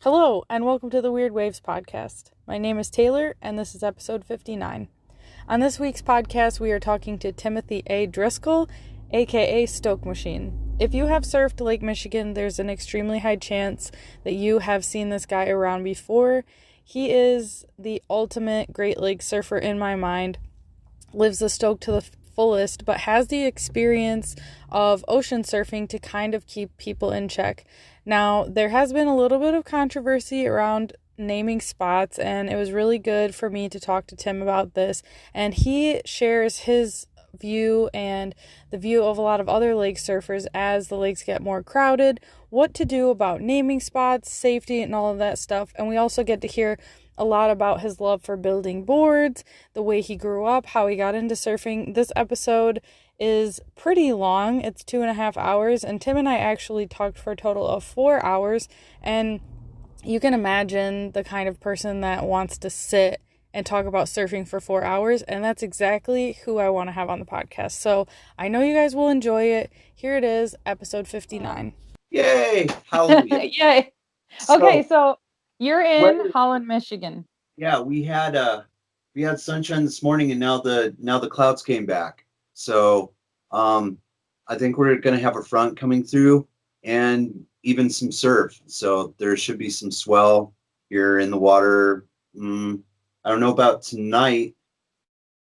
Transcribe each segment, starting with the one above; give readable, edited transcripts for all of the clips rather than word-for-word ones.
Hello, and welcome to the Weird Waves podcast. My name is Taylor, and this is episode 59. On this week's podcast, we are talking to Timothy A. Driscoll, aka Stoke Machine. If you have surfed Lake Michigan, there's an extremely high chance that you have seen this guy around before. He is the ultimate Great Lakes surfer in my mind, lives the Stoke to the fullest, but has the experience of ocean surfing to kind of keep people in check. Now, there has been a little bit of controversy around naming spots, and it was really good for me to talk to Tim about this, and he shares his view and the view of a lot of other lake surfers as the lakes get more crowded, what to do about naming spots, safety, and all of that stuff. And we also get to hear a lot about his love for building boards, the way he grew up, how he got into surfing. This episode is pretty long. It's 2.5 hours, and Tim and I actually talked for a total of 4 hours, and you can imagine the kind of person that wants to sit and talk about surfing for 4 hours, and that's exactly who I want to have on the podcast. So I know you guys will enjoy it. Here it is, episode 59. Yay! Hallelujah. Yay. Okay, so you're in Holland, Michigan. Yeah, we had sunshine this morning, and now the clouds came back. So I think we're gonna have a front coming through, and even some surf. So there should be some swell here in the water. I don't know about tonight.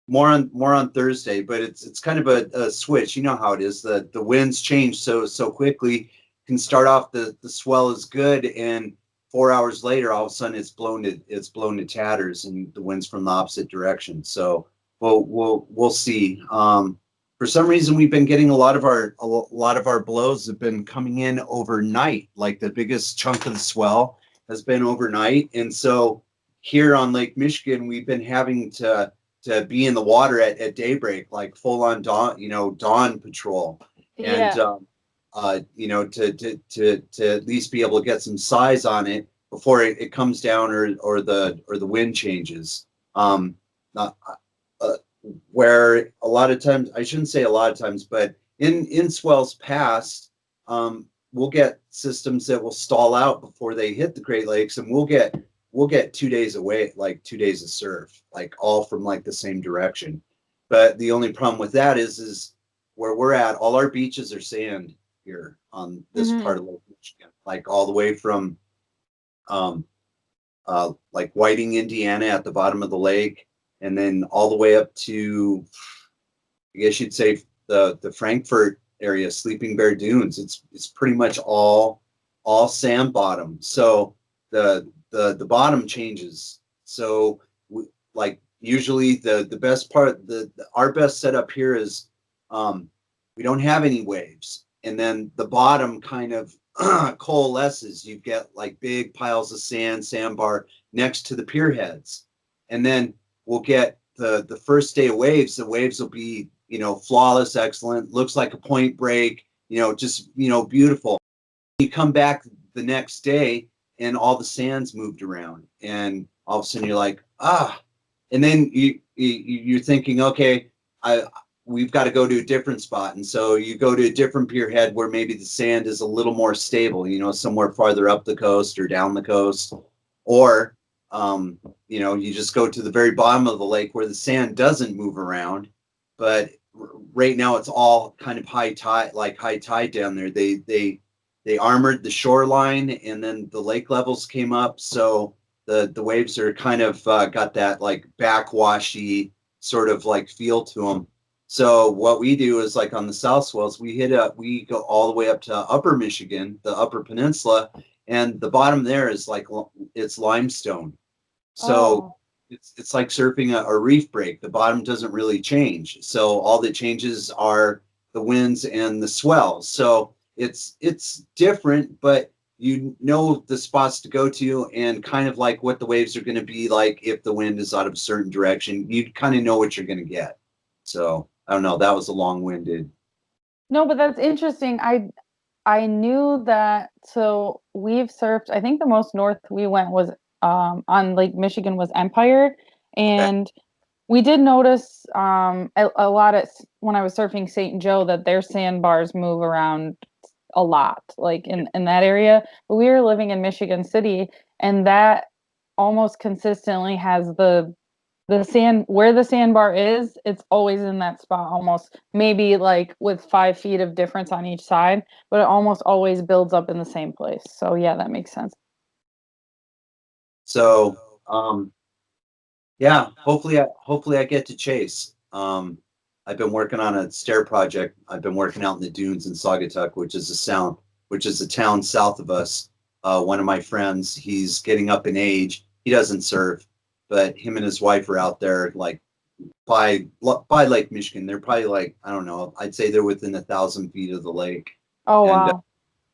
More on Thursday, but it's kind of a switch. You know how it is. The winds change so quickly. Can start off the swell is good, and 4 hours later, all of a sudden it's blown to tatters, and the wind's from the opposite direction. So we'll see. For some reason, we've been getting a lot of our blows have been coming in overnight. Like the biggest chunk of the swell has been overnight, and so here on Lake Michigan, we've been having to be in the water at daybreak, like full on dawn patrol, and to at least be able to get some size on it before it comes down or the wind changes. Not, where a lot of times, I shouldn't say a lot of times, but in swells past, we'll get systems that will stall out before they hit the Great Lakes, and we'll get 2 days away, like 2 days of surf, like all from like the same direction. But the only problem with that is where we're at, all our beaches are sand here on this part of Lake Michigan, like all the way from like Whiting, Indiana at the bottom of the lake, and then all the way up to, I guess you'd say, the Frankfurt area, Sleeping Bear Dunes. It's pretty much all sand bottom. So the bottom changes. So like usually the best part, our best setup here is we don't have any waves, and then the bottom kind of coalesces. You get like big piles of sandbar next to the pier heads, and then we'll get the first day of waves. The waves will be flawless, excellent, looks like a point break, just beautiful. You come back the next day, and all the sand's moved around, and all of a sudden you're like, and then you're thinking, okay, we've got to go to a different spot. And so you go to a different pier head where maybe the sand is a little more stable, somewhere farther up the coast or down the coast. Or, you just go to the very bottom of the lake where the sand doesn't move around. But right now it's all kind of high tide down there. They armored the shoreline, and then the lake levels came up. So the waves are kind of got that like backwashy sort of like feel to them. So what we do is, like on the South Swells, we go all the way up to Upper Michigan, the Upper Peninsula, and the bottom there is like it's limestone. So it's like surfing a reef break. The bottom doesn't really change. So all that changes are the winds and the swells. So it's different, but the spots to go to, and kind of like what the waves are going to be like if the wind is out of a certain direction. You kind of know what you're going to get. So I don't know. That was a long-winded. No, but that's interesting. I knew that. So we've surfed. I think the most north we went was on Lake Michigan was Empire, Okay. and we did notice a lot when I was surfing St. Joe that their sandbars move around a lot, like in that area. But we were living in Michigan City, and that almost consistently has the sand where the sandbar is, it's always in that spot, almost, maybe like with 5 feet of difference on each side, but it almost always builds up in the same place. So yeah, that makes sense. So, yeah, hopefully I get to chase. I've been working on a stair project. I've been working out in the dunes in Saugatuck, which is a town south of us. One of my friends, he's getting up in age. He doesn't surf, but him and his wife are out there, like by Lake Michigan. They're probably like, I don't know, I'd say they're within 1,000 feet of the lake, Oh and wow.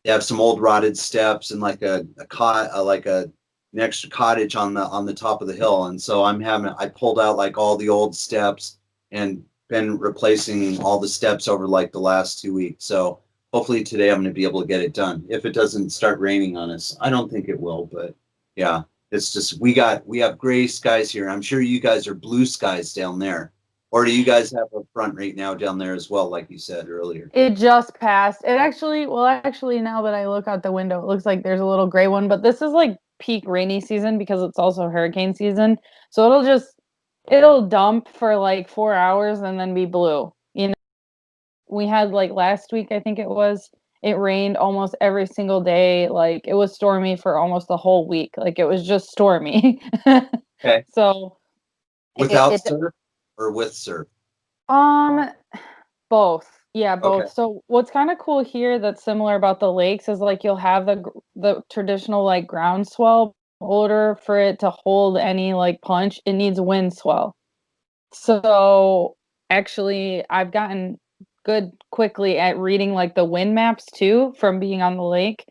they have some old rotted steps and like a cot, like an extra cottage on the top of the hill. And so I pulled out like all the old steps and been replacing all the steps over like the last 2 weeks. So hopefully today I'm going to be able to get it done. If it doesn't start raining on us, I don't think it will, but yeah, it's just we have gray skies here. I'm sure you guys are blue skies down there. Or do you guys have a front right now down there as well, like you said earlier? It just passed. It actually, well, actually, now that I look out the window, it looks like there's a little gray one, but this is like peak rainy season because it's also hurricane season. So it'll dump for like 4 hours and then be blue. You know, we had like last week, I think it rained almost every single day. Like it was stormy for almost the whole week. Like it was just stormy. Okay. So Without it surf or with surf? um both. Yeah, Okay. both. So what's kind of cool here that's similar about the lakes is like you'll have the traditional like groundswell. In order for it to hold any like punch, it needs wind swell. So actually, I've gotten good quickly at reading like the wind maps too from being on the lake.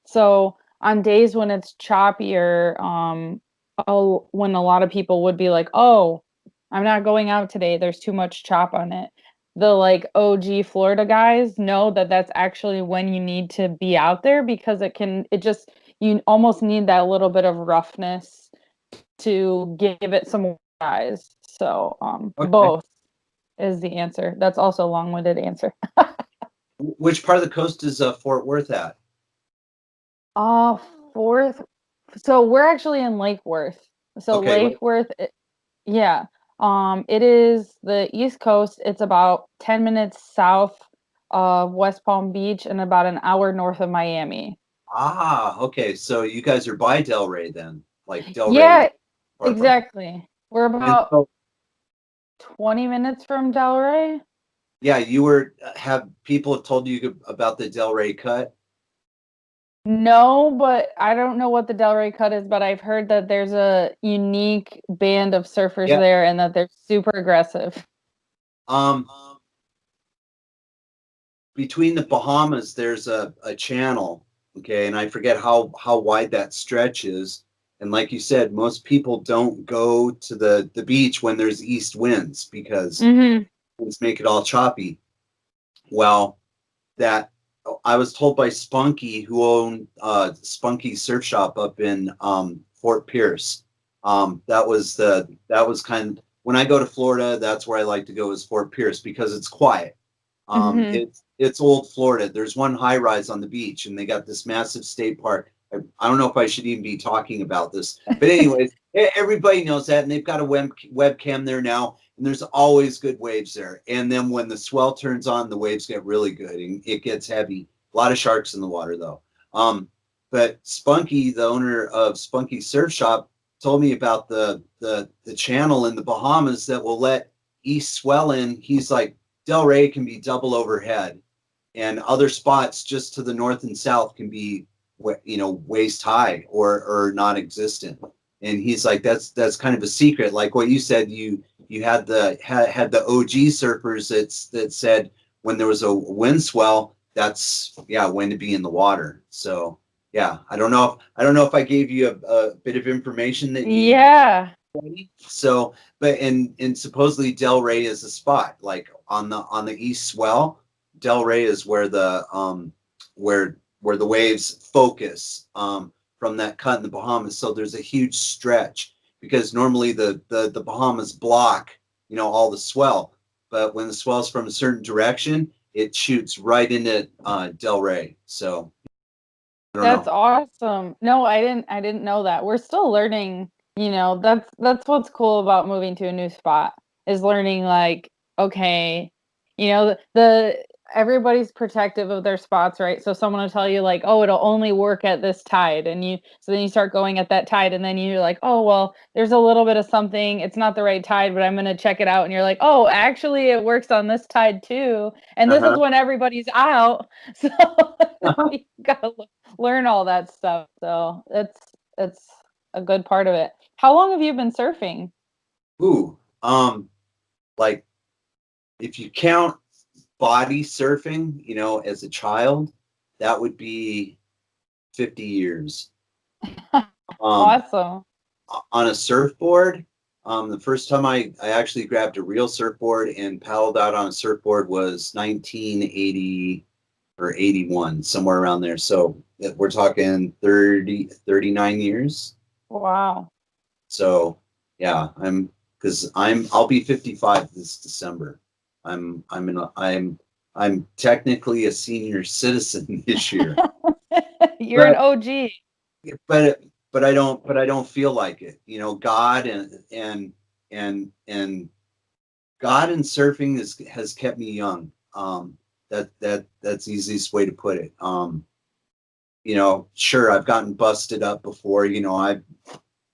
So on days when it's choppier, when a lot of people would be like, "Oh, I'm not going out today. There's too much chop on it." The like OG Florida guys know that that's actually when you need to be out there because it just, you almost need that little bit of roughness to give it some size. So, Okay. both is the answer. That's also a long-winded answer. Which part of the coast is Fort Worth at? Uh, fourth. So we're actually in Lake Worth. So Okay, Lake Worth, yeah. It is the East Coast. It's about 10 minutes south of West Palm Beach and about an hour north of Miami. okay. So you guys are by Delray then, like Delray Yeah, Harbor. exactly. We're And about so, 20 minutes from Delray. yeah, have people have told you about the Delray cut? No, but I don't know what the Delray Cut is, but I've heard that there's a unique band of surfers Yeah. there and that they're super aggressive. Um, Between the Bahamas, there's a channel, okay, and I forget how wide that stretch is. And like you said, most people don't go to the beach when there's east winds because Hmm. winds make it all choppy. Well, that I was told by Spunky, who owned Spunky Surf Shop up in Fort Pierce. That was kind of when I go to Florida, that's where I like to go is Fort Pierce because it's quiet. Hmm. It's old Florida. There's one high rise on the beach, and they got this massive state park. I don't know if I should even be talking about this, but anyways, everybody knows that, and they've got a webcam there now, and there's always good waves there. And then when the swell turns on, the waves get really good, and it gets heavy. A lot of sharks in the water, though. But Spunky, the owner of Spunky Surf Shop, told me about the channel in the Bahamas that will let east swell in. He's like, Delray can be double overhead, and other spots just to the north and south can be, waist high or non-existent. And he's like, that's kind of a secret. Like what you said, you had the OG surfers that said when there was a wind swell, that's when to be in the water. So yeah, I don't know if I gave you a bit of information that you Yeah. so, but and supposedly Delray is a spot like on the east swell. Delray is where where the waves focus from that cut in the Bahamas. So there's a huge stretch because normally the Bahamas block all the swell, but when the swell's from a certain direction, it shoots right into Del Rey. So I don't That's know. awesome. No, I didn't know that. We're still learning, that's what's cool about moving to a new spot is learning like, okay, the everybody's protective of their spots, right? So someone will tell you like, "Oh, it'll only work at this tide." And then you start going at that tide and then you're like, "Oh, well, there's a little bit of something. It's not the right tide, but I'm going to check it out." And you're like, "Oh, actually it works on this tide too." And this is Uh-huh. when everybody's out. So you got to learn all that stuff. So it's a good part of it. How long have you been surfing? Ooh, like if you count body surfing, as a child, that would be 50 years. Um, Awesome. on a surfboard, the first time I actually grabbed a real surfboard and paddled out on a surfboard was 1980 or 81, somewhere around there. So we're talking 39 years. Wow. So yeah, I'll be 55 this December. I'm technically a senior citizen this year, You're an but OG. but but I don't feel like it. God and God and surfing has kept me young. That's the easiest way to put it. Sure, I've gotten busted up before. I've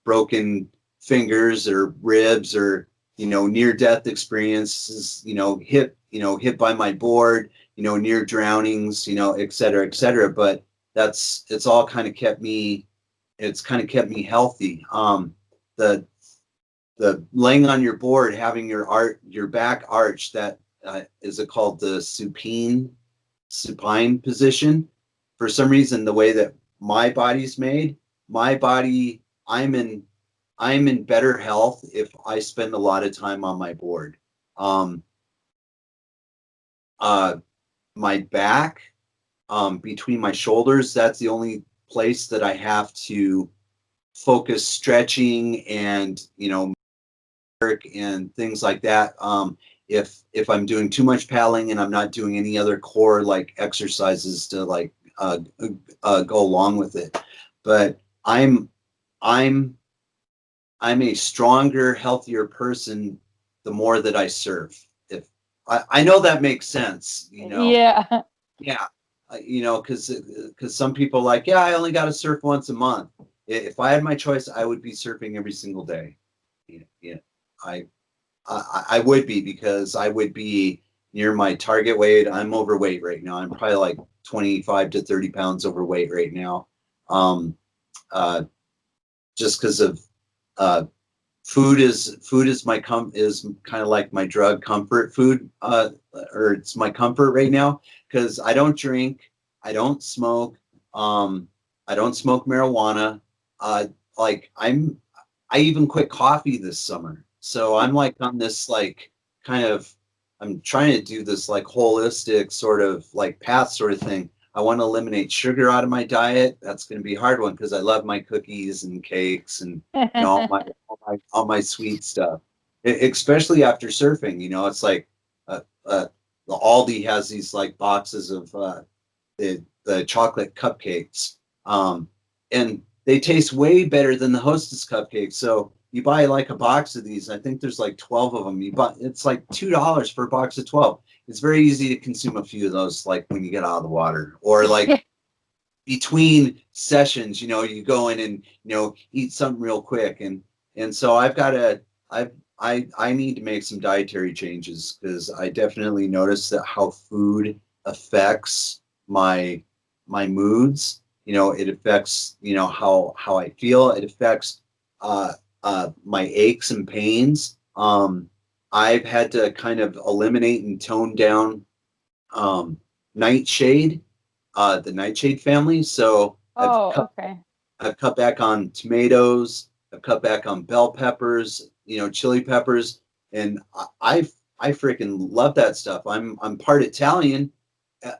broken fingers or ribs or near death experiences. Hit by my board. Near drownings. Et cetera, et cetera. But it's all kind of kept me. It's kind of kept me healthy. The the laying on your board, having your back arch, that is it called the supine position. For some reason, the way that my body's made, my body, I'm in better health if I spend a lot of time on my board. Um, uh, my back, between my shoulders, that's the only place that I have to focus stretching and and things like that. If I'm doing too much paddling and I'm not doing any other core like exercises to like go along with it, but I'm I'm a stronger, healthier person the more that I surf. If I know that makes sense. Yeah. Yeah, because some people are like, yeah, I only got to surf once a month. If I had my choice, I would be surfing every single day. Yeah, I I would be because I would be near my target weight. I'm overweight right now. I'm probably like 25 to 30 pounds overweight right now. Um, uh, just because of uh, food is is kind of like my drug comfort food, or it's my comfort right now because I don't drink, I don't smoke, um, I don't smoke marijuana. Uh, like I even quit coffee this summer, so I'm like on this like kind of I'm trying to do this like holistic sort of like path sort of thing. I want to eliminate sugar out of my diet. That's going to be a hard one because I love my cookies and cakes and all my sweet stuff. Especially after surfing. It's like uh, uh, the Aldi has these like boxes of the chocolate cupcakes, and they taste way better than the Hostess cupcakes. So you buy like a box of these. I think there's like 12 of them. It's like $2 for a box of 12. It's very easy to consume a few of those, like when you get out of the water, or like between sessions, you go in and eat something real quick, and so I need to make some dietary changes because I definitely notice that how food affects my moods. It affects how I feel. It affects my aches and pains. I've had to kind of eliminate and tone down um, nightshade, the nightshade family. So Oh, okay. I've cut back on tomatoes. I've cut back on bell peppers, chili peppers, and I freaking love that stuff. I'm part Italian. Uh,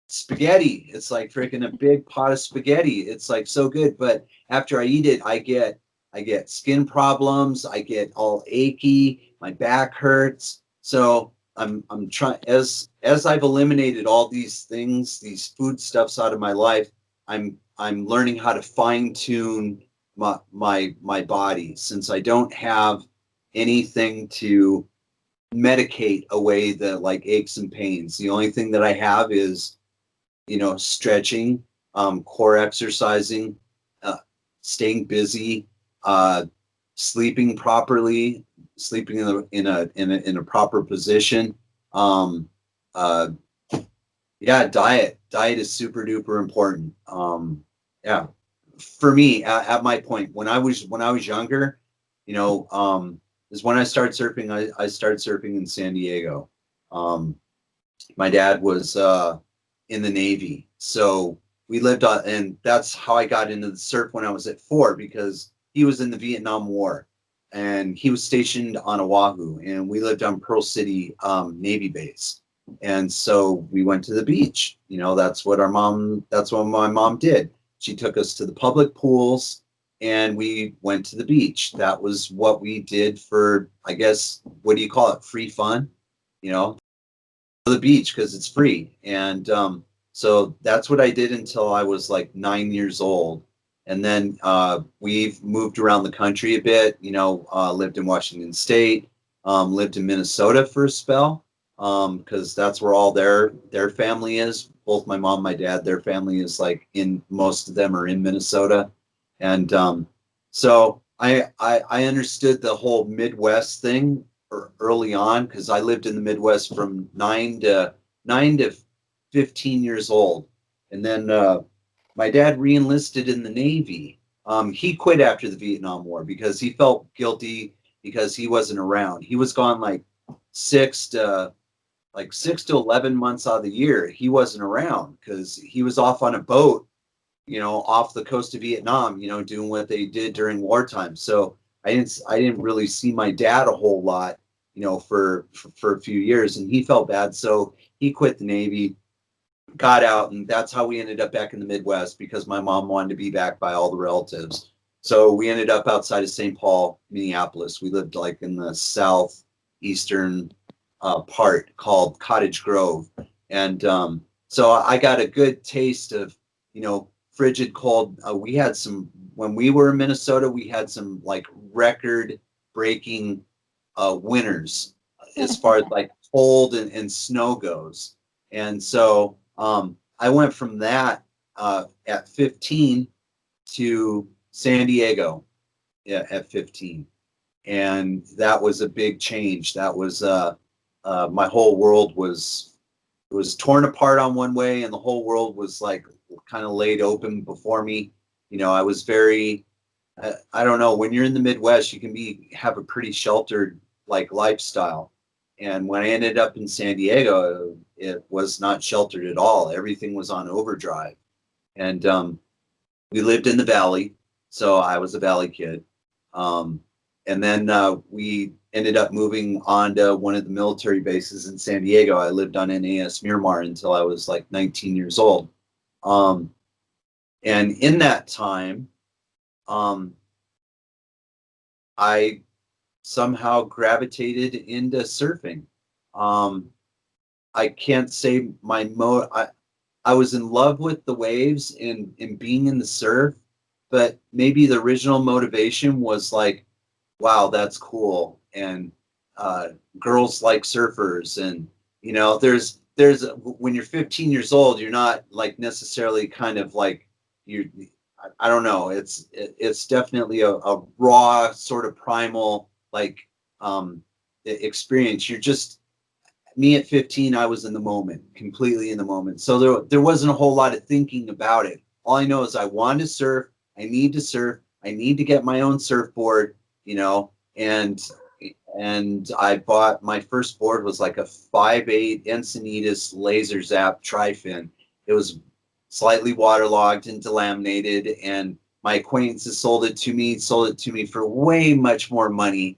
Spaghetti, it's like freaking a big pot of spaghetti. It's like so good, but after I eat it, I get skin problems. I get all achy. My back hurts. So I'm trying, as I've eliminated all these things, these foodstuffs out of my life, I'm learning how to fine tune my body, since I don't have anything to medicate away the like aches and pains. The only thing that I have is, stretching, core exercising, uh, staying busy, uh, sleeping properly, sleeping in a proper position. Um, uh, yeah, diet is super duper important. Yeah, for me, at my point, when I was younger, is when I started surfing. I started surfing in San Diego. Um, my dad was in the Navy, so we lived on, and that's how I got into the surf when I was at 4, because he was in the Vietnam War, and he was stationed on Oahu, and we lived on Pearl City Navy base, and so we went to the beach. That's what my mom did. She took us to the public pools, and we went to the beach. That was what we did for, I guess, what do you call it? Free fun, you know, the beach because it's free. And so that's what I did until I was like 9 years old. And then we've moved around the country a bit, lived in Washington State, lived in Minnesota for a spell, because that's where all their family is. Both my mom, my dad, their family is like most of them are in Minnesota. And so I understood the whole Midwest thing early on, because I lived in the Midwest from 9 to 15 years old, and then my dad reenlisted in the Navy. He quit after the Vietnam War because he felt guilty because he wasn't around. He was gone like 6 to 11 months out of the year. He wasn't around because he was off on a boat, off the coast of Vietnam, doing what they did during wartime. So I didn't really see my dad a whole lot, for a few years, and he felt bad. So he quit the Navy, got out, and that's how we ended up back in the Midwest, because my mom wanted to be back by all the relatives. So we ended up outside of St. Paul, Minneapolis. We lived like in the southeastern part called Cottage Grove. And so I got a good taste of, frigid cold. We had some, when we were in Minnesota, we had some like record breaking winters as far as like cold and snow goes. And so I went from that at 15 to San Diego, yeah, at 15. And that was a big change. That was my whole world was torn apart on one way, and the whole world was like kind of laid open before me. I was very, I don't know, when you're in the Midwest, you can have a pretty sheltered like lifestyle. And when I ended up in San Diego, it was not sheltered at all. Everything was on overdrive. And we lived in the valley, so I was a valley kid. And then we ended up moving on to one of the military bases in San Diego. I lived on NAS Miramar until I was like 19 years old. And in that time, I somehow gravitated into surfing. I can't say I was in love with the waves and being in the surf, but maybe the original motivation was like, wow, that's cool. And girls like surfers. And, there's when you're 15 years old, you're not like necessarily kind of like you, I don't know. It's definitely a raw sort of primal, like, experience. You're just, me at 15, I was in the moment, completely in the moment. So there wasn't a whole lot of thinking about it. All I know is I want to surf. I need to surf. I need to get my own surfboard, and I bought my first board was like a 5'8" Encinitas laser zap tri-fin. It was slightly waterlogged and delaminated, and my acquaintances sold it to me for way much more money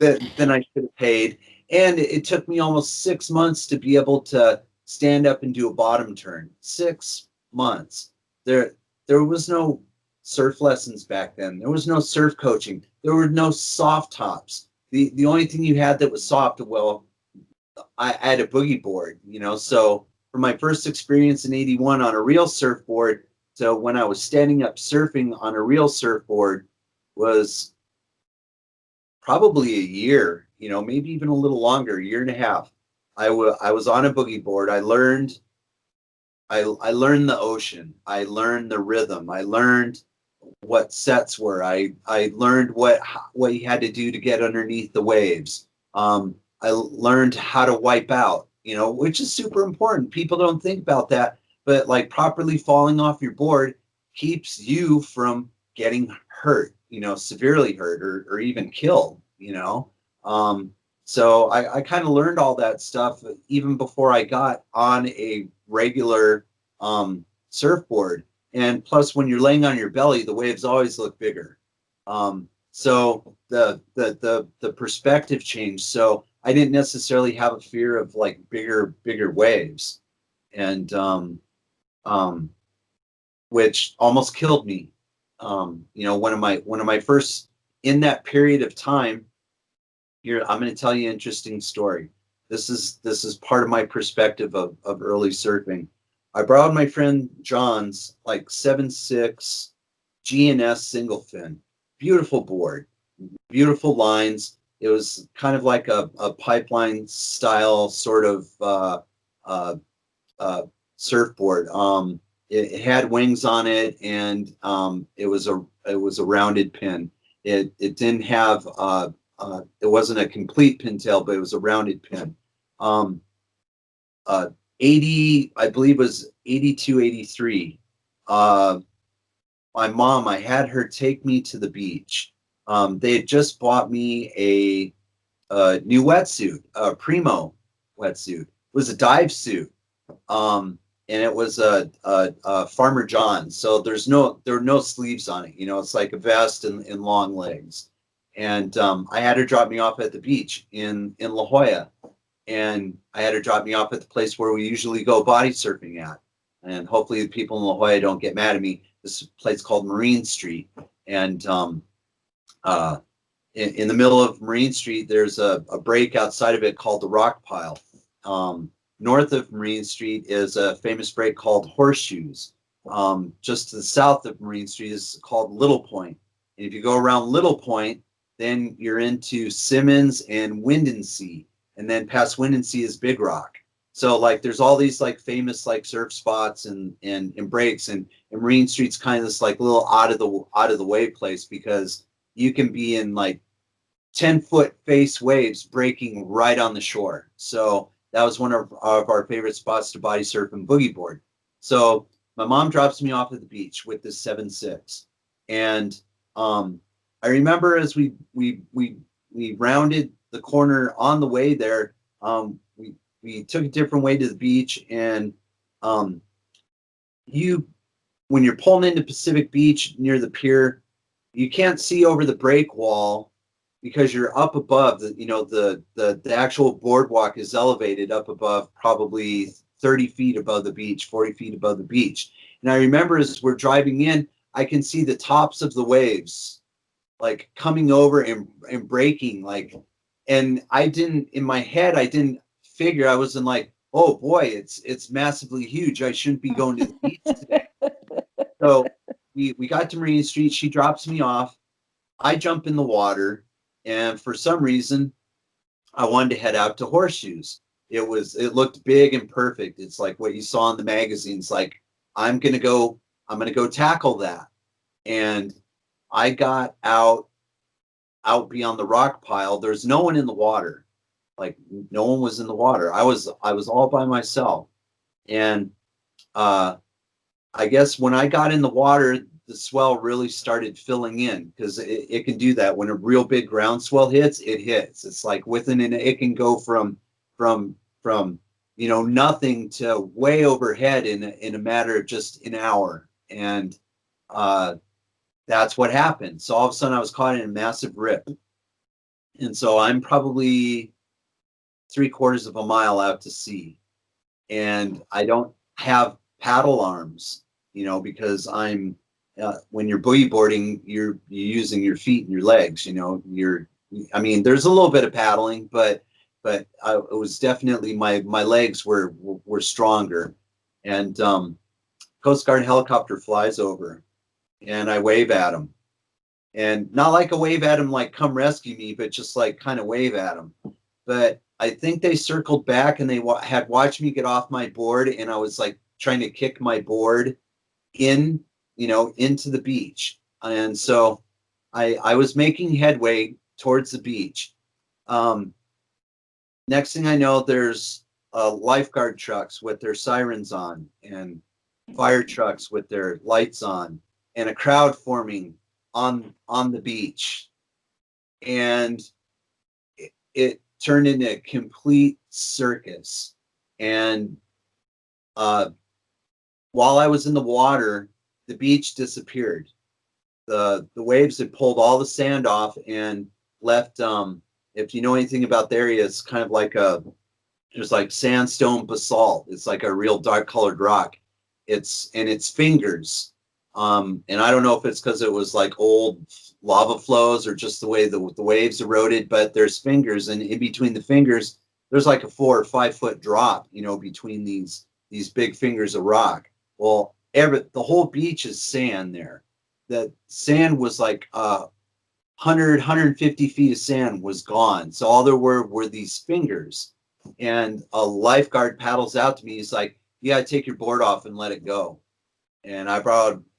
than I should have paid. And it took me almost 6 months to be able to stand up and do a bottom turn. 6 months. There was no surf lessons back then. There was no surf coaching. There were no soft tops. the only thing you had that was soft, well, I had a boogie board, so for my first experience in 81 on a real surfboard to when I was standing up surfing on a real surfboard was probably a year, maybe even a little longer, a year and a half. I was on a boogie board. I learned the ocean. I learned the rhythm. I learned what sets were. I learned what you had to do to get underneath the waves. I learned how to wipe out, which is super important. People don't think about that, but like properly falling off your board keeps you from getting hurt, severely hurt or even killed. So I kind of learned all that stuff even before I got on a regular surfboard. And plus, when you're laying on your belly, the waves always look bigger. So the perspective changed. So I didn't necessarily have a fear of like bigger waves, and which almost killed me. One of my first in that period of time. Here, I'm going to tell you an interesting story. This is part of my perspective of early surfing. I borrowed my friend John's like 7.6 G&S single fin. Beautiful board, beautiful lines. It was kind of like a pipeline style sort of surfboard. It had wings on it, and it was a rounded pin. It didn't have it wasn't a complete pintail, but it was a rounded pin. 80, I believe, was 82, 83. My mom, I had her take me to the beach. They had just bought me a new wetsuit, a Primo wetsuit. It was a dive suit. And it was a Farmer John. So there were no sleeves on it. It's like a vest and long legs. And I had her drop me off at the beach in La Jolla. And I had her drop me off at the place where we usually go body surfing at. And hopefully the people in La Jolla don't get mad at me. This place called Marine Street. And in the middle of Marine Street, there's a break outside of it called the Rock Pile. North of Marine Street is a famous break called Horseshoes. Just to the south of Marine Street is called Little Point. And if you go around Little Point, then you're into Simmons and Windansea. And then past Windansea is Big Rock. So like there's all these like famous like surf spots and breaks, and Marine Street's kind of this like little out of the way place because you can be in like 10-foot face waves breaking right on the shore. So that was one of our favorite spots to body surf and boogie board. So my mom drops me off at the beach with this 7.6, and I remember as we rounded the corner on the way there, we took a different way to the beach, and when you're pulling into Pacific Beach near the pier, you can't see over the break wall because you're up above the actual boardwalk is elevated up above probably 30 feet above the beach, 40 feet above the beach. And I remember as we're driving in, I can see the tops of the waves like coming over and breaking and in my head, I didn't figure. I wasn't like, oh boy, it's massively huge. I shouldn't be going to the beach today. So we got to Marine Street. She drops me off. I jump in the water. And for some reason, I wanted to head out to Horseshoes. It looked big and perfect. It's like what you saw in the magazines. Like I'm gonna go tackle that. And I got out beyond the rock pile. There's no one in the water. Like no one was in the water. I was all by myself. And I guess when I got in the water, the swell really started filling in because it can do that. When a real big ground swell hits, it hits. It's like it can go from nothing to way overhead in a matter of just an hour. And that's what happened. So all of a sudden I was caught in a massive rip. And so I'm probably 3/4 of a mile out to sea. And I don't have paddle arms, because I'm when you're boogie boarding, you're using your feet and your legs. You're I mean, there's a little bit of paddling, but it was definitely my legs were stronger. And Coast Guard helicopter flies over, and I wave at him, and not like a wave at him like come rescue me, but just like kind of wave at him. But I think they circled back and they had watched me get off my board, and I was like trying to kick my board in, into the beach. And so I was making headway towards the beach. Next thing I know, there's lifeguard trucks with their sirens on, and fire trucks with their lights on, and a crowd forming on the beach. And it turned into a complete circus. And while I was in the water, the beach disappeared. The waves had pulled all the sand off and left. If you know anything about the area, it's kind of like there's like sandstone basalt. It's like a real dark colored rock. It's fingers. And I don't know if it's because it was like old lava flows or just the way the waves eroded, but there's fingers, and in between the fingers, there's like a 4 or 5 foot drop, between these big fingers of rock. Well, the whole beach is sand there. The sand was like 150 feet of sand was gone. So all there were these fingers. And a lifeguard paddles out to me. He's like, "You got to take your board off and let it go." And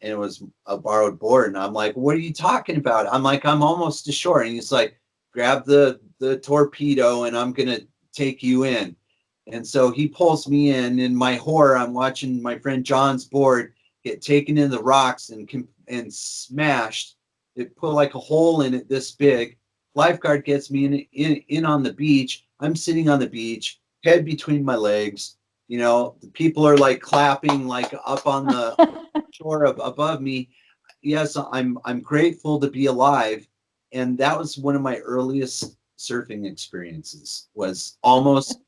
it was a borrowed board. And I'm like, "What are you talking about?" I'm like, "I'm almost to shore." And he's like, "Grab the torpedo and I'm going to take you in." And so he pulls me in. In my horror, I'm watching my friend John's board get taken in the rocks and smashed. It put like a hole in it this big. Lifeguard gets me in on the beach. I'm sitting on the beach, head between my legs. The people are like clapping like up on the shore above me. Yes, I'm grateful to be alive. And that was one of my earliest surfing experiences, was almost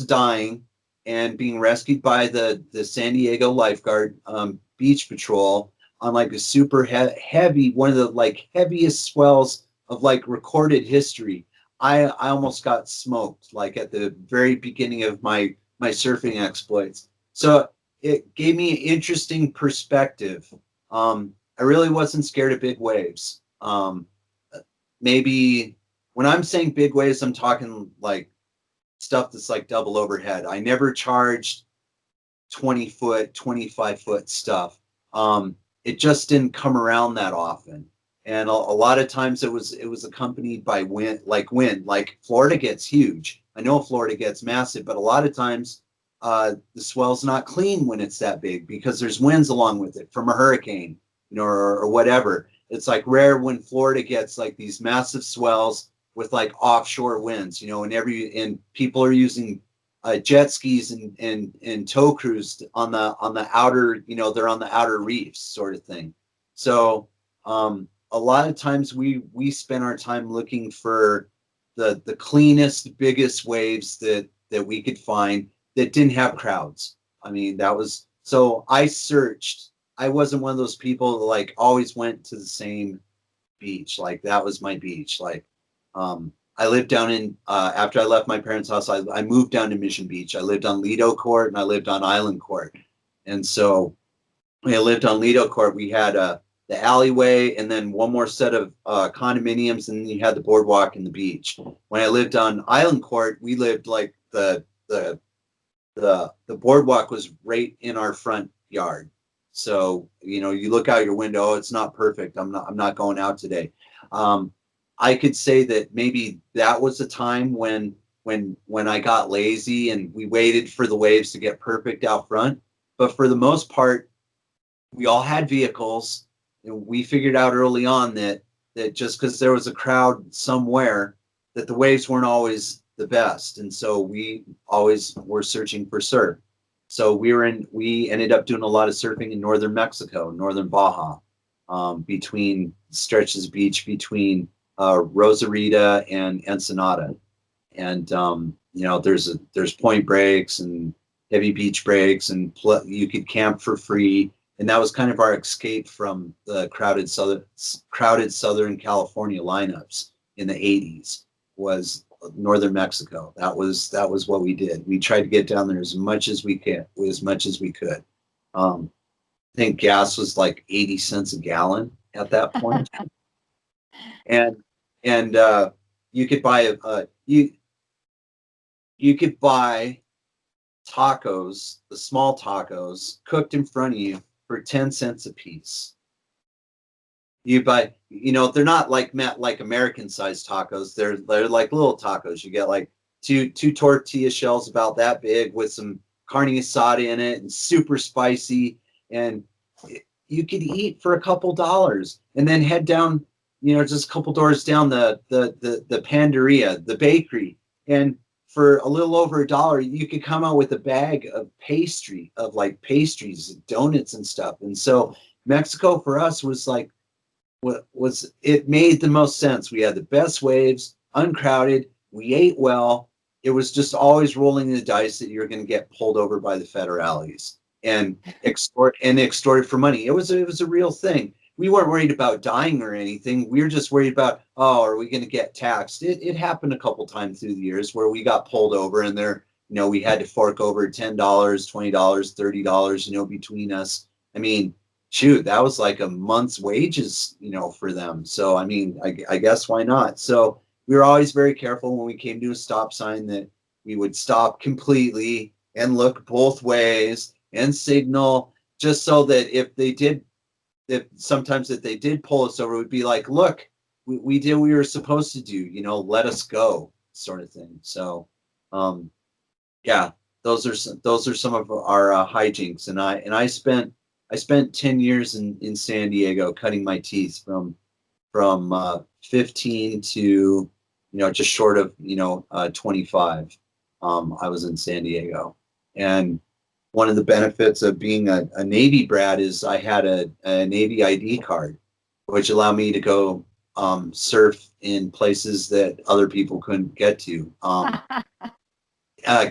dying and being rescued by the San Diego lifeguard beach patrol on like a super heavy, one of the like heaviest swells of like recorded history. I almost got smoked like at the very beginning of my surfing exploits. So it gave me an interesting perspective. I really wasn't scared of big waves. Maybe when I'm saying big waves, I'm talking like stuff that's like double overhead. I never charged 20 foot, 25 foot stuff. It just didn't come around that often. And a lot of times it was accompanied by wind. Like Florida gets huge. I know Florida gets massive, but a lot of times the swell's not clean when it's that big because there's winds along with it from a hurricane, or whatever. It's like rare when Florida gets like these massive swells with like offshore winds, and people are using jet skis and tow crews on the outer, they're on the outer reefs sort of thing. So a lot of times we spend our time looking for the cleanest, biggest waves that we could find that didn't have crowds. I mean, so I searched. I wasn't one of those people that like always went to the same beach. Like that was my beach. Like I lived down in after I left my parents' house, I moved down to Mission Beach. I lived on Lido Court and I lived on Island Court. And so when I lived on Lido Court, we had the alleyway and then one more set of condominiums, and then you had the boardwalk and the beach. When I lived on Island Court, we lived like the boardwalk was right in our front yard. So, you look out your window, it's not perfect. I'm not going out today. I could say that maybe that was a time when I got lazy and we waited for the waves to get perfect out front. But for the most part, we all had vehicles, and we figured out early on that just because there was a crowd somewhere, that the waves weren't always the best. And so we always were searching for surf. So we ended up doing a lot of surfing in northern Mexico, northern Baja, between stretches of beach between Rosarita and Ensenada. And there's point breaks and heavy beach breaks, and you could camp for free. And that was kind of our escape from the crowded Southern California lineups. in the 80s was northern Mexico. That was what we did. We tried to get down there as much as we could. I think gas was like 80 cents a gallon at that point. and and you could buy you could buy tacos, the small tacos, cooked in front of you for 10 cents a piece. You buy, they're not like American sized tacos. They're like little tacos. You get like two tortilla shells about that big with some carne asada in it and super spicy. And you could eat for a couple dollars and then head down, just a couple doors down the panderia, the bakery. And for a little over $1, you could come out with a bag of pastries, donuts and stuff. And so Mexico for us was like, it made the most sense. We had the best waves, uncrowded. We ate well. It was just always rolling the dice that you're going to get pulled over by the federales and extorted for money. It was a real thing. We weren't worried about dying or anything. We were just worried about, are we going to get taxed? It happened a couple times through the years where we got pulled over and we had to fork over $10, $20, $30, between us. I mean, shoot, that was like a month's wages, for them. So, I mean, I guess why not? So we were always very careful when we came to a stop sign that we would stop completely and look both ways and signal, just so that if they did pull us over, it would be like, look, we did what we were supposed to do, let us go, sort of thing. So, yeah, those are some of our hijinks. And I spent 10 years in San Diego cutting my teeth from 15 to just short of 25. I was in San Diego, and one of the benefits of being a Navy brat is I had a Navy ID card, which allowed me to go surf in places that other people couldn't get to.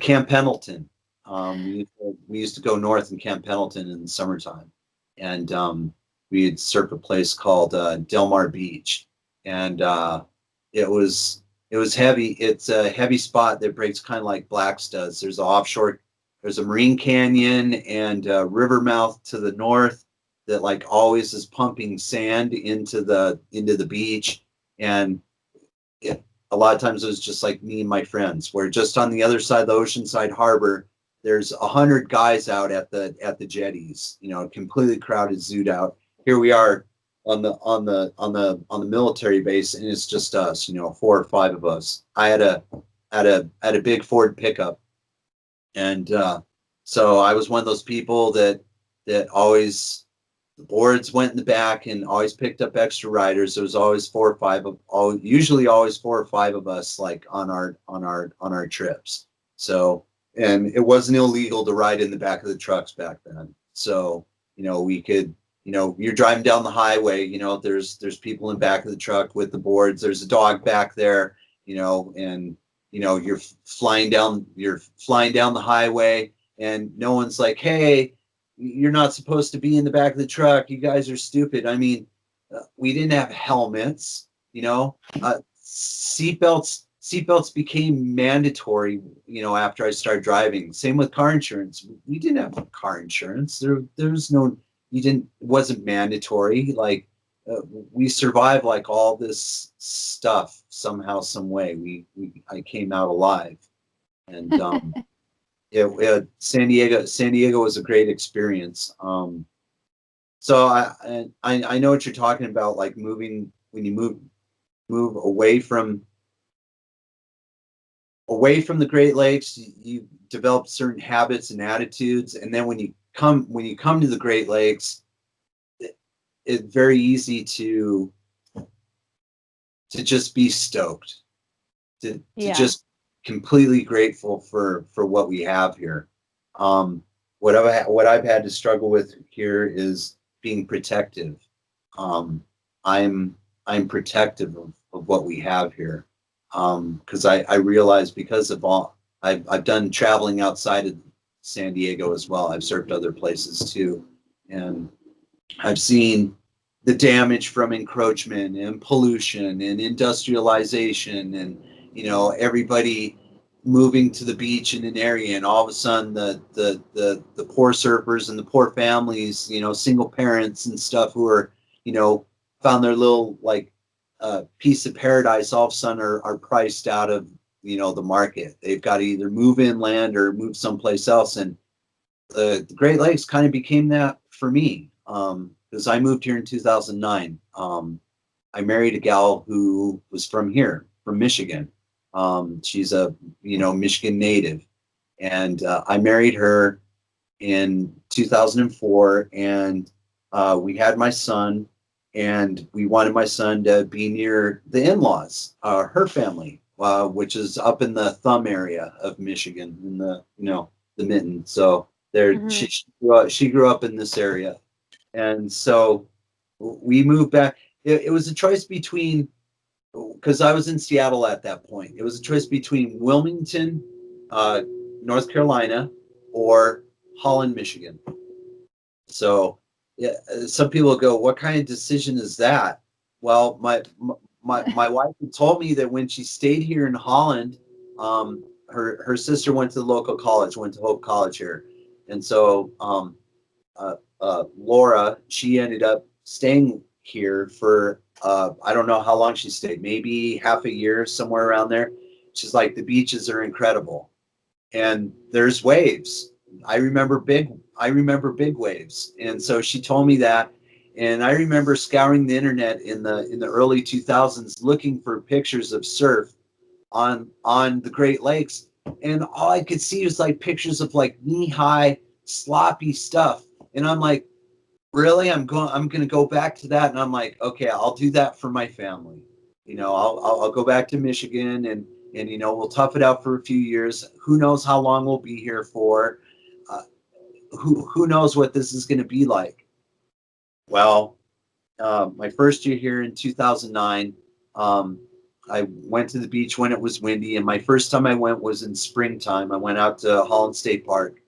Camp Pendleton. We used to go north in Camp Pendleton in the summertime, and we'd surf a place called Del Mar Beach, and it was heavy. It's a heavy spot that breaks kind of like Black's does. There's a marine canyon and a river mouth to the north that like always is pumping sand into the beach, and a lot of times it was just like me and my friends. Where just on the other side of the Oceanside Harbor, there's 100 guys out at the jetties, completely crowded, zooed out. Here we are on the military base, and it's just us, 4 or 5 of us. I had a big Ford pickup, and so I was one of those people that always, the boards went in the back and always picked up extra riders. There was always usually always 4 or 5 of us, like on our trips. So, and it wasn't illegal to ride in the back of the trucks back then. So, we could, you're driving down the highway, there's people in the back of the truck with the boards. There's a dog back there, and you're flying down the highway, and no one's like, hey, you're not supposed to be in the back of the truck. You guys are stupid. I mean, we didn't have helmets, seatbelts became mandatory, after I started driving. Same with car insurance. We didn't have car insurance. There's no, it wasn't mandatory. Like, we survived like all this stuff somehow, some way. I came out alive, and San Diego was a great experience. So I know what you're talking about, like moving, when you move away from the Great Lakes, you develop certain habits and attitudes, and then when you come to the Great Lakes, it's very easy to just be stoked, to just completely grateful for what we have here. What I've had to struggle with here is being protective. I'm protective of what we have here, because I realize, because of all I've done traveling outside of San Diego as well. I've surfed other places too, and I've seen the damage from encroachment and pollution and industrialization, and everybody moving to the beach in an area, and all of a sudden the poor surfers and the poor families, single parents and stuff who are found their little like piece of paradise, all of a sudden are priced out of the market. They've got to either move inland or move someplace else. And the Great Lakes kind of became that for me, because I moved here in 2009. I married a gal who was from here, from Michigan. She's a Michigan native, and I married her in 2004, and we had my son, and we wanted my son to be near the in-laws, her family, which is up in the Thumb area of Michigan, in the Mitten. So there, she grew up in this area, and so we moved back. It was a choice between, because I was in Seattle at that point. It was a choice between Wilmington, North Carolina, or Holland, Michigan. So yeah, some people go, "What kind of decision is that?" Well, my wife told me that when she stayed here in Holland, her sister went to the local college, went to Hope College here, and so Laura, she ended up staying here for I don't know how long she stayed, maybe half a year, somewhere around there. She's like, the beaches are incredible, and there's waves. I remember big waves, and so she told me that. And I remember scouring the internet in the early 2000s looking for pictures of surf on the Great Lakes, and all I could see was like pictures of like knee-high sloppy stuff. And I'm like, really? I'm going to go back to that. And I'm like, okay, I'll do that for my family. I'll go back to Michigan, and we'll tough it out for a few years. Who knows how long we'll be here for? Who knows what this is going to be like? Well, my first year here in 2009, I went to the beach when it was windy, and my first time I went was in springtime. I went out to Holland State Park,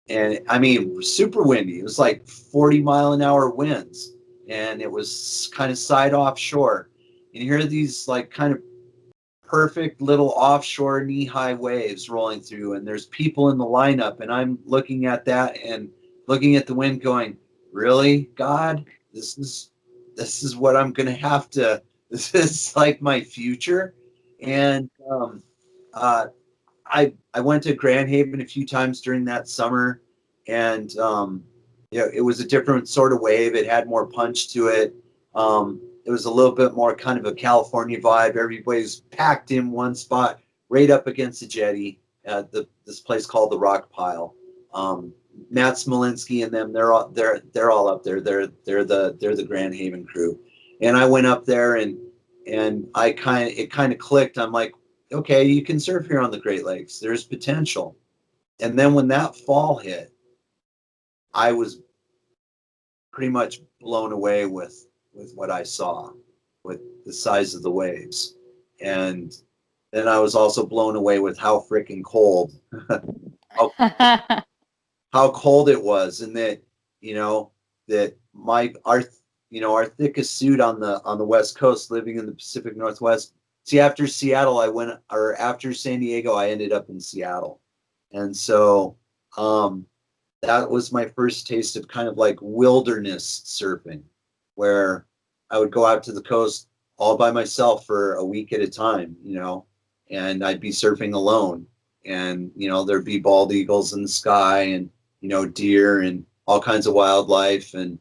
and I mean, super windy. It was like 40-mile-an-hour winds, and it was kind of side offshore. And you hear these like kind of perfect little offshore knee-high waves rolling through, and there's people in the lineup, and I'm looking at that and looking at the wind going, really, God, this is what I'm gonna have to, this is like my future. And I went to Grand Haven a few times during that summer, and it was a different sort of wave. It had more punch to it. It was a little bit more kind of a California vibe. Everybody's packed in one spot, right up against the jetty at this place called the Rock Pile. Matt Smolinski and them, they're all up there. They're the Grand Haven crew, and I went up there, and it kind of clicked. I'm like, okay, you can surf here on the Great Lakes. There's potential. And then when that fall hit, I was pretty much blown away with what I saw, with the size of the waves. And then I was also blown away with how freaking cold, how cold it was. And that, that our thickest suit on the West Coast, living in the Pacific Northwest. See, after Seattle, after San Diego, I ended up in Seattle. And so that was my first taste of kind of like wilderness surfing, where I would go out to the coast all by myself for a week at a time, and I'd be surfing alone. And, there'd be bald eagles in the sky, and, deer and all kinds of wildlife, and,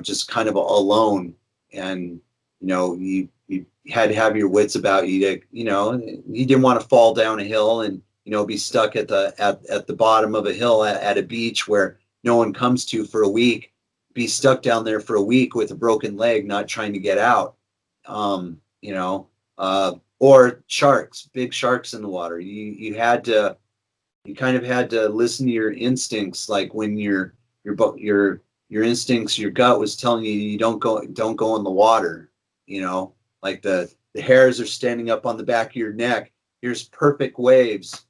just kind of alone. And, you had to have your wits about you to, you didn't want to fall down a hill and, be stuck at the bottom of a hill at a beach where no one comes to for a week, be stuck down there for a week with a broken leg, not trying to get out. Or sharks, big sharks in the water. You kind of had to listen to your instincts, like when your instincts, your gut was telling you don't go in the water, like the hairs are standing up on the back of your neck. Here's perfect waves,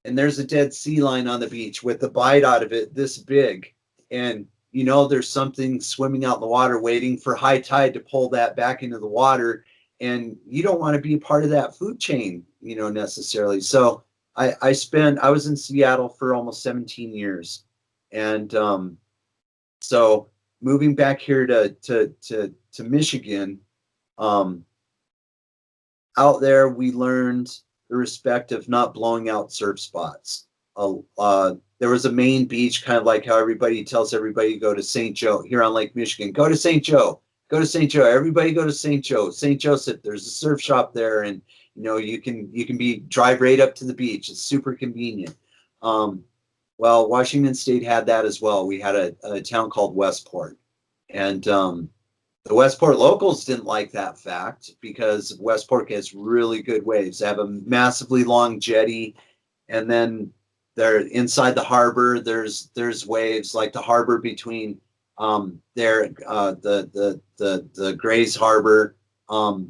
and there's a dead sea lion on the beach with the bite out of it this big, and you know there's something swimming out in the water waiting for high tide to pull that back into the water, and you don't want to be a part of that food chain, you know, necessarily. So I was in Seattle for almost 17 years, and so moving back here to Michigan, um, out there we learned the respect of not blowing out surf spots. There was a main beach, kind of like how everybody tells everybody to go to St. Joe here on Lake Michigan. Go to St. Joe. Go to St. Joe. Everybody go to St. Joe. St. Joseph. There's a surf shop there, and you know you can drive right up to the beach. It's super convenient. Um, well, Washington State had that as well. We had a town called Westport, and the Westport locals didn't like that fact because Westport has really good waves. They have a massively long jetty, and then they're inside the harbor. There's waves like the harbor between the Grays Harbor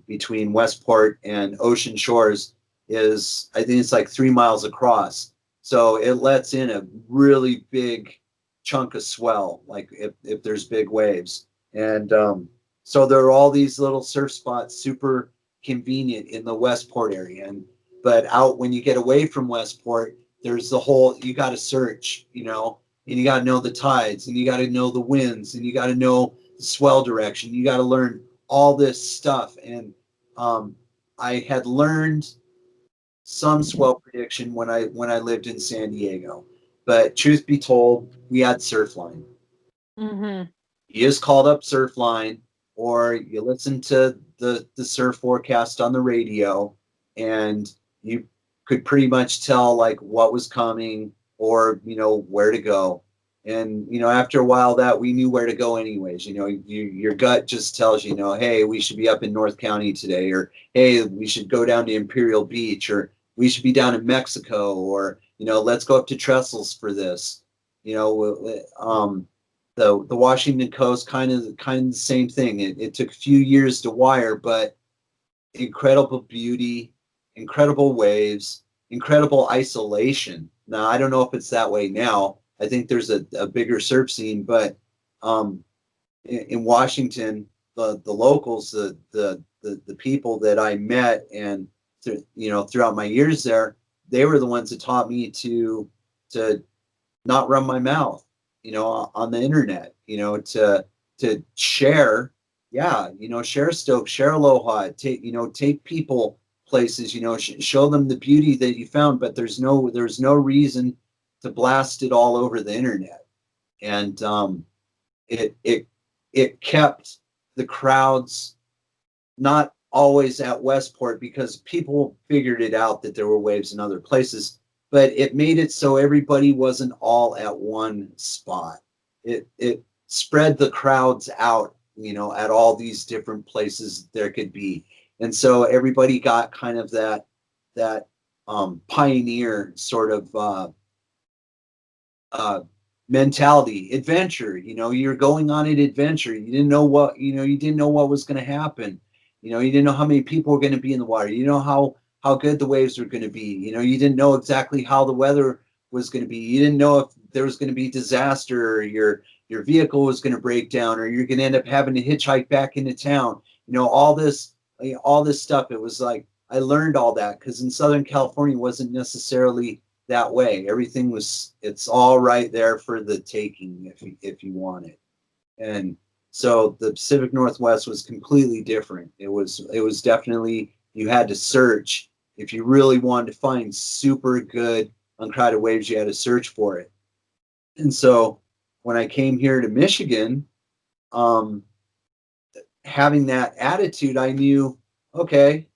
between Westport and Ocean Shores is, I think it's like 3 miles across. So it lets in a really big chunk of swell, like if there's big waves. And so there are all these little surf spots, super convenient in the Westport area. And but out when you get away from Westport, there's the whole, you got to search, you know, and you got to know the tides, and you got to know the winds, and you got to know the swell direction. You got to learn all this stuff. And I had learned some swell prediction when I lived in San Diego, but truth be told, we had Surfline. Mm-hmm. You just called up Surfline, or you listened to the surf forecast on the radio, and you could pretty much tell like what was coming, or you know where to go. And you know after a while that we knew where to go anyways. You know, your gut just tells you, you know, hey, we should be up in North County today, or hey, we should go down to Imperial Beach, or we should be down in Mexico, or you know, let's go up to Trestles for this. You know, the Washington coast, kind of the same thing. It took a few years to wire, but incredible beauty, incredible waves, incredible isolation. Now I don't know if it's that way now. I think there's a bigger surf scene, but in Washington, the locals, the people that I met, and you know throughout my years there, they were the ones that taught me to not run my mouth, you know, on the internet, you know, to share, yeah, you know, share Stoke, share Aloha, take people places, you know, show them the beauty that you found, but there's no reason to blast it all over the internet. And it it it kept the crowds not always at Westport because people figured it out that there were waves in other places, but it made it so everybody wasn't all at one spot. It spread the crowds out, you know, at all these different places there could be. And so everybody got kind of that pioneer sort of uh, mentality, adventure. You know, you're going on an adventure. You didn't know what, you know, you didn't know what was going to happen. You know, you didn't know how many people were going to be in the water. You know how good the waves were going to be. You know, you didn't know exactly how the weather was going to be. You didn't know if there was going to be disaster, or your vehicle was going to break down, or you're going to end up having to hitchhike back into town. You know, all this stuff. It was like I learned all that because in Southern California it wasn't necessarily that way. Everything was, it's all right there for the taking if you want it. And so the Pacific Northwest was completely different. It was definitely, you had to search. If you really wanted to find super good uncrowded waves, you had to search for it. And so when I came here to Michigan, um, having that attitude, I knew, okay,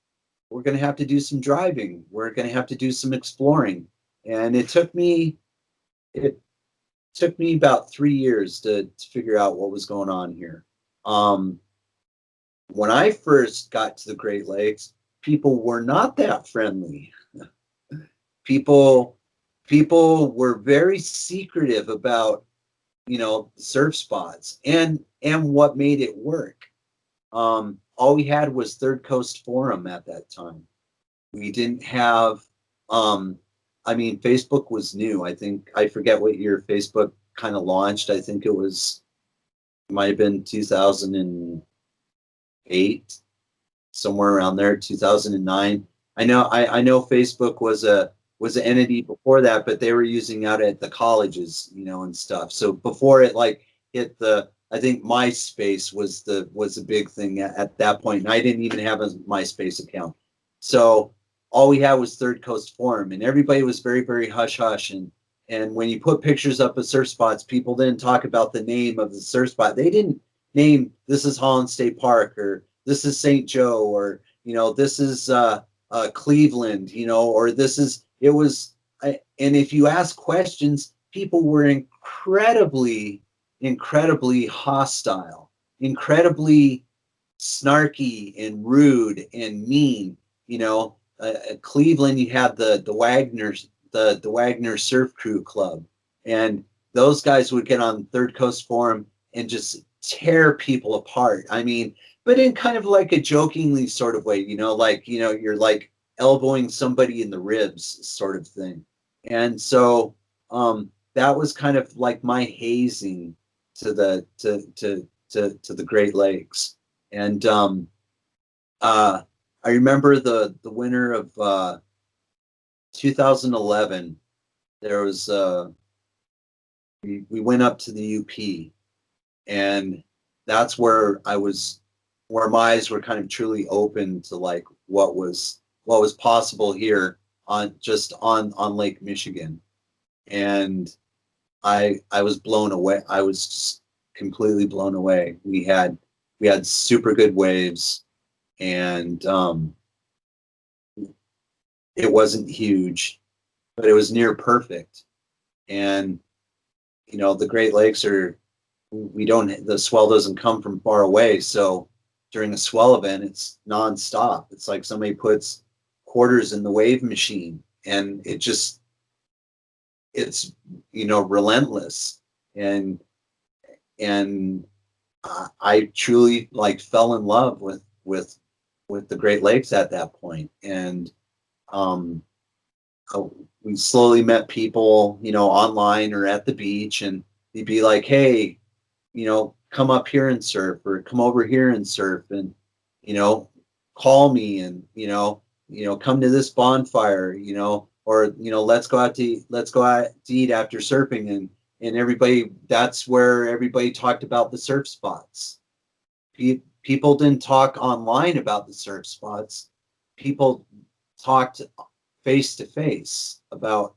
we're going to have to do some driving. We're going to have to do some exploring. And it took me about 3 years to figure out what was going on here. Um, when I first got to the Great Lakes, people were not that friendly. People people were very secretive about, you know, surf spots and what made it work. All we had was Third Coast Forum at that time. We didn't have, um, I mean, Facebook was new. I think, I forget what year Facebook kind of launched. I think it was might have been 2008, somewhere around there, 2009. I know Facebook was an entity before that, but they were using out at the colleges, and stuff. So before it like hit I think MySpace was the big thing at that point, and I didn't even have a MySpace account. So all we had was Third Coast Forum, and everybody was very, very hush hush. And when you put pictures up of surf spots, people didn't talk about the name of the surf spot. They didn't name, this is Holland State Park, or this is St. Joe, or this is Cleveland, or this is, it was, and if you ask questions, people were incredibly, incredibly hostile, incredibly snarky and rude and mean. Cleveland, you had the Wagner's, the Wagner Surf Crew Club, and those guys would get on Third Coast Forum and just tear people apart. I mean, but in kind of like a jokingly sort of way, like, you're like elbowing somebody in the ribs sort of thing. And so that was kind of like my hazing to the Great Lakes. And I remember the winter of 2011. There was we went up to the UP, and that's where my eyes were kind of truly open to like what was possible here on Lake Michigan. And I was blown away. I was just completely blown away. We had super good waves, and it wasn't huge, but it was near perfect. And the Great Lakes are, the swell doesn't come from far away, so during a swell event, it's nonstop. It's like somebody puts quarters in the wave machine, and it's relentless. And I truly like fell in love with the Great Lakes at that point. And we slowly met people, online or at the beach, and they'd be like, hey, come up here and surf, or come over here and surf, and call me, and come to this bonfire, or let's go out to eat after surfing. And everybody, that's where everybody talked about the surf spots. People didn't talk online about the surf spots. People talked face to face about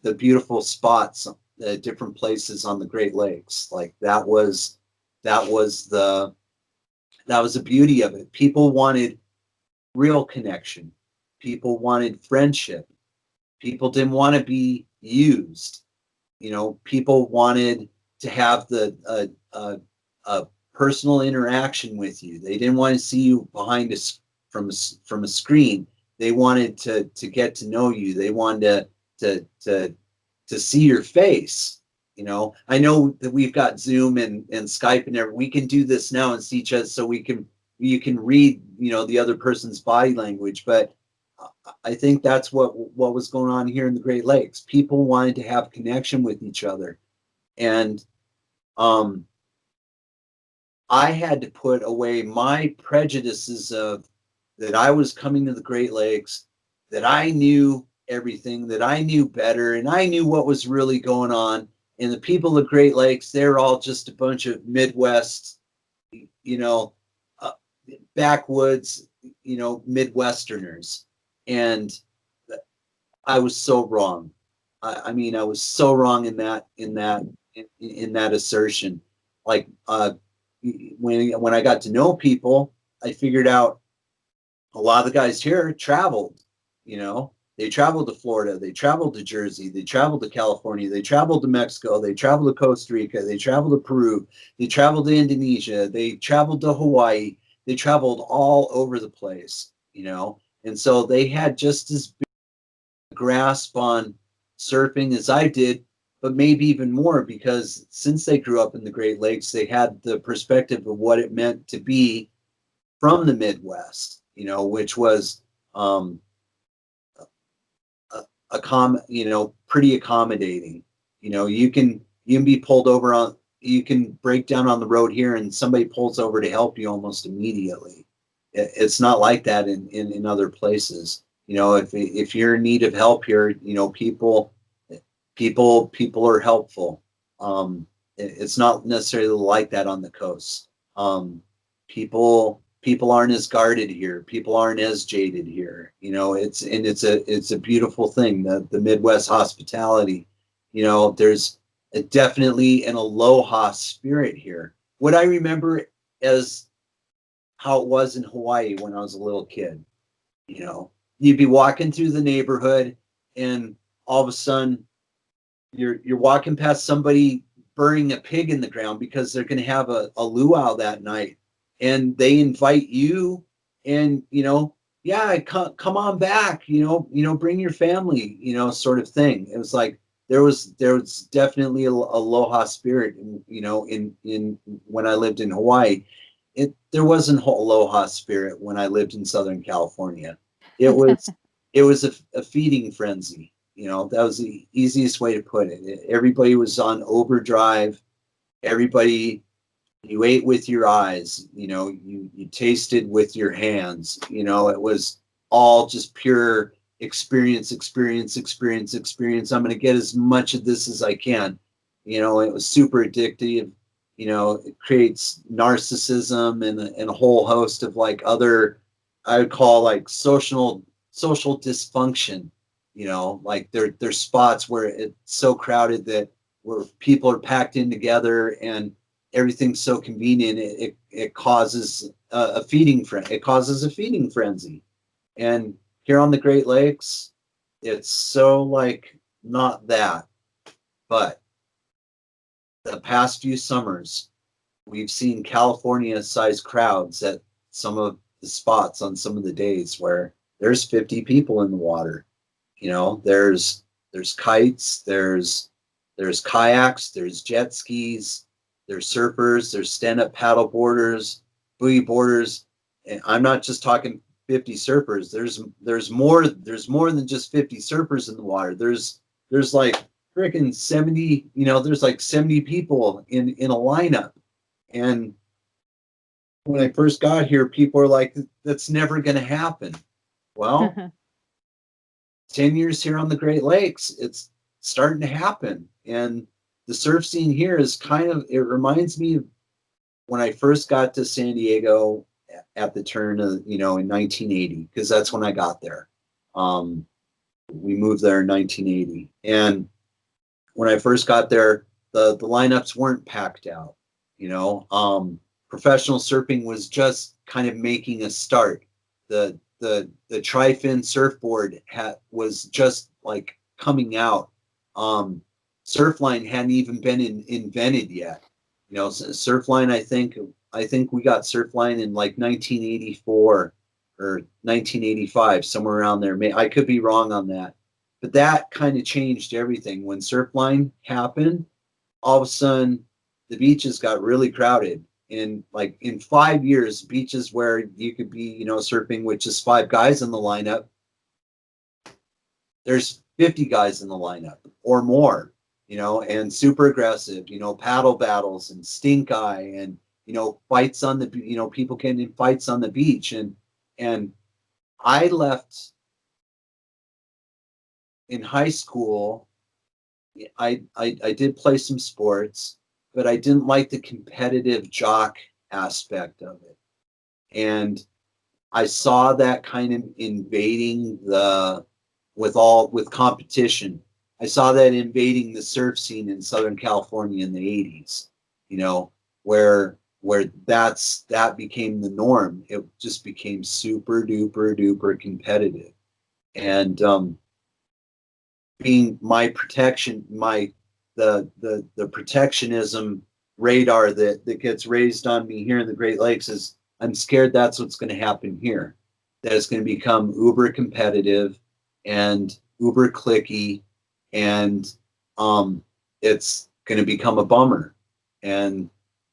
the beautiful spots, the different places on the Great Lakes. Like that was the beauty of it. People wanted real connection. People wanted friendship. People didn't want to be used. People wanted to have a personal interaction with you. They didn't want to see you behind from a screen. They wanted to get to know you. They wanted to see your face. I know that we've got Zoom and Skype and everything. We can do this now and see each other, so you can read the other person's body language. But I think that's what was going on here in the Great Lakes. People wanted to have connection with each other, and I had to put away my prejudices of that I was coming to the Great Lakes, that I knew everything, that I knew better, and I knew what was really going on. And the people of the Great Lakes, they're all just a bunch of Midwest, backwoods, Midwesterners. And I was so wrong. I mean, I was so wrong in that assertion. Like when I got to know people, I figured out a lot of the guys here traveled. They traveled to Florida, they traveled to Jersey, they traveled to California, they traveled to Mexico, they traveled to Costa Rica, they traveled to Peru, they traveled to Indonesia, they traveled to Hawaii, they traveled all over the place, and so they had just as big a grasp on surfing as I did, but maybe even more, because since they grew up in the Great Lakes, they had the perspective of what it meant to be from the Midwest, which was pretty accommodating. You can be pulled over you can break down on the road here and somebody pulls over to help you almost immediately. It's not like that in other places. If you're in need of help here, people are helpful. It's not necessarily like that on the coast. People aren't as guarded here. People aren't as jaded here. It's a beautiful thing. The Midwest hospitality. There's definitely an aloha spirit here. What I remember as how it was in Hawaii when I was a little kid. You'd be walking through the neighborhood, and all of a sudden you're walking past somebody burying a pig in the ground because they're going to have a luau that night, and they invite you, and yeah, come on back, bring your family, sort of thing. It was like there was definitely a aloha spirit, in when I lived in Hawaii. There wasn't aloha spirit when I lived in Southern California. It was a feeding frenzy. That was the easiest way to put it. Everybody was on overdrive. Everybody, you ate with your eyes. You tasted with your hands. It was all just pure experience, experience, experience, experience. I'm going to get as much of this as I can. It was super addictive. It creates narcissism and a whole host of like other, I would call like social dysfunction. Like there's spots where it's so crowded that where people are packed in together and everything's so convenient, it causes a feeding frenzy. And here on the Great Lakes, it's so like not that. But the past few summers, we've seen California-sized crowds at some of the spots on some of the days where there's 50 people in the water. There's kites, there's kayaks, there's jet skis, there's surfers, there's stand-up paddle boarders, buoy boarders. And I'm not just talking 50 surfers. There's more than just 50 surfers in the water. There's like freaking 70, there's like 70 people in a lineup. And when I first got here, people are like, that's never going to happen. Well, 10 years here on the Great Lakes, it's starting to happen. And the surf scene here is it reminds me of when I first got to San Diego at the turn of, in 1980, because that's when I got there. We moved there in 1980. And when I first got there, the lineups weren't packed out. Professional surfing was just kind of making a start. The tri-fin surfboard was just like coming out. Surfline hadn't even been invented yet. Surfline, I think we got Surfline in like 1984 or 1985, somewhere around there. I could be wrong on that, but that kind of changed everything. When Surfline happened, all of a sudden the beaches got really crowded. In 5 years, beaches where you could be, surfing with just 5 guys in the lineup, there's 50 guys in the lineup or more, and super aggressive, paddle battles and stink eye and, fights on the, people getting in fights on the beach. And I left in high school. I did play some sports, but I didn't like the competitive jock aspect of it. And I saw that kind of invading with competition. I saw that invading the surf scene in Southern California in the 80s, where that became the norm. It just became super duper duper competitive. And being my protection, the protectionism radar that gets raised on me here in the Great Lakes is I'm scared that's what's going to happen here. That it's going to become uber competitive and uber cliquey, and it's going to become a bummer. And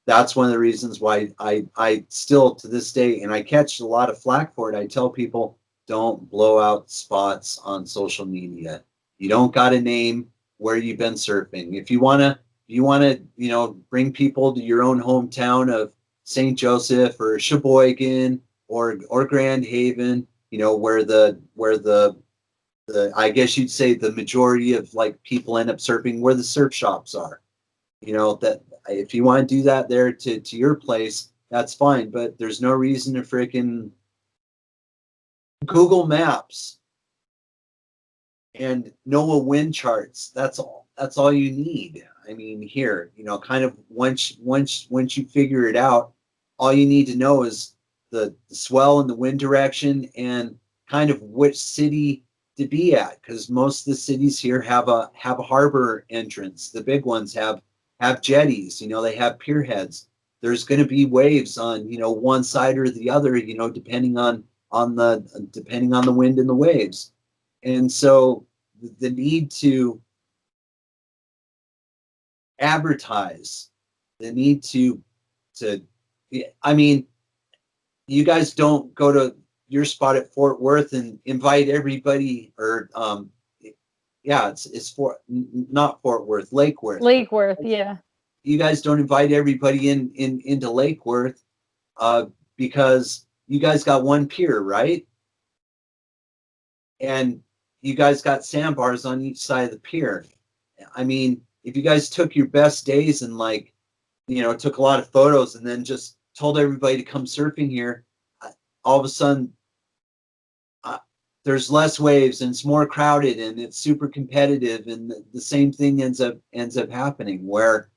that's one of the reasons why I still to this day, and I catch a lot of flack for it, I tell people, don't blow out spots on social media. You don't got to name where you've been surfing. If you want you want to, bring people to your own hometown of St. Joseph or Sheboygan or Grand Haven, where the I guess you'd say the majority of like people end up surfing, where the surf shops are. That if you want to do that there to your place, that's fine. But there's no reason to freaking Google Maps and NOAA wind charts. That's all you need. I mean, here, kind of once you figure it out, all you need to know is the swell and the wind direction and kind of which city to be at, because most of the cities here have a harbor entrance. The big ones have jetties. They have pier heads. There's going to be waves on one side or the other. Depending on the wind and the waves, and so the need to advertise, the need to I mean, you guys don't go to your spot at Fort Worth and invite everybody, or yeah, it's not Fort Worth, Lake Worth. Lake Worth, yeah. You guys don't invite everybody into Lake Worth because you guys got one pier, right? And you guys got sandbars on each side of the pier. I mean, if you guys took your best days and took a lot of photos and then just told everybody to come surfing here, all of a sudden there's less waves and it's more crowded and it's super competitive, and the same thing ends up happening. Where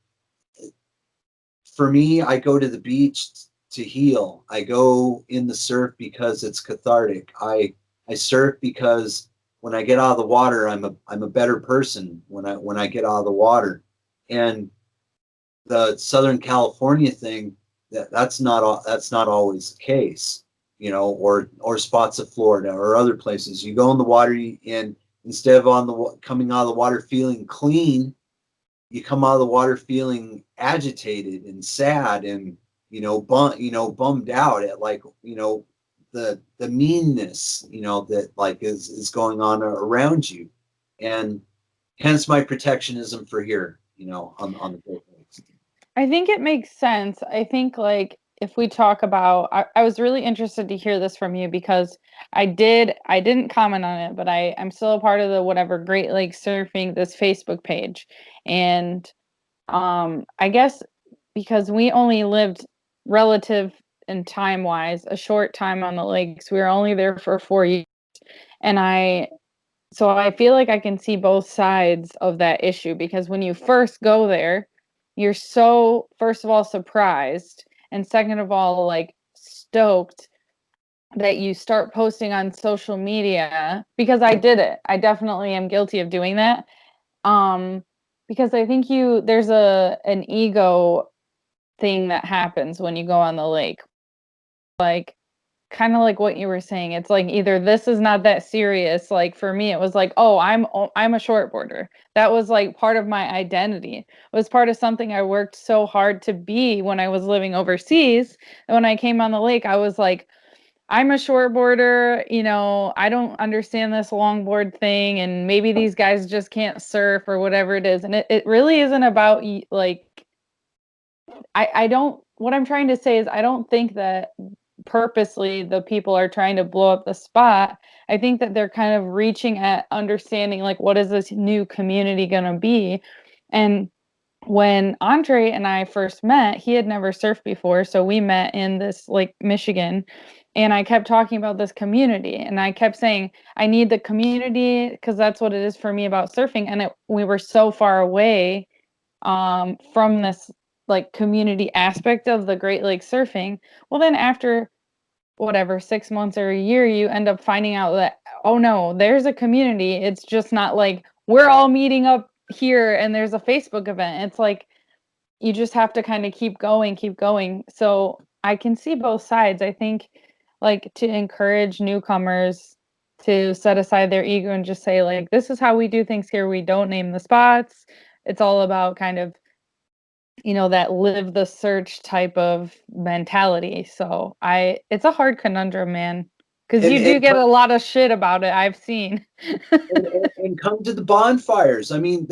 for me, I go to the beach to heal. I go in the surf because it's cathartic. I surf because when I get out of the water, I'm a better person when I get out of the water. And the Southern California thing, that's not always the case, or spots of Florida or other places. You go in the water and instead of coming out of the water feeling clean, you come out of the water feeling agitated and sad and bummed out at the meanness that is going on around you, and hence my protectionism for here on the Great Lakes. I think it makes sense. I think if we talk about, I was really interested to hear this from you because I didn't comment on it, but I'm still a part of the whatever Great Lakes Surfing, this Facebook page. And I guess because we only lived relative and time wise a short time on the lakes. We were only there for 4 years. And so I feel like I can see both sides of that issue, because when you first go there, you're so, first of all, surprised, and second of all, stoked that you start posting on social media, because I did it. I definitely am guilty of doing that. Because I think there's an ego thing that happens when you go on the lake. Kind of like what you were saying. It's either this is not that serious. For me, it was oh, I'm a shortboarder. That was part of my identity. It was part of something I worked so hard to be when I was living overseas. And when I came on the lake, I was I'm a shortboarder, I don't understand this longboard thing, and maybe these guys just can't surf or whatever it is. And it really isn't about I don't, what I'm trying to say is I don't think that purposely the people are trying to blow up the spot. I think that they're kind of reaching at understanding what is this new community going to be. And when Andre and I first met, he had never surfed before, so we met in this Michigan, and I kept talking about this community, and I kept saying I need the community because that's what it is for me about surfing. And we were so far away from this community aspect of the Great Lakes surfing. Well, then after whatever 6 months or a year, you end up finding out that, oh no, there's a community. It's just not we're all meeting up here and there's a Facebook event. It's you just have to kind of keep going. So I can see both sides. I think to encourage newcomers to set aside their ego and just say this is how we do things here. We don't name the spots. It's all about kind of that live the search type of mentality. So it's a hard conundrum, man, because you do get a lot of shit about it. I've seen. and come to the bonfires. I mean,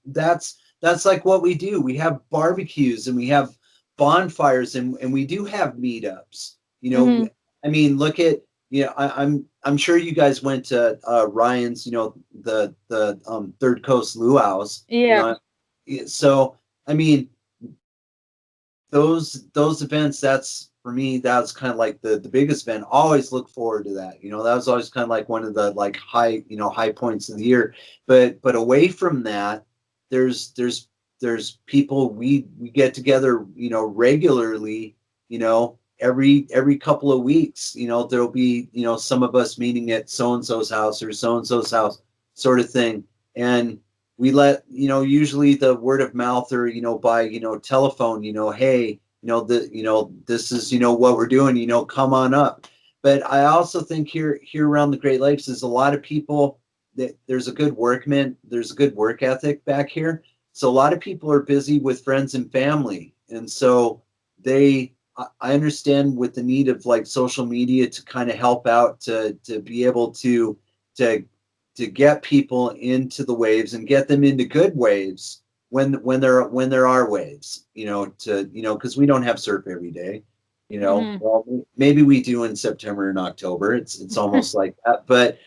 that's that's like what we do. We have barbecues and we have bonfires and we do have meetups. You know, Hmm. I mean, look at, I'm sure you guys went to Ryan's, the Third Coast Luau's, Yeah. so I mean, those events, that's for me, that's kind of like the biggest event. Always look forward to that. That was always kind of like one of the like high points of the year. But away from that, there's people we get together, regularly, every couple of weeks. There'll be, some of us meeting at so and so's house or so and so's house, sort of thing. And we let, usually the word of mouth or, by, telephone, hey, this is, what we're doing, come on up. But I also think here around the Great Lakes, there's a lot of people that there's a good work ethic back here. So a lot of people are busy with friends and family. And so I understand with the need of like social media to kind of help out to be able to to get people into the waves and get them into good waves when there are waves, because we don't have surf every day. Hmm. Well, maybe we do in September and October. It's almost like that, but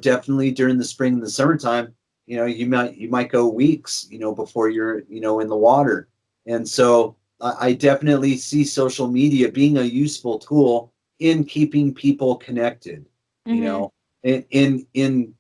definitely during the spring and the summertime, you might go weeks, before you're, in the water. And so I definitely see social media being a useful tool in keeping people connected, you Hmm. know, in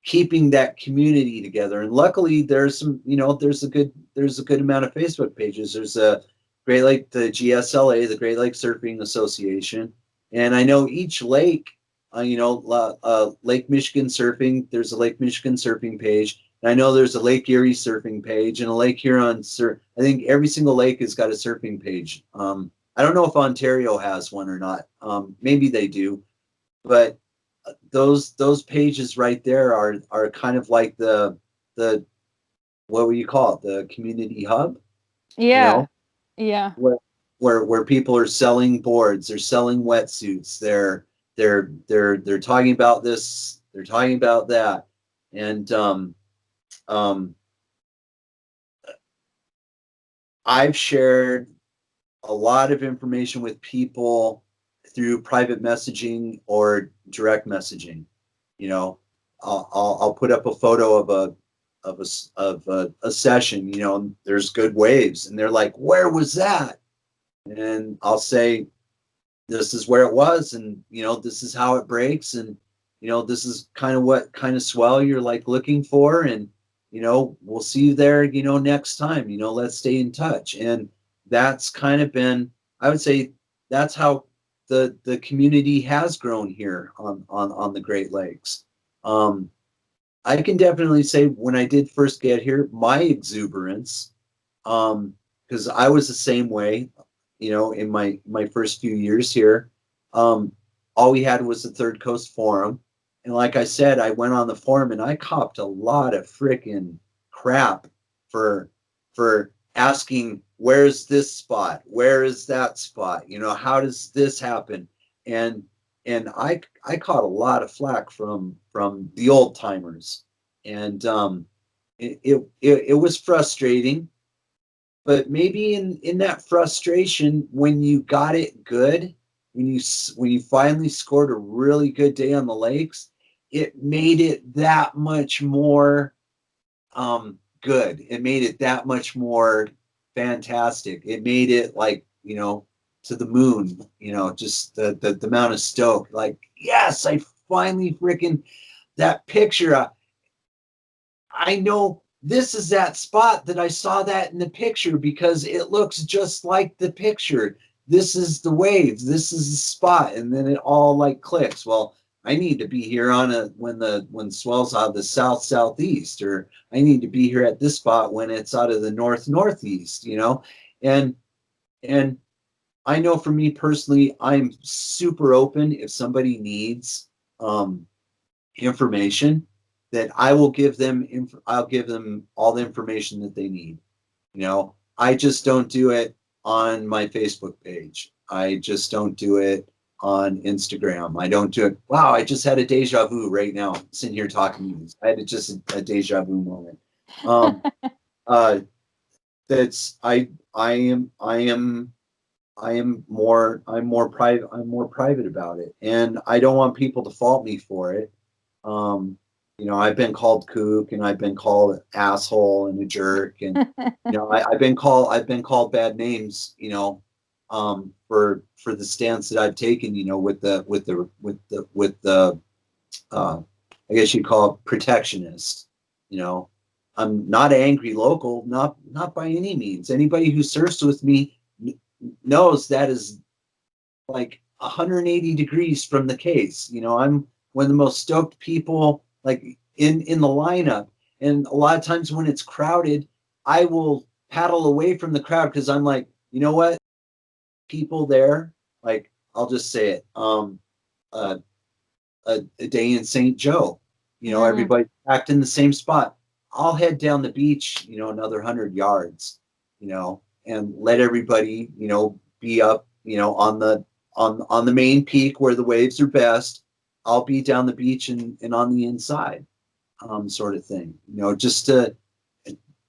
keeping that community together. And luckily there's there's a good amount of Facebook pages. There's the GSLA, the Great Lake Surfing Association. And I know each lake, Lake Michigan Surfing, there's a Lake Michigan Surfing page. And I know there's a Lake Erie surfing page and a Lake Huron I think every single lake has got a surfing page. I don't know if Ontario has one or not. Maybe they do, but those pages right there are kind of like the what would you call it, the community hub, you Yeah. know Yeah. where where people are selling boards, they're selling wetsuits, they're talking about this, they're talking about that. And um I've shared a lot of information with people through private messaging or direct messaging. You know, I'll put up a photo of a session. And there's good waves, and they're like, "Where was that?" And I'll say, "This is where it was, and this is how it breaks, and this is kind of what kind of swell you're like looking for, and we'll see you there, next time. Let's stay in touch." And that's kind of been, I would say, that's how the community has grown here on the Great Lakes. Um, I can definitely say when I did first get here, my exuberance, because I was the same way, in my first few years here. Um, all we had was the Third Coast Forum, and like I said, I went on the forum and I copped a lot of freaking crap for asking, where's this spot, where is that spot, how does this happen, and I caught a lot of flack from the old timers. And it was frustrating, but maybe in that frustration, when you got it good, when you finally scored a really good day on the lakes, it made it that much more good. It made it that much more fantastic. It made it like, to the moon, just the amount of stoke, like, yes, I finally freaking, that picture. I know this is that spot that I saw that in the picture because it looks just like the picture. This is the wave. This is the spot. And then it all like clicks. Well, I need to be here on when swells out of the southeast, or I need to be here at this spot when it's out of the northeast, and and I know for me personally, I'm super open if somebody needs um information, that I will give them. I'll give them all the information that they need. I just don't do it on my Facebook page. I just don't do it on Instagram. I don't do it. Wow, I just had a deja vu right now, sitting here talking to you. I had just a deja vu moment. Um, That's I'm more private about it, and I don't want people to fault me for it. I've been called kook, and I've been called asshole and a jerk, and I've been called bad names, for the stance that I've taken, with the I guess you'd call it protectionist. You know, I'm not an angry local, not by any means. Anybody who surfs with me knows that is like 180 degrees from the case. I'm one of the most stoked people like in the lineup. And a lot of times when it's crowded, I will paddle away from the crowd because I'm like, you know what? People there, like I'll just say it. Uh, a day in St. Joe, everybody packed in the same spot. I'll head down the beach, another 100 yards, and let everybody, be up, on the main peak where the waves are best. I'll be down the beach and on the inside, sort of thing. Just to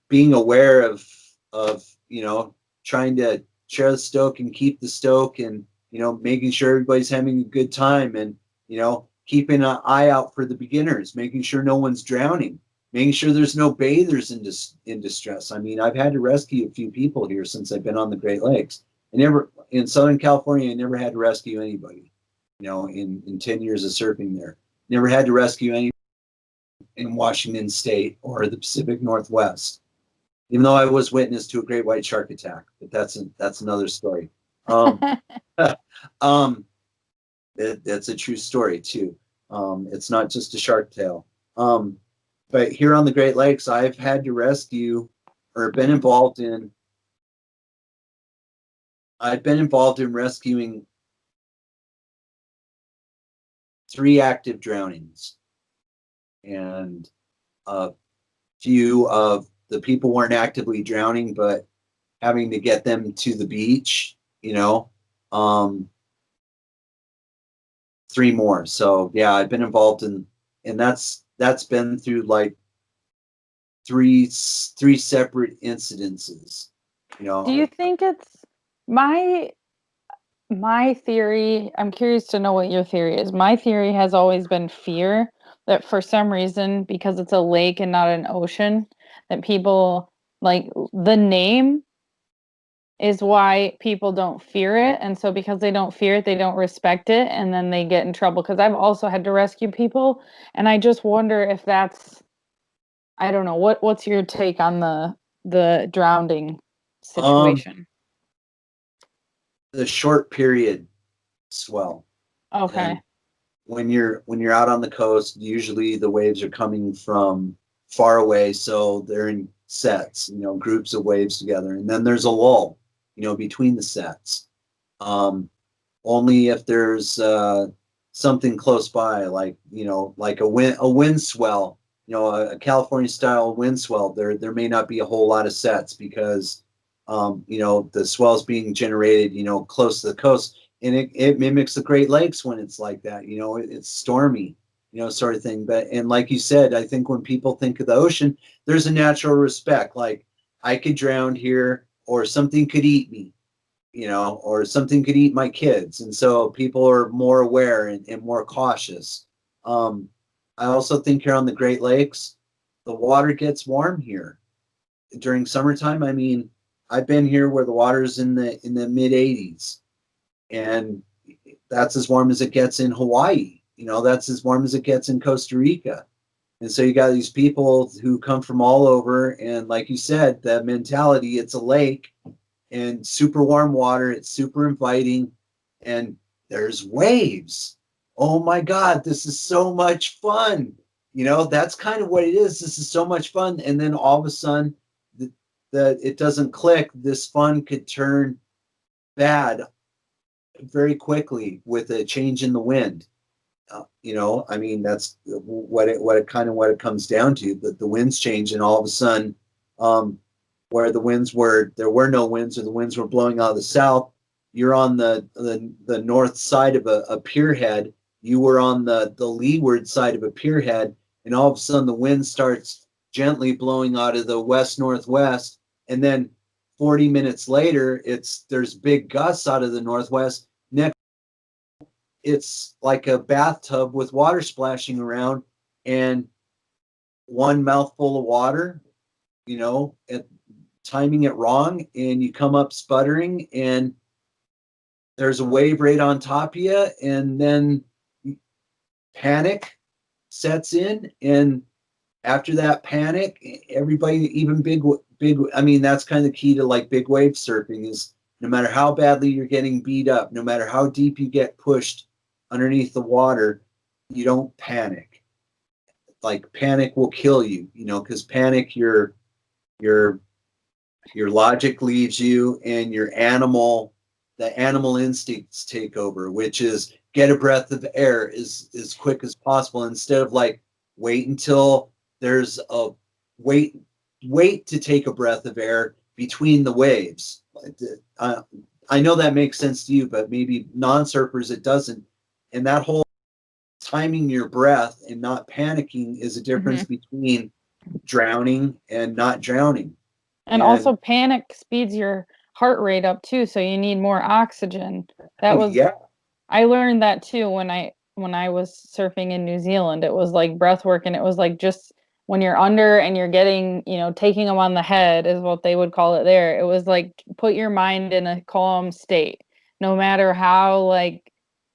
being aware of trying to share the stoke and keep the stoke, and making sure everybody's having a good time, and keeping an eye out for the beginners, making sure no one's drowning, making sure there's no bathers in distress. I mean, I've had to rescue a few people here since I've been on the Great Lakes. I never in Southern California, I never had to rescue anybody. In 10 years of surfing there, never had to rescue any in Washington State or the Pacific Northwest. Even though I was witness to a great white shark attack, but that's another story. That's a true story too. It's not just a shark tale. But here on the Great Lakes, I've had to rescue or I've been involved in rescuing 3 active drownings, and a few of the people weren't actively drowning, but having to get them to the beach, 3 more. So yeah, I've been involved and that's been through like three separate incidences. Do you think it's my theory? I'm curious to know what your theory is. My theory has always been fear, that for some reason, because it's a lake and not an ocean, that people like the name is why people don't fear it. And so because they don't fear it, they don't respect it, and then they get in trouble. Because I've also had to rescue people, and I just wonder if that's, I don't know, what's your take on the drowning situation? The short period swell. Okay. And when you're out on the coast, usually the waves are coming from far away, so they're in sets, groups of waves together, and then there's a lull, between the sets. Only if there's something close by, like like a wind swell, a California style wind swell. There may not be a whole lot of sets because the swell's being generated, close to the coast, and it mimics the Great Lakes when it's like that. It's stormy, sort of thing. And like you said, I think when people think of the ocean, there's a natural respect. Like I could drown here, or something could eat me, or something could eat my kids. And so people are more aware and more cautious. I also think here on the Great Lakes, the water gets warm here during summertime. I mean, I've been here where the water's in the mid 80s, and that's as warm as it gets in Hawaii. That's as warm as it gets in Costa Rica. And so you got these people who come from all over, and like you said, that mentality, it's a lake and super warm water, it's super inviting, and there's waves. Oh my God, this is so much fun. That's kind of what it is. This is so much fun. And then all of a sudden, that it doesn't click. This fun could turn bad very quickly with a change in the wind. I mean, that's what it comes down to. That the winds change, and all of a sudden, where there were no winds, or the winds were blowing out of the south, you're on the north side of a pier head. You were on the leeward side of a pier head, and all of a sudden the wind starts gently blowing out of the west northwest, and then 40 minutes later there's big gusts out of the northwest. Next, it's like a bathtub with water splashing around, and one mouthful of water, timing it wrong, and you come up sputtering, and there's a wave right on top of you, and then panic sets in. And after that panic, everybody, even big, I mean, that's kind of the key to like big wave surfing is no matter how badly you're getting beat up, no matter how deep you get pushed underneath the water, you don't panic. Like panic will kill you, because panic, your logic leaves you, and the animal instincts take over, which is get a breath of air as quick as possible, instead of like wait until there's a wait to take a breath of air between the waves. I know that makes sense to you, but maybe non-surfers it doesn't. And that whole timing your breath and not panicking is a difference between drowning and not drowning. And also panic speeds your heart rate up too, so you need more oxygen. That was yeah. I learned that too when I was surfing in New Zealand. It was like breath work, and it was like just when you're under and you're getting, taking them on the head is what they would call it there. It was like put your mind in a calm state, no matter how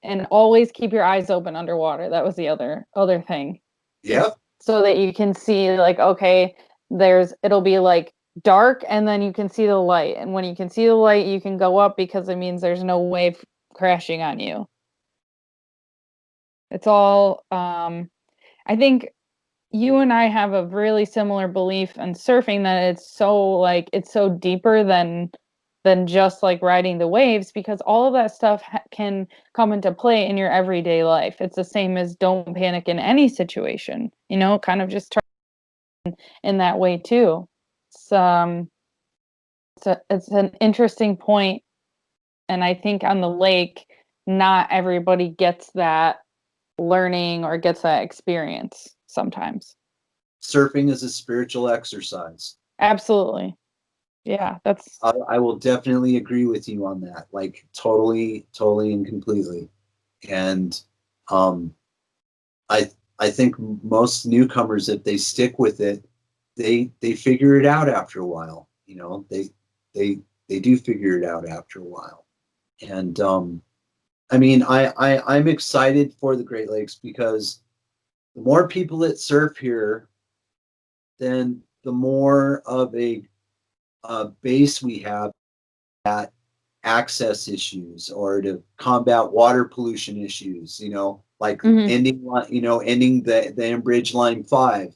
and always keep your eyes open underwater. That was the other thing. Yep. So that you can see like, okay, it'll be like dark and then you can see the light. And when you can see the light, you can go up because it means there's no wave crashing on you. It's all I think you and I have a really similar belief in surfing that it's so deeper than just like riding the waves, because all of that stuff can come into play in your everyday life. It's the same as don't panic in any situation, kind of just try in that way too. It's it's an interesting point, and I think on the lake, not everybody gets that learning or gets that experience sometimes. Surfing is a spiritual exercise. Absolutely. Yeah, I will definitely agree with you on that. Like totally and completely. And I think most newcomers, if they stick with it, they figure it out after a while. They do figure it out after a while. And I mean, I'm excited for the Great Lakes because the more people that surf here, then the more of a base we have at access issues or to combat water pollution issues, like ending the Enbridge Line 5,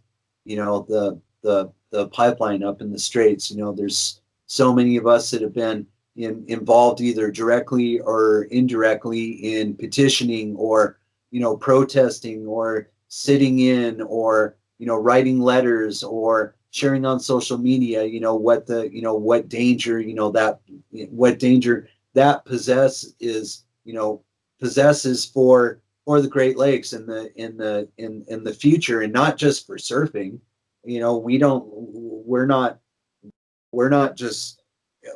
the pipeline up in the Straits. There's so many of us that have been involved either directly or indirectly in petitioning or, protesting or sitting in or, writing letters or sharing on social media, what danger, what danger that possesses for the Great Lakes in the future, and not just for surfing. We're not just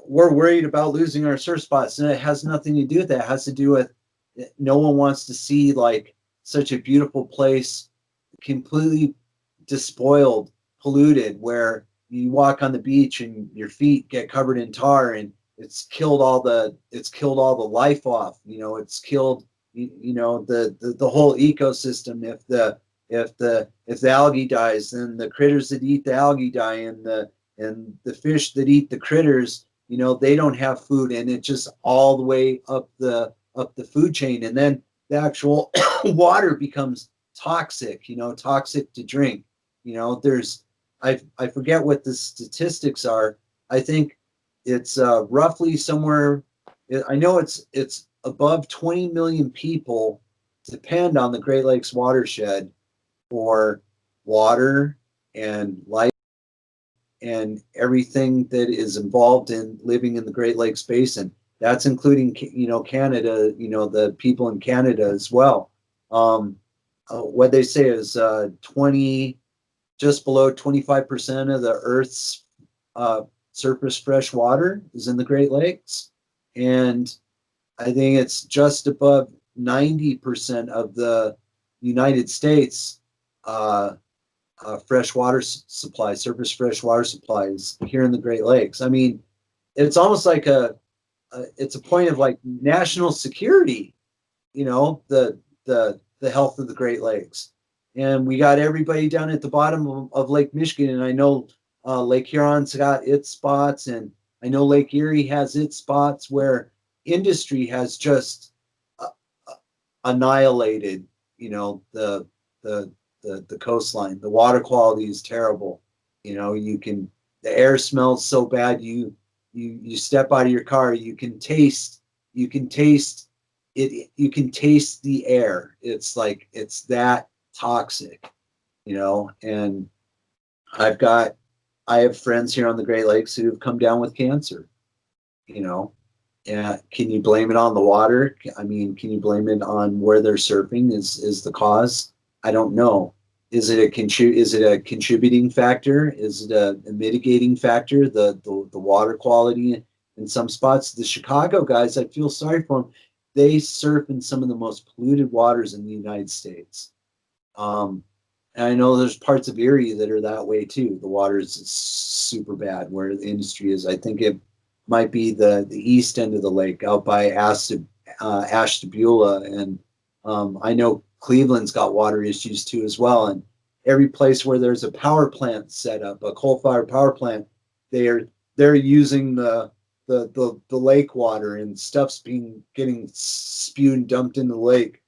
we're worried about losing our surf spots, and it has nothing to do with that. It has to do with no one wants to see like such a beautiful place completely despoiled, polluted, where you walk on the beach and your feet get covered in tar, and it's killed all the life off. It's killed the whole ecosystem. If the algae dies, then the critters that eat the algae die, and the fish that eat the critters, they don't have food, and it just all the way up the food chain, and then the actual water becomes toxic, toxic to drink. I forget what the statistics are. I think it's roughly somewhere. I know it's above 20 million people depend on the Great Lakes watershed for water and life and everything that is involved in living in the Great Lakes Basin. That's including, Canada, the people in Canada as well. What they say is 20 just below 25% of the Earth's surface fresh water is in the Great Lakes. And I think it's just above 90% of the United States freshwater supply, surface freshwater supplies here in the Great Lakes. I mean, it's almost like it's a point of like national security, the health of the Great Lakes. And we got everybody down at the bottom of Lake Michigan. And I know Lake Huron's got its spots, and I know Lake Erie has its spots where industry has just uh, annihilated, the coastline. The water quality is terrible. The air smells so bad. You step out of your car, you can taste it. You can taste the air. It's like it's that toxic, and I have friends here on the Great Lakes who have come down with cancer, and can you blame it on the water? I mean, can you blame it on where they're surfing is the cause? I don't know. Is it a contributing factor? Is it a mitigating factor? The water quality in some spots. The Chicago guys, I feel sorry for them. They surf in some of the most polluted waters in the United States. And I know there's parts of Erie that are that way too. The water is super bad where the industry is. I think it might be the east end of the lake out by Ashtabula, and I know Cleveland's got water issues too as well. And every place where there's a power plant set up, a coal-fired power plant, they're using the lake water, and stuff's getting spewed and dumped in the lake.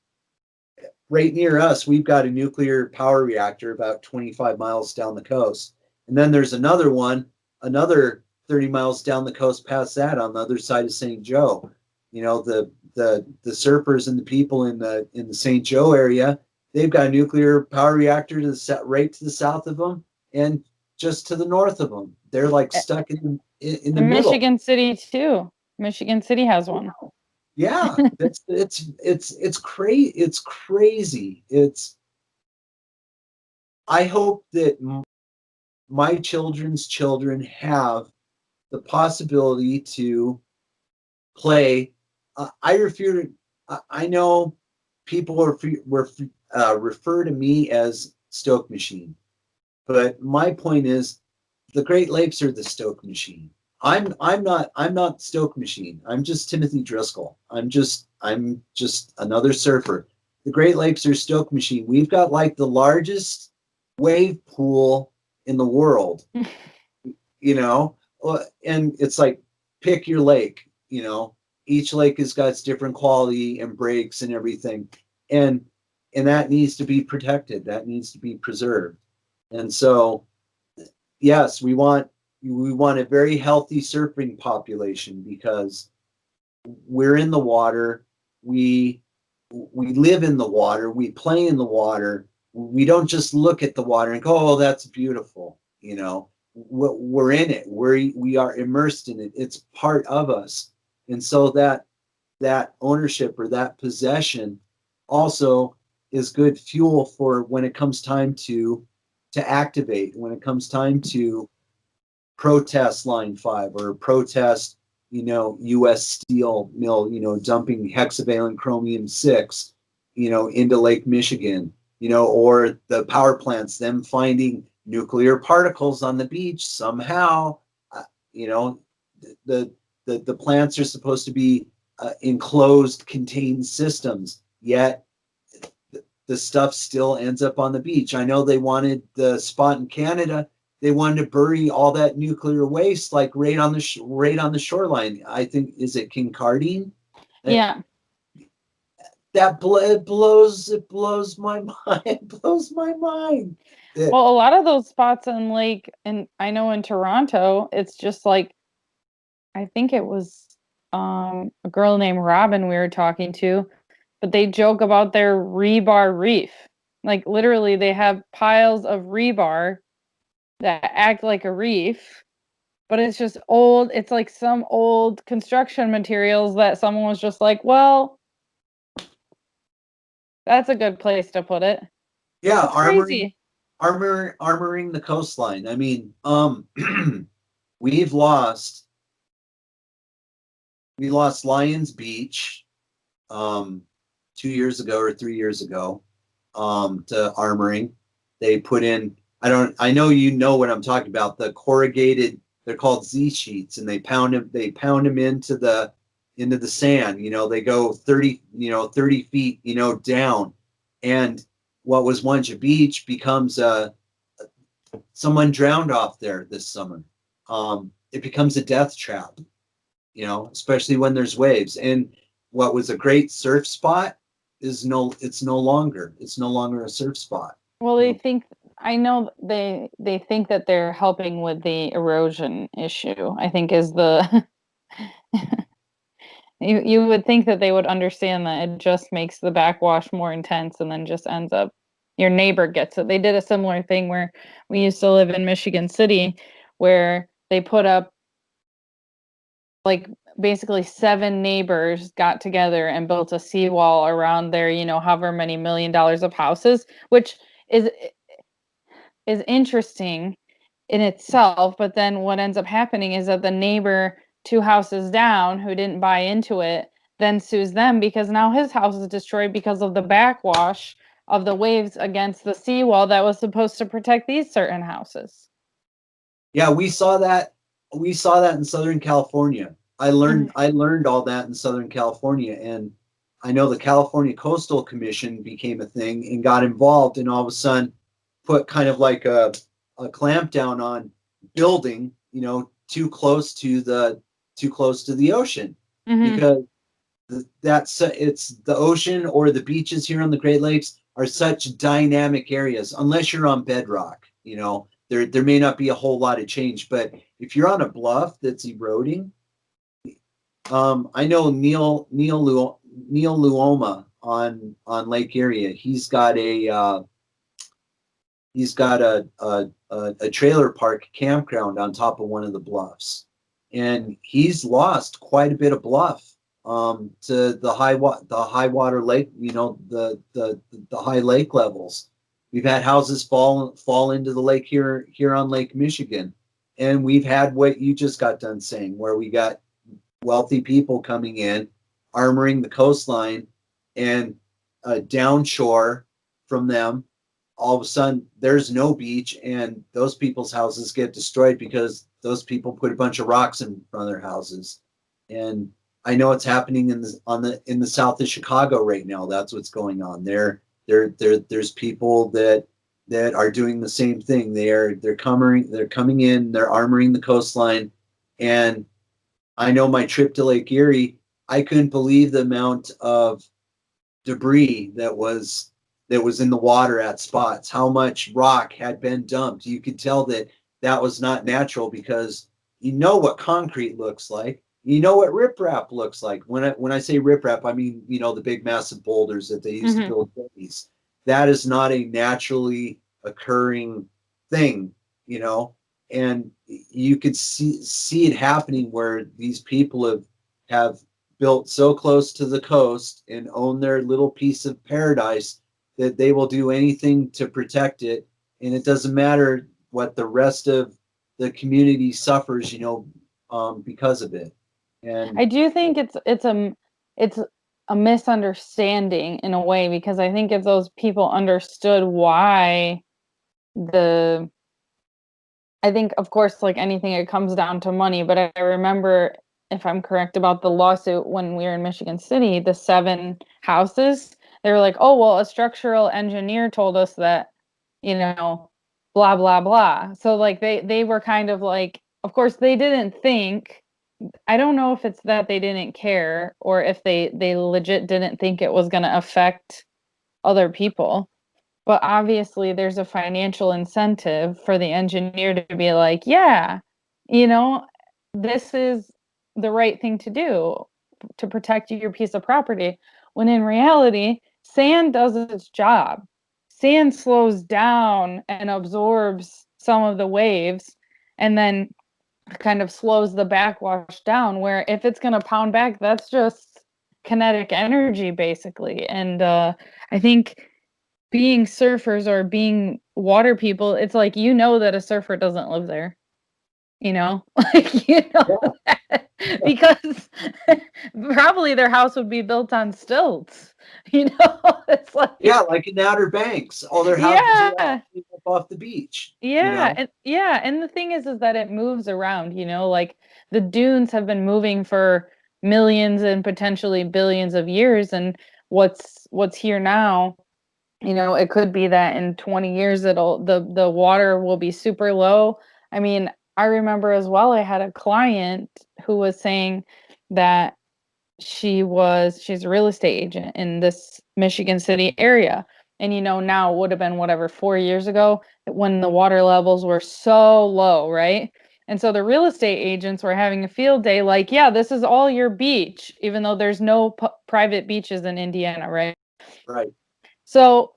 Right near us, we've got a nuclear power reactor about 25 miles down the coast. And then there's another 30 miles down the coast past that on the other side of St. Joe. The surfers and the people in the St. Joe area, they've got a nuclear power reactor right to the south of them and just to the north of them. They're like stuck in the middle. Michigan City too. Michigan City has one. Yeah, it's crazy. It's crazy. I hope that my children's children have the possibility to play. I know people refer to me as Stoke Machine, but my point is the Great Lakes are the Stoke Machine. I'm not Stoke Machine. I'm just Timothy Driscoll. I'm just another surfer. The Great Lakes are Stoke Machine. We've got like the largest wave pool in the world, and it's like pick your lake, each lake has got its different quality and breaks and everything. And that needs to be protected. That needs to be preserved. And so, yes, we want a very healthy surfing population because we're in the water. We live in the water. We play in the water. We don't just look at the water and go, "Oh, that's beautiful." We're in it. We are immersed in it. It's part of us. And so that ownership or that possession also is good fuel for when it comes time to activate, when it comes time to protest Line 5 or protest, U.S. Steel Mill, dumping hexavalent chromium 6, into Lake Michigan, or the power plants, them finding nuclear particles on the beach somehow. The plants are supposed to be enclosed, contained systems, yet the stuff still ends up on the beach. I know they wanted the spot in Canada. They wanted to bury all that nuclear waste like right on the shoreline. I think, is it Kincardine? Yeah. That blows my mind. It blows my mind. Well, a lot of those spots in Lake, and I know in Toronto, it's just like, I think it was a girl named Robin we were talking to, but they joke about their rebar reef. Like literally they have piles of rebar that act like a reef, but it's just old. It's like some old construction materials that someone was just like, well, that's a good place to put it. Yeah, It's crazy. armoring the coastline. I mean, we've lost we lost Lions Beach 2 years ago or 3 years ago to armoring. They put in, I know you know what I'm talking about, the corrugated, they're called Z sheets, and they pound them into the sand. They go 30 feet, down. And what was once a beach becomes someone drowned off there this summer. It becomes a death trap, especially when there's waves. And what was a great surf spot it's no longer a surf spot. Well, I know they think that they're helping with the erosion issue, I think is the you would think that they would understand that it just makes the backwash more intense and then just ends up your neighbor gets it. They did a similar thing where we used to live in Michigan City where they put up like basically 7 neighbors got together and built a seawall around their, however many $1 million of houses, which is is interesting in itself, but then what ends up happening is that the neighbor 2 houses down who didn't buy into it then sues them because now his house is destroyed because of the backwash of the waves against the seawall that was supposed to protect these certain houses. Yeah, we saw that in Southern California. I learned Mhm. I learned all that in Southern California, and I know the California Coastal Commission became a thing and got involved, and all of a sudden put kind of like a clamp down on building, too close to the ocean, Mhm. because it's the ocean or the beaches here on the Great Lakes are such dynamic areas. Unless you're on bedrock, there may not be a whole lot of change. But if you're on a bluff that's eroding, I know Neil Luoma on Lake Erie. He's got a trailer park campground on top of one of the bluffs, and he's lost quite a bit of bluff to the high water lake. The high lake levels. We've had houses fall into the lake here on Lake Michigan, and we've had what you just got done saying, where we got wealthy people coming in, armoring the coastline, and downshore from them. All of a sudden, there's no beach, and those people's houses get destroyed because those people put a bunch of rocks in front of their houses. And I know it's happening in the south of Chicago right now. That's what's going on there's people that are doing the same thing. They're coming in, they're armoring the coastline. And I know my trip to Lake Erie, I couldn't believe the amount of debris that was in the water at spots, how much rock had been dumped. You could tell that was not natural, because you know what concrete looks like. You know what riprap looks like. When I say riprap, I mean, the big massive boulders that they used to Mhm. build cities. That is not a naturally occurring thing, you know. And you could see it happening, where these people have built so close to the coast and own their little piece of paradise that they will do anything to protect it, and it doesn't matter what the rest of the community suffers, because of it. And I do think it's a misunderstanding in a way because I think if those people understood why the I think, of course, like anything, it comes down to money. But I remember, if I'm correct about the lawsuit when we were in Michigan City, the 7 houses, they were like, oh, well, a structural engineer told us that, you know, blah, blah, blah. So, like, they were kind of like, of course, they didn't think, I don't know if it's that they didn't care or if they legit didn't think it was going to affect other people. But obviously, there's a financial incentive for the engineer to be like, yeah, you know, this is the right thing to do to protect your piece of property. When in reality, sand does its job. Sand slows down and absorbs some of the waves and then kind of slows the backwash down. Where if it's going to pound back, that's just kinetic energy, basically. And I think being surfers or being water people, it's like, that a surfer doesn't live there. Like, that, because probably their house would be built on stilts. It's like, Yeah, like in Outer Banks, all their houses are yeah, up off the beach. and the thing is that it moves around. Like the dunes have been moving for millions and potentially billions of years, and what's here now, it could be that in 20 years the water will be super low. I mean, I remember as well, I had a client who was saying that she's a real estate agent in this Michigan City area. And now it would have been whatever 4 years ago when the water levels were so low, right? And so the real estate agents were having a field day, like, yeah, this is all your beach, even though there's no private beaches in Indiana, right? Right. So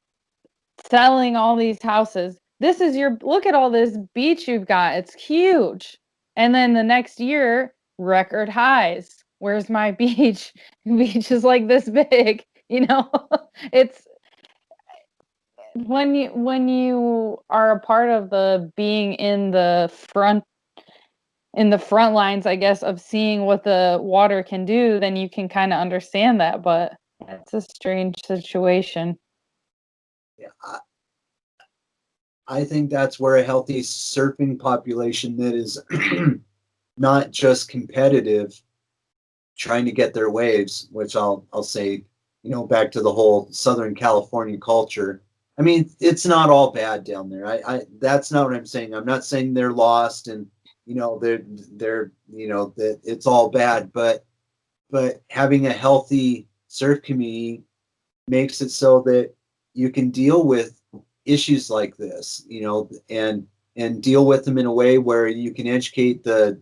selling all these houses. This is look at all this beach you've got. It's huge. And then the next year, record highs. Where's my beach? Beach is like this big, It's when you are a part of the being in the front lines, I guess, of seeing what the water can do, then you can kind of understand that, but it's a strange situation. Yeah, I think that's where a healthy surfing population that is not just competitive, trying to get their waves, which I'll say, back to the whole Southern California culture. I mean, it's not all bad down there. I that's not what I'm saying. I'm not saying they're lost and they're that it's all bad, but having a healthy surf community makes it so that you can deal with issues like this, and deal with them in a way where you can educate the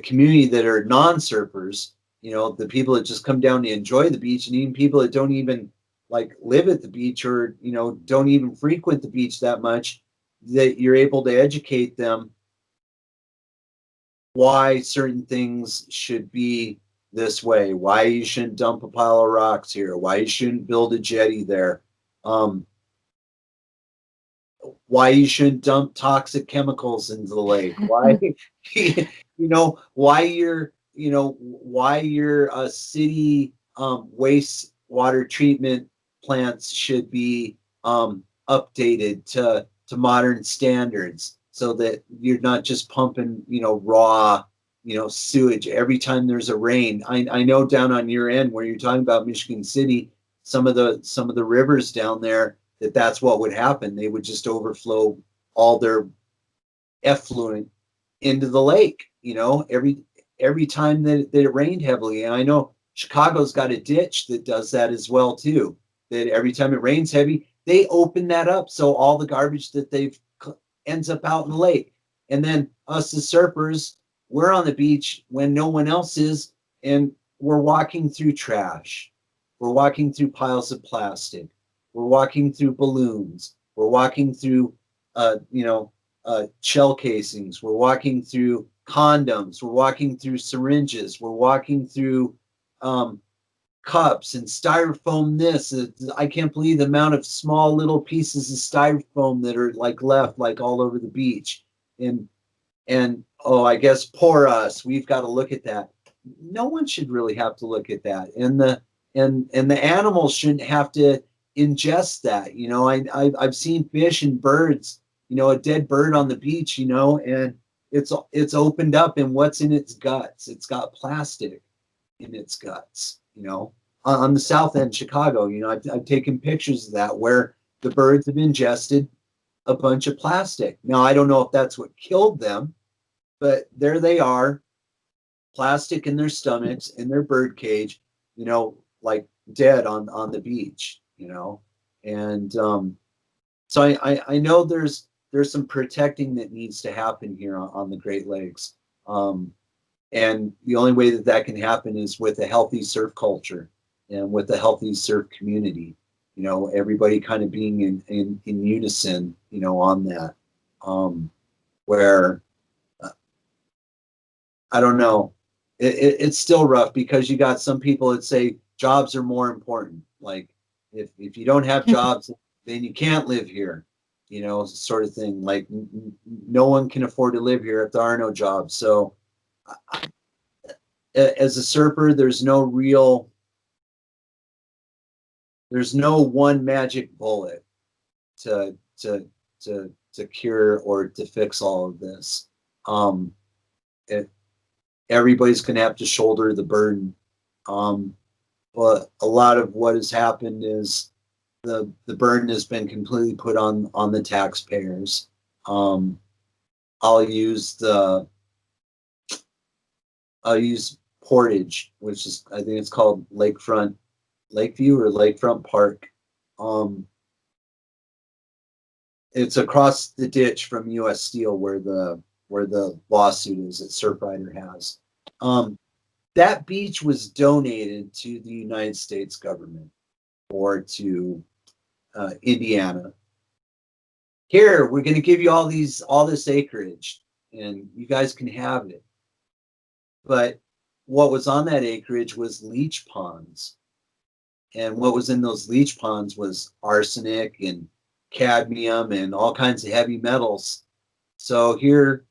community that are non-surfers, the people that just come down to enjoy the beach, and even people that don't even like live at the beach or don't even frequent the beach that much, that you're able to educate them why certain things should be this way, why you shouldn't dump a pile of rocks here, why you shouldn't build a jetty there, um, why you shouldn't dump toxic chemicals into the lake, why why your city wastewater treatment plants should be updated to modern standards so that you're not just pumping raw sewage every time there's a rain. I know down on your end where you're talking about Michigan City, some of the rivers down there, that's what would happen. They would just overflow all their effluent into the lake, every time that it rained heavily. And I know Chicago's got a ditch that does that as well too. That every time it rains heavy, they open that up so all the garbage that they've ends up out in the lake. And then us as surfers, we're on the beach when no one else is, and we're walking through trash. We're walking through piles of plastic. We're walking through balloons. We're walking through, shell casings. We're walking through condoms. We're walking through syringes. We're walking through cups and styrofoam. I can't believe the amount of small little pieces of styrofoam that are like left like all over the beach. And oh, I guess poor us. We've got to look at that. No one should really have to look at that. And the animals shouldn't have to ingest that. I've seen fish and birds, a dead bird on the beach, and it's opened up, and what's in its guts? It's got plastic in its guts, on the south end of Chicago. I've taken pictures of that where the birds have ingested a bunch of plastic. Now, I don't know if that's what killed them, but there they are, plastic in their stomachs, in their bird cage, like dead on the beach, and so I know there's some protecting that needs to happen here on the Great Lakes, and the only way that can happen is with a healthy surf culture and with a healthy surf community. Everybody kind of being in unison, on that, where I don't know. It's still rough because you got some people that say jobs are more important. Like, If you don't have jobs, then you can't live here, sort of thing. Like no one can afford to live here if there are no jobs. So as a surfer, there's no one magic bullet to to to cure or to fix all of this. Um, it, everybody's going to have to shoulder the burden. But a lot of what has happened is the burden has been completely put on the taxpayers. Um, I'll use Portage, which is, I think it's called Lakeview or Lakefront Park. It's across the ditch from U.S. Steel where the lawsuit is that Surfrider has. That beach was donated to the United States government or to Indiana. Here, we're going to give you all this acreage, and you guys can have it. But what was on that acreage was leach ponds, and what was in those leach ponds was arsenic and cadmium and all kinds of heavy metals. So here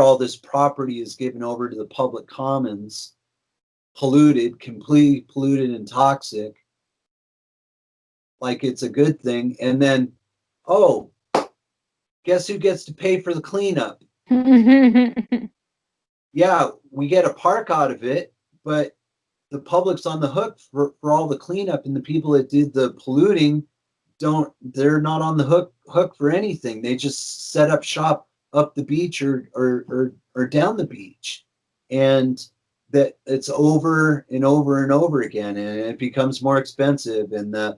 all this property is given over to the public commons, completely polluted and toxic, like it's a good thing. And then, oh, guess who gets to pay for the cleanup? Yeah, we get a park out of it, but the public's on the hook for all the cleanup, and the people that did the polluting they're not on the hook for anything. They just set up shop up the beach or down the beach. And that it's over and over and over again, and it becomes more expensive, and the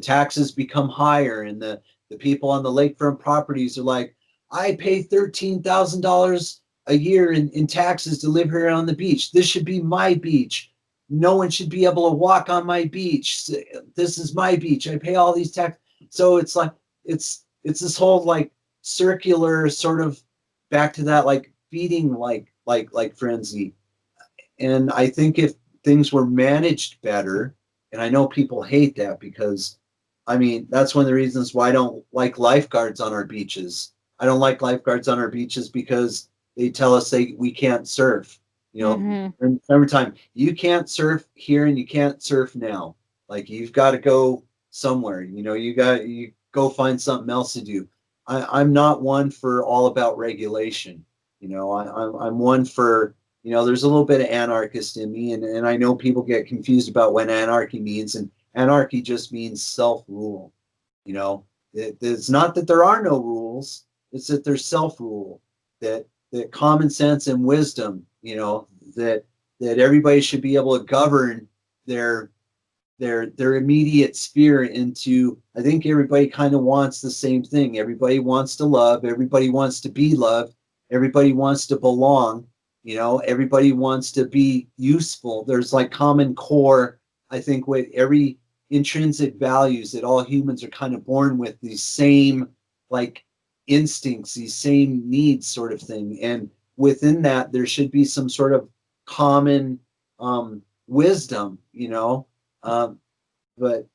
taxes become higher, and the people on the lakefront properties are like, I pay $13,000 a year in taxes to live here on the beach. This should be my beach. No one should be able to walk on my beach. This is my beach. I pay all these taxes. So it's like it's this whole like circular sort of back to that like feeding like frenzy. And I think if things were managed better, and I know people hate that because, I mean, that's one of the reasons why I don't like lifeguards on our beaches. I don't like lifeguards on our beaches because they tell us we can't surf. Every time you can't surf here and you can't surf now. Like you've got to go somewhere. You go find something else to do. I'm not one for all about regulation. I'm one for, there's a little bit of anarchist in me, and I know people get confused about what anarchy means, and anarchy just means self-rule. It's not that there are no rules, it's that there's self-rule, that common sense and wisdom, that everybody should be able to govern their immediate sphere into. I think everybody kind of wants the same thing. Everybody wants to love, everybody wants to be loved, everybody wants to belong, everybody wants to be useful. There's like common core, I think, with every intrinsic values that all humans are kind of born with, these same like instincts, these same needs sort of thing. And within that, there should be some sort of common wisdom, but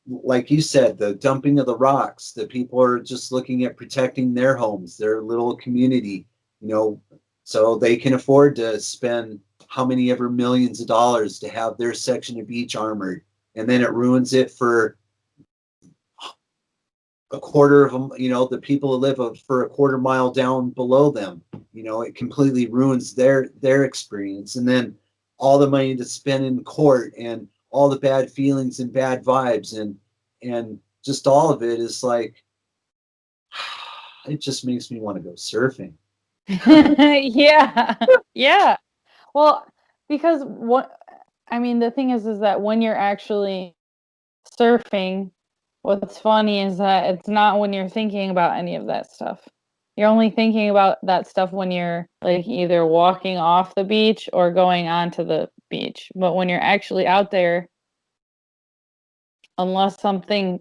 like you said, the dumping of the rocks, the people are just looking at protecting their homes, their little community, so they can afford to spend how many ever millions of dollars to have their section of beach armored. And then it ruins it for a quarter of them, the people who live for a quarter mile down below them. It completely ruins their experience. And then all the money to spend in court and all the bad feelings and bad vibes and just all of it is like, it just makes me want to go surfing. Yeah. Yeah. Well, because the thing is that when you're actually surfing, what's funny is that it's not when you're thinking about any of that stuff. You're only thinking about that stuff when you're like either walking off the beach or going onto the beach. But when you're actually out there, unless something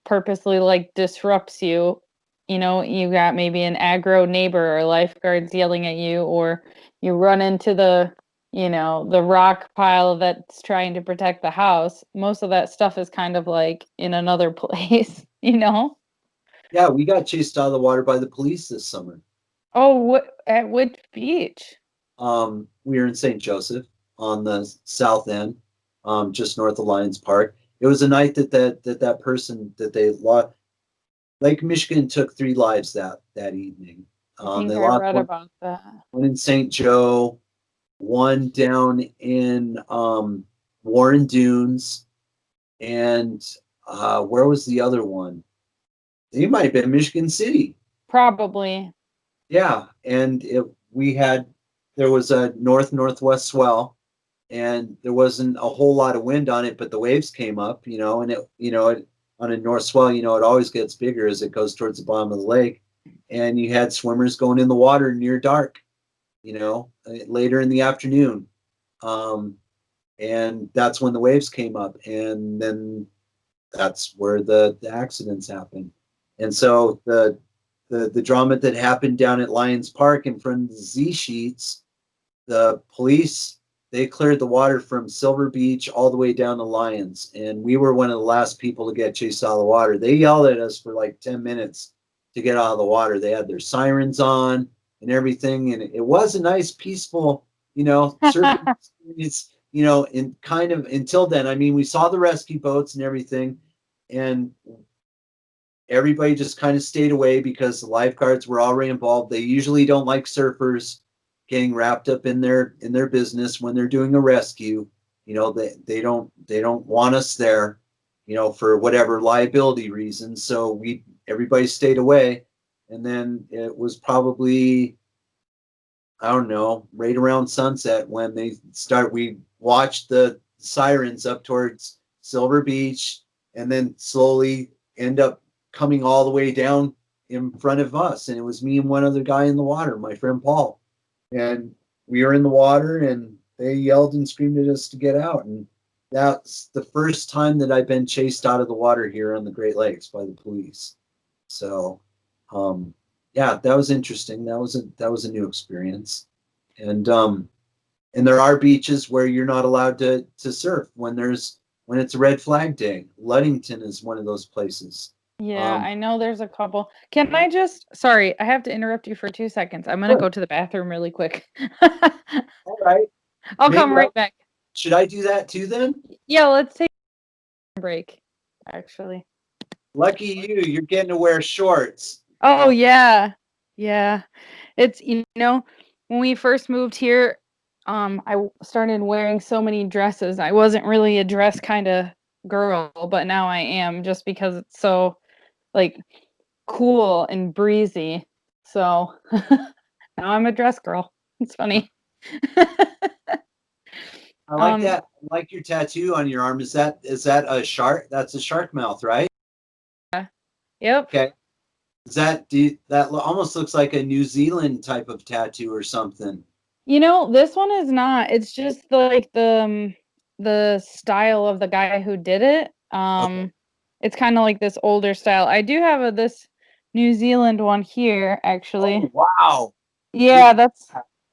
purposely like disrupts you, you got maybe an aggro neighbor or lifeguards yelling at you, or you run into the the rock pile that's trying to protect the house. Most of that stuff is kind of like in another place, Yeah, we got chased out of the water by the police this summer. Oh, at which beach? We were in St. Joseph on the south end, just north of Lions Park. It was a night that person that they lost. Lake Michigan took 3 lives that evening. I think They I lost read one, about that. one in St. Joe, one down in Warren Dunes, and where was the other one? It might have been Michigan City. Probably. Yeah, and there was a northwest swell, and there wasn't a whole lot of wind on it, but the waves came up, and on a north swell, it always gets bigger as it goes towards the bottom of the lake, and you had swimmers going in the water near dark, later in the afternoon, um, and that's when the waves came up, and then that's where the accidents happen. And so the drama that happened down at Lions Park in front of the Z Sheets, the police, they cleared the water from Silver Beach all the way down to Lions, and we were one of the last people to get chased out of the water. They yelled at us for like 10 minutes to get out of the water. They had their sirens on and everything, and it was a nice, peaceful, surfing experience. In kind of until then. I mean, we saw the rescue boats and everything, and everybody just kind of stayed away because the lifeguards were already involved. They usually don't like surfers getting wrapped up in their business when they're doing a rescue. They don't want us there, for whatever liability reasons. So everybody stayed away. And then it was probably, I don't know, right around sunset when we watched the sirens up towards Silver Beach, and then slowly end up coming all the way down in front of us. And it was me and one other guy in the water, my friend Paul. And we were in the water, and they yelled and screamed at us to get out. And that's the first time that I've been chased out of the water here on the Great Lakes by the police. So, yeah, that was interesting. That was a new experience. And there are beaches where you're not allowed to surf when it's a red flag day. Ludington is one of those places. Yeah, Um, I know there's a couple. Sorry, I have to interrupt you for 2 seconds. I'm gonna sure. go to the bathroom really quick. All right. I'll Maybe come right back. should I do that too then? Yeah, let's take a break, actually. Lucky you, you're getting to wear shorts. Oh, yeah. Yeah. It's, when we first moved here, started wearing so many dresses. I wasn't really a dress kind of girl, but now I am just because it's so like cool and breezy. So now I'm a dress girl. It's funny. I like Um, that. I like your tattoo on your arm. Is that a shark? That's a shark mouth, right? yep. Okay. That almost looks like a New Zealand type of tattoo or something. This one is not. It's just the style of the guy who did it. Okay. It's kind of like this older style. I do have this New Zealand one here, actually. Oh wow. Look Yeah, at that.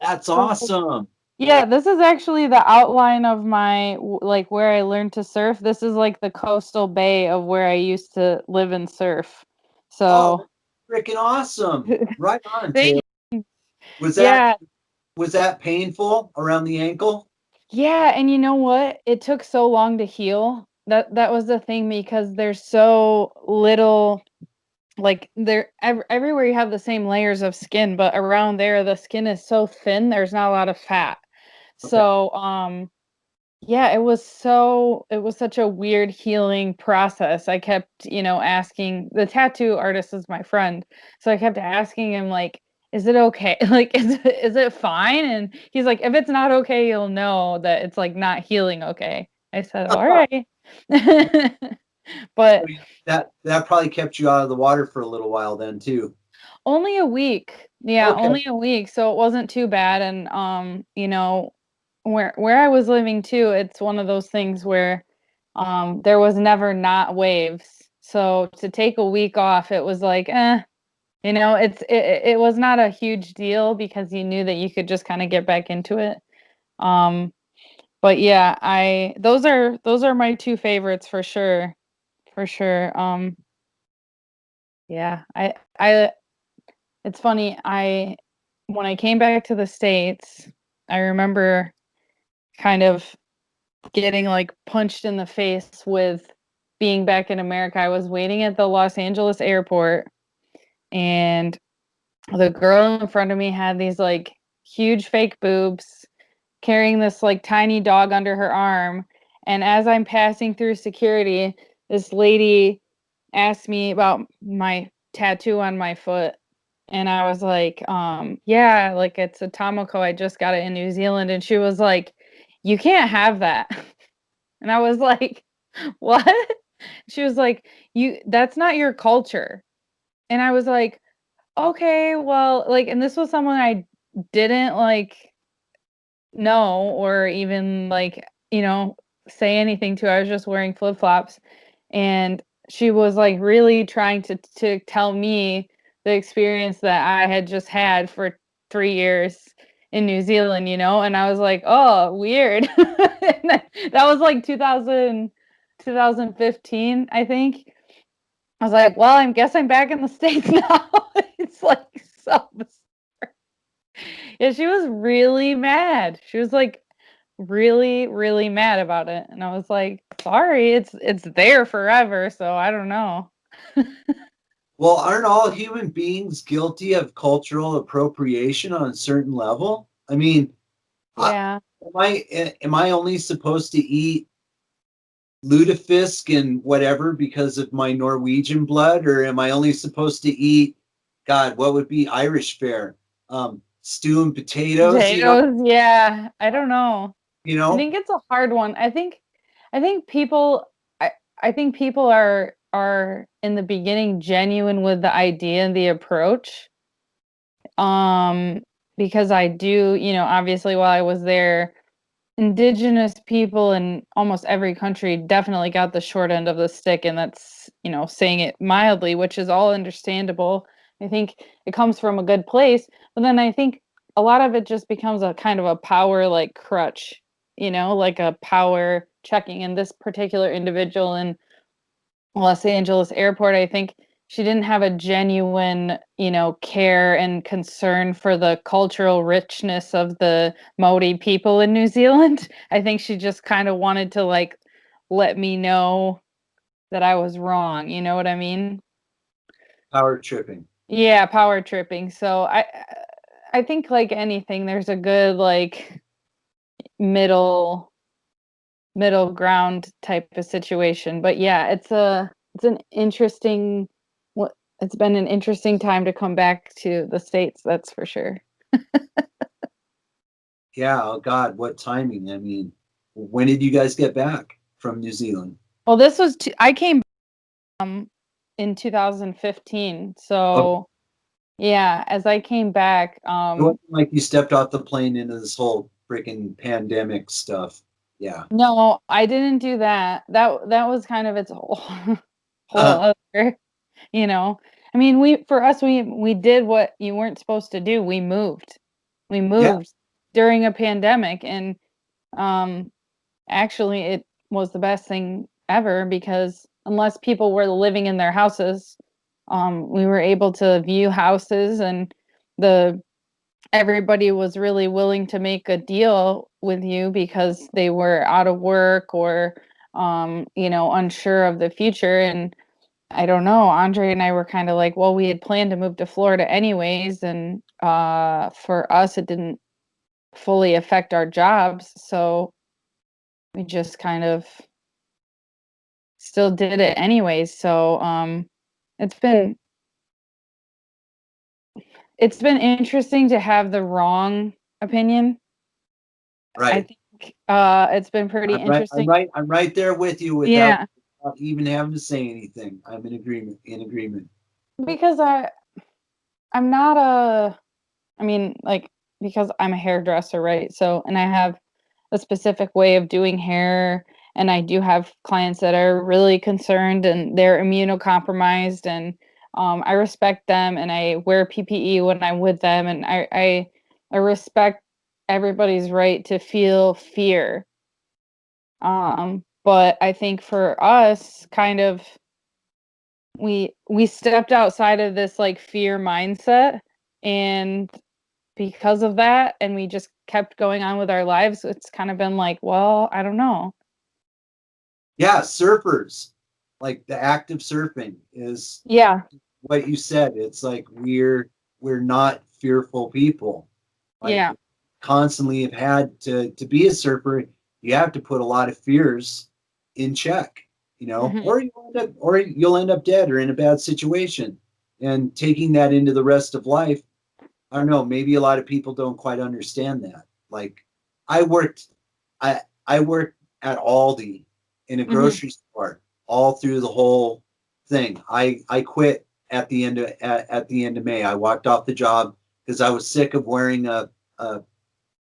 That's awesome. yeah, this is actually the outline of like where I learned to surf. This is like the coastal bay of where I used to live and surf. Oh, So, that's freaking awesome. Right on, thank Taylor. you. Was that Yeah, was that painful around the ankle? yeah, and you know what? It took so long to heal. That was the thing because there's so little like everywhere you have the same layers of skin, but around there the skin is so thin, there's not a lot of fat. Okay. So, yeah, it was such a weird healing process. I kept, asking the tattoo artist is my friend. So I kept asking him like, is it okay? Like, is it fine? And he's like, if it's not okay, you'll know that it's like not healing okay. I said, all right. So But that probably kept you out of the water for a little while then too. only a week. Yeah, Okay. only a week. So it wasn't too bad. And where I was living too, it's one of those things where there was never not waves. So to take a week off, it was like, it was not a huge deal because you knew that you could just kind of get back into it. But yeah, those are my two favorites for sure. For sure. Yeah, I it's funny. When I came back to the States, I remember kind of getting like punched in the face with being back in America. I was waiting at the Los Angeles airport, and the girl in front of me had these like huge fake boobs, carrying this like tiny dog under her arm. And as I'm passing through security, this lady asked me about my tattoo on my foot. And I was like, yeah, like it's a Tomoko. I just got it in New Zealand. And she was like, you can't have that. And I was like, what? She was like, that's not your culture. And I was like, okay, well, like, and this was someone I didn't like know or even like, say anything to. I was just wearing flip-flops, and she was like really trying to tell me the experience that I had just had for 3 years in New Zealand, and I was like, "Oh, weird." That was like 2015, I think. I was like, "Well, I guess I'm back in the States now." It's like so yeah, she was really mad. She was like really, really mad about it. And I was like, sorry, it's there forever, so I don't know. Well, aren't all human beings guilty of cultural appropriation on a certain level? I mean, I, Yeah. am I only supposed to eat lutefisk and whatever because of my Norwegian blood, or am I only supposed to eat, God, what would be Irish fare? Stew and potatoes, Potatoes, yeah. I don't know. you I know, think it's a hard one. I think people I think people are in the beginning genuine with the idea and the approach. Um because I do, obviously while I was there, indigenous people in almost every country definitely got the short end of the stick, and that's, saying it mildly, which is all understandable. I think it comes from a good place, but then I think a lot of it just becomes a kind of a power like crutch, like a power checking. And this particular individual in Los Angeles airport, I think she didn't have a genuine, care and concern for the cultural richness of the Maori people in New Zealand. I think she just kind of wanted to like let me know that I was wrong. You know what I mean? power tripping. Yeah, power tripping. So I think like anything, there's a good like middle middle ground type of situation. But yeah, it's an interesting what it's been an interesting time to come back to the States, that's for sure. Yeah, oh God, what timing. I mean, when did you guys get back from New Zealand? Well, I came in 2015. Oh, So yeah, as I came back, it wasn't like you stepped off the plane into this whole freaking pandemic stuff. Yeah. no, I didn't do that. That was kind of its whole Uh, whole other, you know. I mean, we did what you weren't supposed to do. We moved. We yeah, moved during a pandemic, and um actually it was the best thing ever because unless people were living in their houses, we were able to view houses, and the everybody was really willing to make a deal with you because they were out of work or unsure of the future. And I don't know, Andre and I were kind of like, well, we had planned to move to Florida anyways, and for us it didn't fully affect our jobs, so we just kind of still did it anyways. So it's been it's been interesting to have the wrong opinion. I right. think it's been pretty I'm right. I'm interesting. right. I'm right there with you Yeah, without even having to say anything. I'm in agreement. In agreement. because I'm not a I mean, like, because I'm a hairdresser, right? So, and I have a specific way of doing hair, and I do have clients that are really concerned and they're immunocompromised, and I respect them, and I wear PPE when I'm with them, and I respect everybody's right to feel fear. But I think for us, kind of, we stepped outside of this like fear mindset, and because of that, and we just kept going on with our lives, it's kind of been like, well, I don't know. Yeah, surfers, like the act of surfing is Yeah. what you said. It's like we're not fearful people. Like Yeah. constantly have had to be a surfer, you have to put a lot of fears in check, Hmm. or you'll end up dead or in a bad situation. And taking that into the rest of life, I don't know, maybe a lot of people don't quite understand that. Like I worked I I worked at Aldi in a Hmm. grocery store all through the whole thing. I quit at the end of May. I walked off the job because I was sick of wearing a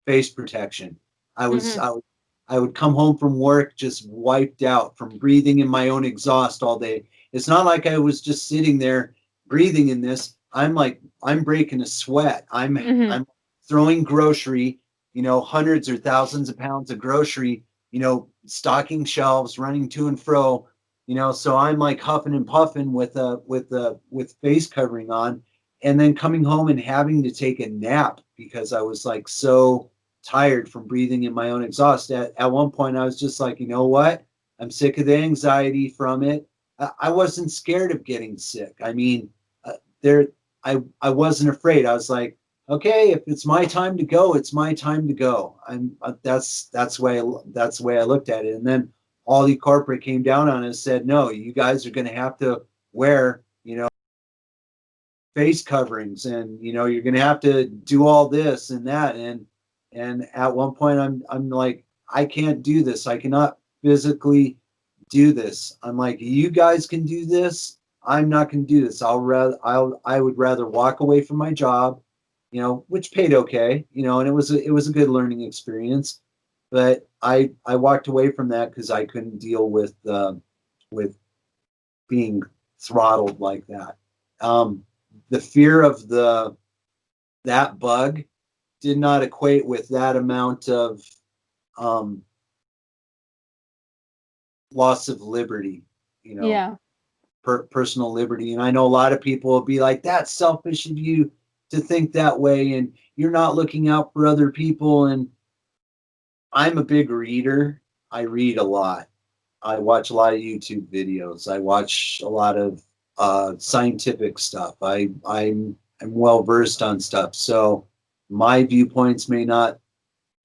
face protection. I was Hmm. I would I would come home from work just wiped out from breathing in my own exhaust all day. It's not like I was just sitting there breathing in this. I'm breaking a sweat. I'm Hmm. I'm throwing grocery, hundreds or thousands of pounds of grocery, stocking shelves, running to and fro, so I'm like huffing and puffing with face covering on, and then coming home and having to take a nap because I was like so tired from breathing in my own exhaust. At one point, I was just like, you know what? I'm sick of the anxiety from it. I wasn't scared of getting sick. I mean, there, I wasn't afraid. I was like, okay, if it's my time to go, it's my time to go. That's the way I looked at it. And then all the corporate came down on us and said, no, you guys are going to have to wear, face coverings, and you're going to have to do all this and that. And at one point I'm like, I can't do this. I cannot physically do this. I'm like, you guys can do this. I'm not going to do this. I would rather walk away from my job, which paid okay, and it was a good learning experience. But I walked away from that because I couldn't deal with being throttled like that. The fear of that bug did not equate with that amount of um, loss of liberty, you know, Yeah. personal liberty. And I know a lot of people will be like, "That's selfish of you to think that way, and you're not looking out for other people." And I'm a big reader. I read a lot. I watch a lot of YouTube videos. I watch a lot of scientific stuff. I'm well versed on stuff. So my viewpoints may not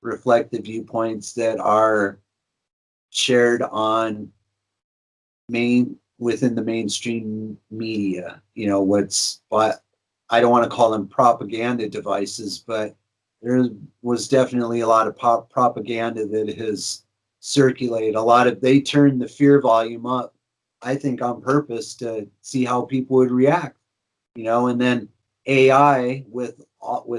reflect the viewpoints that are shared on within the mainstream media. But I don't want to call them propaganda devices, but there was definitely a lot of propaganda that has circulated. They turned the fear volume up, I think, on purpose to see how people would react. And then AI with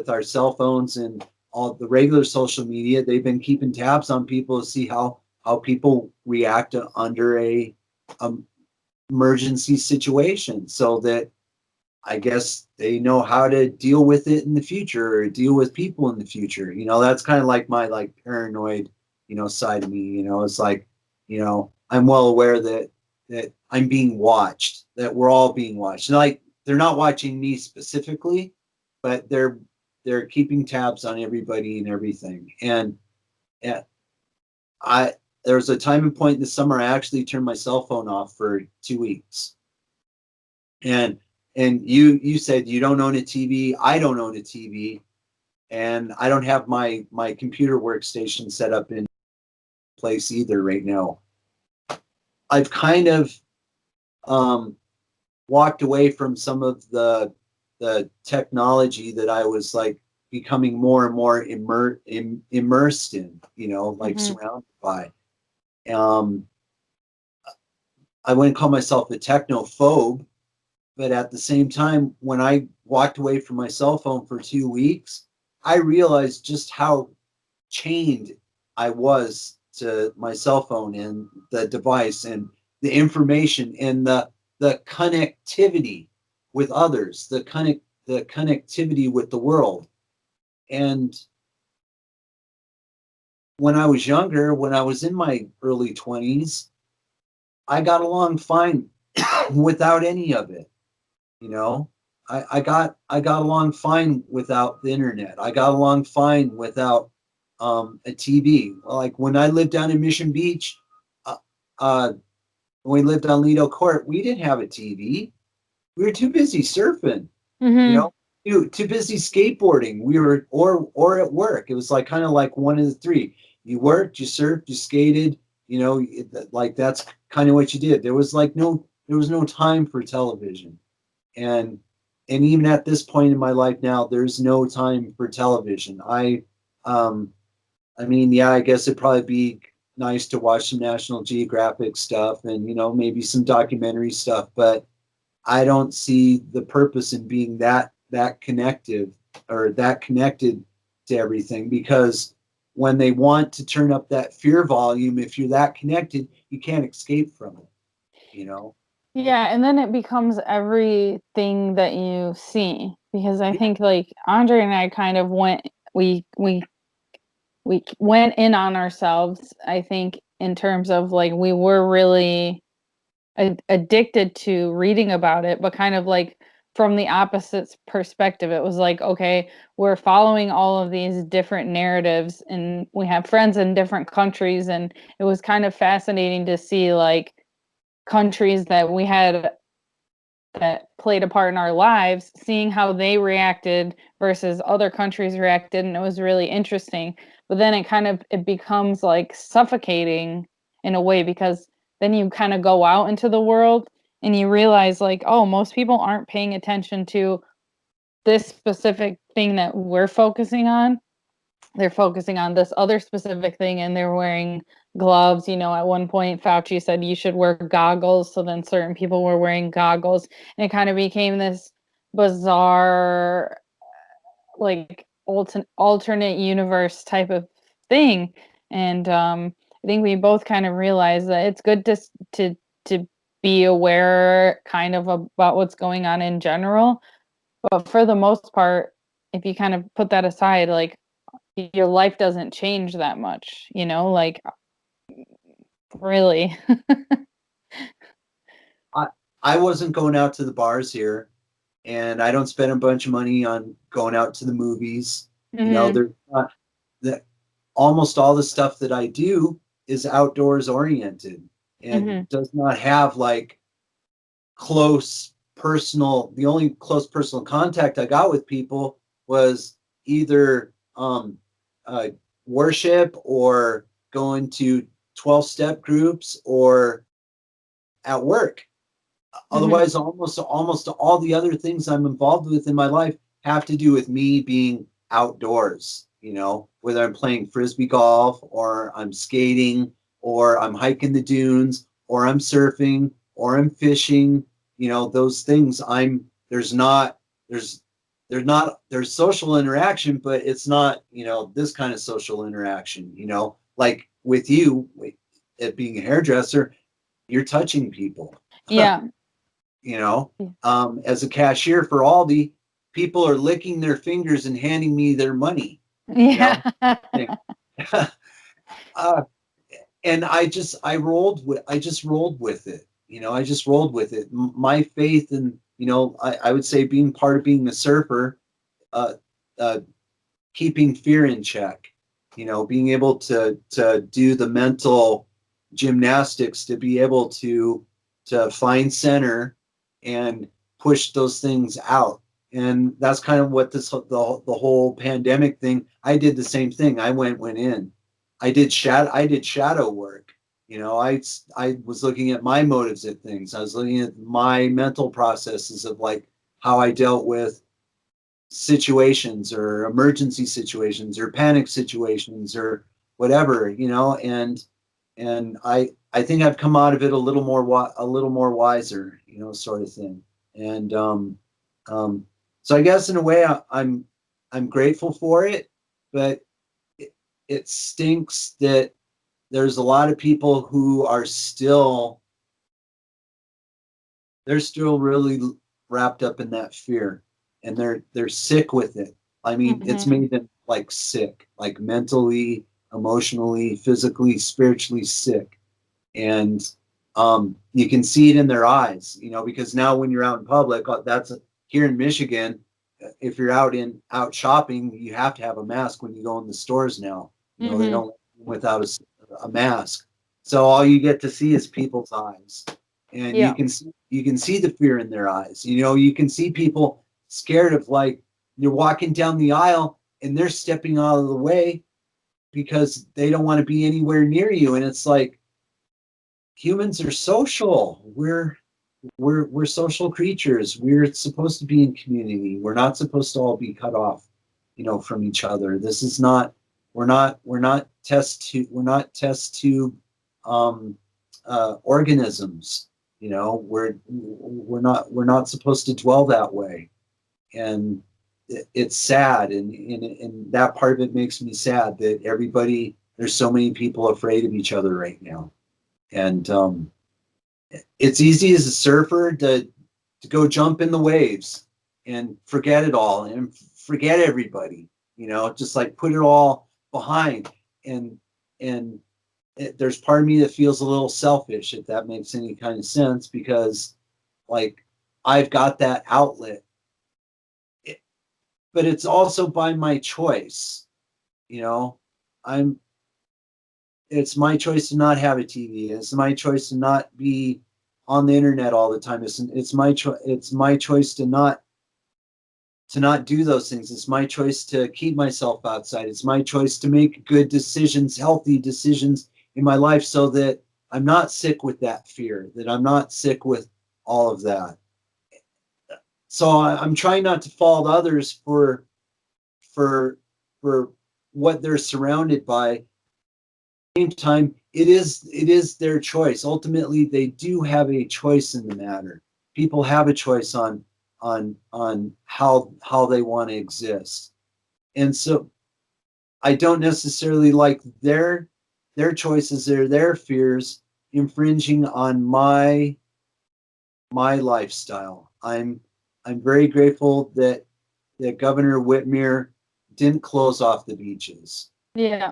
our cell phones and all the regular social media, they've been keeping tabs on people to see how people react under a um, emergency situation, so that I guess they know how to deal with it in the future or deal with people in the future. That's kind of like my like paranoid, side of me. It's like, I'm well aware that I'm being watched, that we're all being watched. And like they're not watching me specifically, but they're keeping tabs on everybody and everything. And I there was a time and point in the summer I actually turned my cell phone off for 2 weeks. And you said you don't own a TV. I don't own a TV, and I don't have my computer workstation set up in place either right now. I've kind of um, walked away from some of the technology that I was like becoming more and more immersed in, like Hmm. surrounded by. Um, I wouldn't call myself a technophobe, but at the same time, when I walked away from my cell phone for 2 weeks, I realized just how chained I was to my cell phone and the device and the information and the connectivity with others, the connectivity with the world. And when I was younger, when I was in my early 20s, I got along fine without any of it. You know, I got along fine without the internet. I got along fine without a TV. Like when I lived down in Mission Beach, uh, uh, when we lived on Lido Court, we didn't have a TV. We were too busy surfing. You Mm-hmm. know, too busy skateboarding. We were or at work. It was like kind of like one of the three. You worked, you surfed, you skated. You know, like that's kind of what you did. There was no time for television, and even at this point in my life now, there's no time for television. Um, I mean, yeah, I guess it'd probably be nice to watch some National Geographic stuff and maybe some documentary stuff, but I don't see the purpose in being that connective or that connected to everything, because when they want to turn up that fear volume, if you're that connected, you can't escape from it, you know? Yeah, and then it becomes everything that you see, because I Yeah, think like Andre and I kind of we went in on ourselves, I think, in terms of like we were really addicted to reading about it, but kind of like from the opposite perspective. It was like, okay, we're following all of these different narratives and we have friends in different countries, and it was kind of fascinating to see like countries that we had that played a part in our lives, seeing how they reacted versus other countries reacted, and it was really interesting. But then it becomes like suffocating in a way, because then you kind of go out into the world and you realize like, oh, most people aren't paying attention to this specific thing that we're focusing on. They're focusing on this other specific thing, and they're wearing gloves. At one point Fauci said you should wear goggles, so then certain people were wearing goggles, and it kind of became this bizarre, like alternate universe type of thing. And I think we both kind of realize that it's good to be aware kind of about what's going on in general, but for the most part, if you kind of put that aside, like your life doesn't change that much, like really. I I wasn't going out to the bars here, and I don't spend a bunch of money on going out to the movies. Mhm. There's not that almost all the stuff that I do is outdoors oriented and Mhm. does not have like close personal. The only close personal contact I got with people was either uh, worship or going to 12-step groups or at work. Mhm. Otherwise, almost all the other things I'm involved with in my life have to do with me being outdoors. Whether I'm playing frisbee golf or I'm skating or I'm hiking the dunes or I'm surfing or I'm fishing. Those things. There's not there's there's social interaction, but it's not this kind of social interaction. Like with you, at being a hairdresser, you're touching people. Yeah. you know as a cashier for Aldi, people are licking their fingers and handing me their money. you Yeah. know uh, and I just rolled with it. I just rolled with it. My faith, and I would say being part of being a surfer, uh, uh, keeping fear in check, being able to do the mental gymnastics to be able to find center and push those things out. And that's kind of what the whole pandemic thing. I did the same thing. I went in. I did shadow work. I was looking at my motives at things. I was looking at my mental processes of like how I dealt with situations or emergency situations or panic situations or whatever, and I think I've come out of it a little more wiser, sort of thing. And um so I guess in a way I'm grateful for it, but it, it stinks that there's a lot of people who are still they're still really wrapped up in that fear, and they're sick with it. I mean, it's Mhm. made them like sick, like mentally, emotionally, physically, spiritually sick. And you can see it in their eyes, because now when you're out in public, that's here in Michigan. If you're out shopping, you have to have a mask when you go in the stores now. They don't without a mask. So all you get to see is people's eyes, and Yeah. you can see the fear in their eyes. You can see people scared of, like, you're walking down the aisle and they're stepping out of the way because they don't want to be anywhere near you. And it's like, humans are social. We're social creatures. We're supposed to be in community. We're not supposed to all be cut off, from each other. This is not. We're not test tube organisms. We're not supposed to dwell that way, and it's sad, and that part of it makes me sad that there's so many people afraid of each other right now. And it's easy as a surfer to go jump in the waves and forget it all and forget everybody, just like put it all behind. And there's part of me that feels a little selfish, if that makes any kind of sense, because, like, I've got that outlet, but it's also by my choice. I'm It's my choice to not have a TV. It's my choice to not be on the internet all the time. It's my choice to not do those things. It's my choice to keep myself outside. It's my choice to make good decisions, healthy decisions in my life, so that I'm not sick with that fear, that I'm not sick with all of that. So I'm trying not to fault others for what they're surrounded by. Same time, it is their choice. Ultimately, they do have a choice in the matter. People have a choice on how they want to exist. And so I don't necessarily like their choices or their fears infringing on my lifestyle. I'm very grateful that Governor Whitmer didn't close off the beaches. Yeah.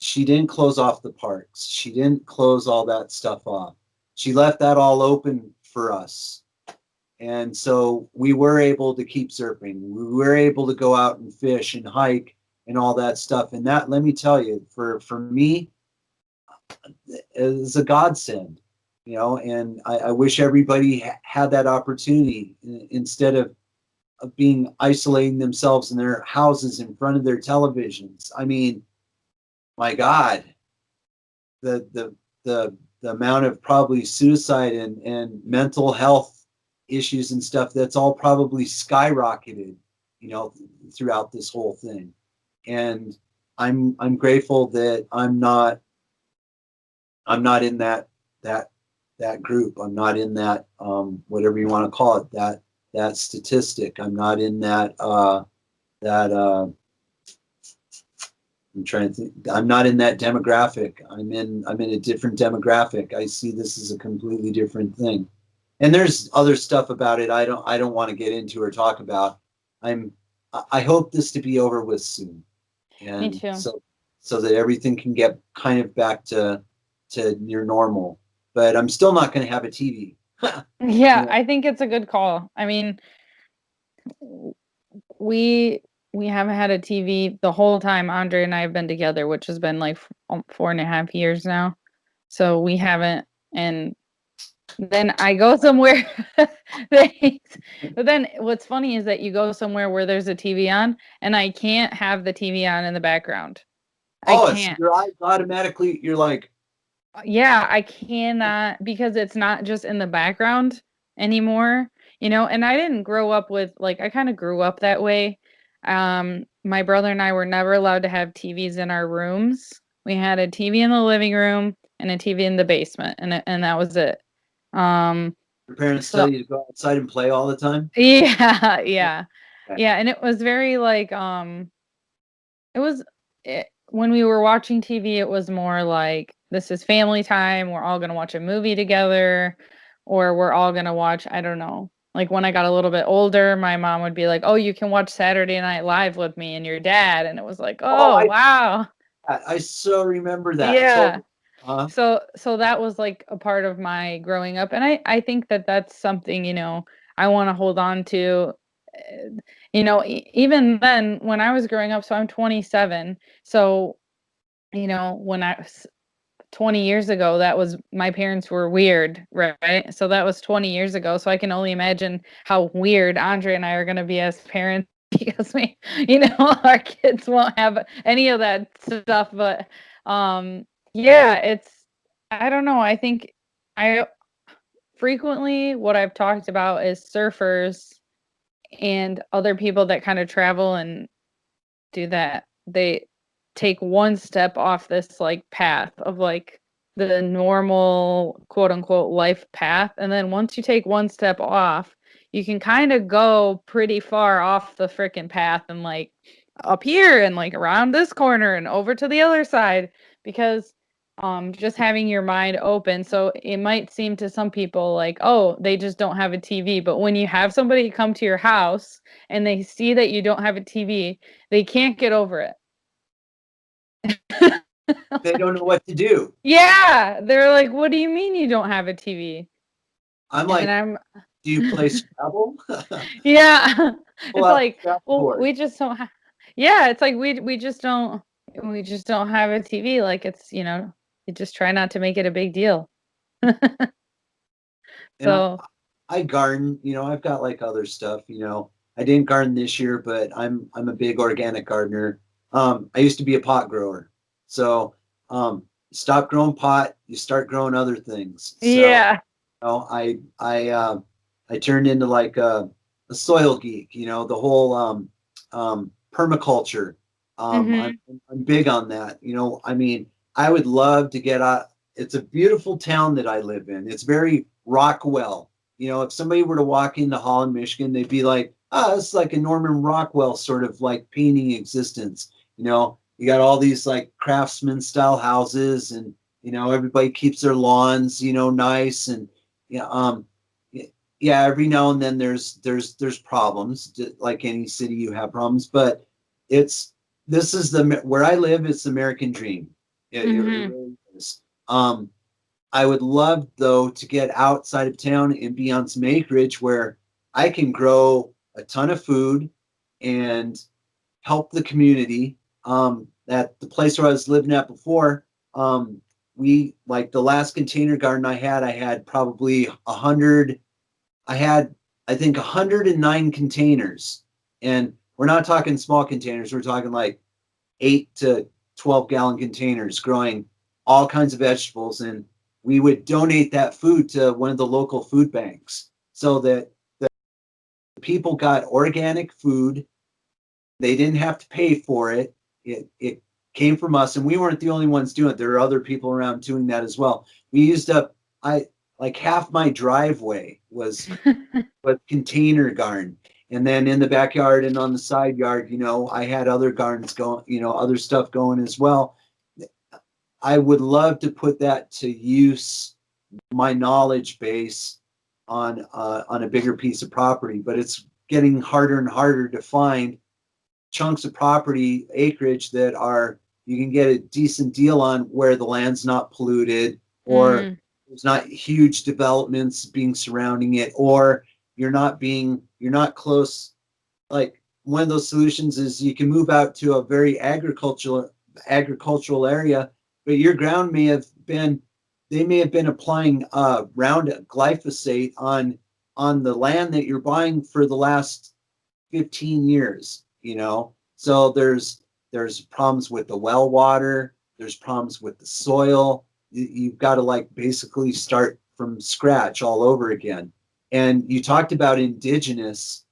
She didn't close off the parks. She didn't close all that stuff off. She left that all open for us. And so we were able to keep surfing. We were able to go out and fish and hike and all that stuff. And that, let me tell you, for me, is a godsend, and I wish everybody had that opportunity, instead of isolating themselves in their houses in front of their televisions. I mean, my God, the amount of probably suicide and mental health issues and stuff, that's all probably skyrocketed, throughout this whole thing. And I'm grateful that I'm not in that group. I'm not in that, whatever you want to call it, that statistic. I'm not in that I'm trying to think. I'm not in that demographic. I'm in a different demographic. I see this as a completely different thing. And there's other stuff about it I don't want to get into or talk about. I hope this to be over with soon. And Me too. So that everything can get kind of back to near normal. But I'm still not going to have a TV. Yeah, I think it's a good call. I mean, we haven't had a TV the whole time Andre and I have been together, which has been like 4.5 years now. So we haven't, and then I go somewhere. Thanks. But then what's funny is that you go somewhere where there's a TV on, and I can't have the TV on in the background. I It's can't. your eyes automatically. You're like, Yeah, I cannot, because it's not just in the background anymore, and I didn't grow up with, like, I kind of grew up that way. My brother and I were never allowed to have TVs in our rooms. We had a TV in the living room and a TV in the basement, and that was it. your parents So tell you to go outside and play all the time. yeah, yeah. Okay. Yeah, and it was very like it was when we were watching TV, it was more like, this is family time. We're all going to watch a movie together, or we're all going to watch, I don't know. Like when I got a little bit older, my mom would be like, "Oh, you can watch Saturday Night Live with me and your dad." And it was like, Oh, "Oh, wow." I so remember that. Yeah. Totally. Huh? So that was like a part of my growing up, and I think that that's something, I want to hold on to. Uh, even then when I was growing up, so I'm 27. So, when I was 20 years ago, that was my parents were weird, right? So that was 20 years ago. So I can only imagine how weird Andre and I are going to be as parents because our kids won't have any of that stuff. But yeah, I don't know. I think I frequently what I've talked about is surfers and other people that kind of travel and do that. They take one step off this like path of like the normal quote unquote life path. And then once you take one step off, you can kind of go pretty far off the freaking path and like up here and like around this corner and over to the other side because just having your mind open. So it might seem to some people like, oh, they just don't have a TV. But when you have somebody come to your house and they see that you don't have a TV, they can't get over it. They don't know what to do. Yeah, they're like, "What do you mean you don't have a TV?" I'm And like, I'm do you play Scrabble? yeah. Pull It's out the like, Scrabble well, board. we just don't have yeah, it's like we just don't have a TV. Like it's, you just try not to make it a big deal. And So, I garden, I've got like other stuff, I didn't garden this year, but I'm a big organic gardener. I used to be a pot grower. So stop growing pot, you start growing other things. So yeah. I turned into like a soil geek, the whole permaculture. I'm Mhm. I'm big on that. I mean, I would love to get out. It's a beautiful town that I live in. It's very Rockwell. If somebody were to walk into Holland, Michigan, they'd be like, "Oh, it's like a Norman Rockwell sort of like painting existence." You got all these like craftsman style houses, and everybody keeps their lawns, nice, and yeah, yeah. Every now and then there's problems, like any city you have problems, but it's this is the where I live. It's the American dream. It Mhm. really is. I would love though to get outside of town and be on some acreage where I can grow a ton of food and help the community. At the place where I was living at before, we like the last container garden I had probably 100. I had I think 109 containers, and we're not talking small containers. We're talking like 8 to 12 gallon containers growing all kinds of vegetables, and we would donate that food to one of the local food banks so that the people got organic food. They didn't have to pay for it. It came from us, and we weren't the only ones doing it. There are other people around doing that as well. We used up I like half my driveway was container garden. And then in the backyard and on the side yard, I had other gardens going, other stuff going as well. I would love to put that to use, my knowledge base on a bigger piece of property, but it's getting harder and harder to find chunks of property acreage that are you can get a decent deal on where the land's not polluted, or Mm. there's not huge developments being surrounding it, or you're not close. Like one of those solutions is you can move out to a very agricultural area, but your ground may have been they may have been applying Roundup glyphosate on the land that you're buying for the last 15 years. So there's problems with the well water, there's problems with the soil. You've got to like basically start from scratch all over again. And you talked about indigenous.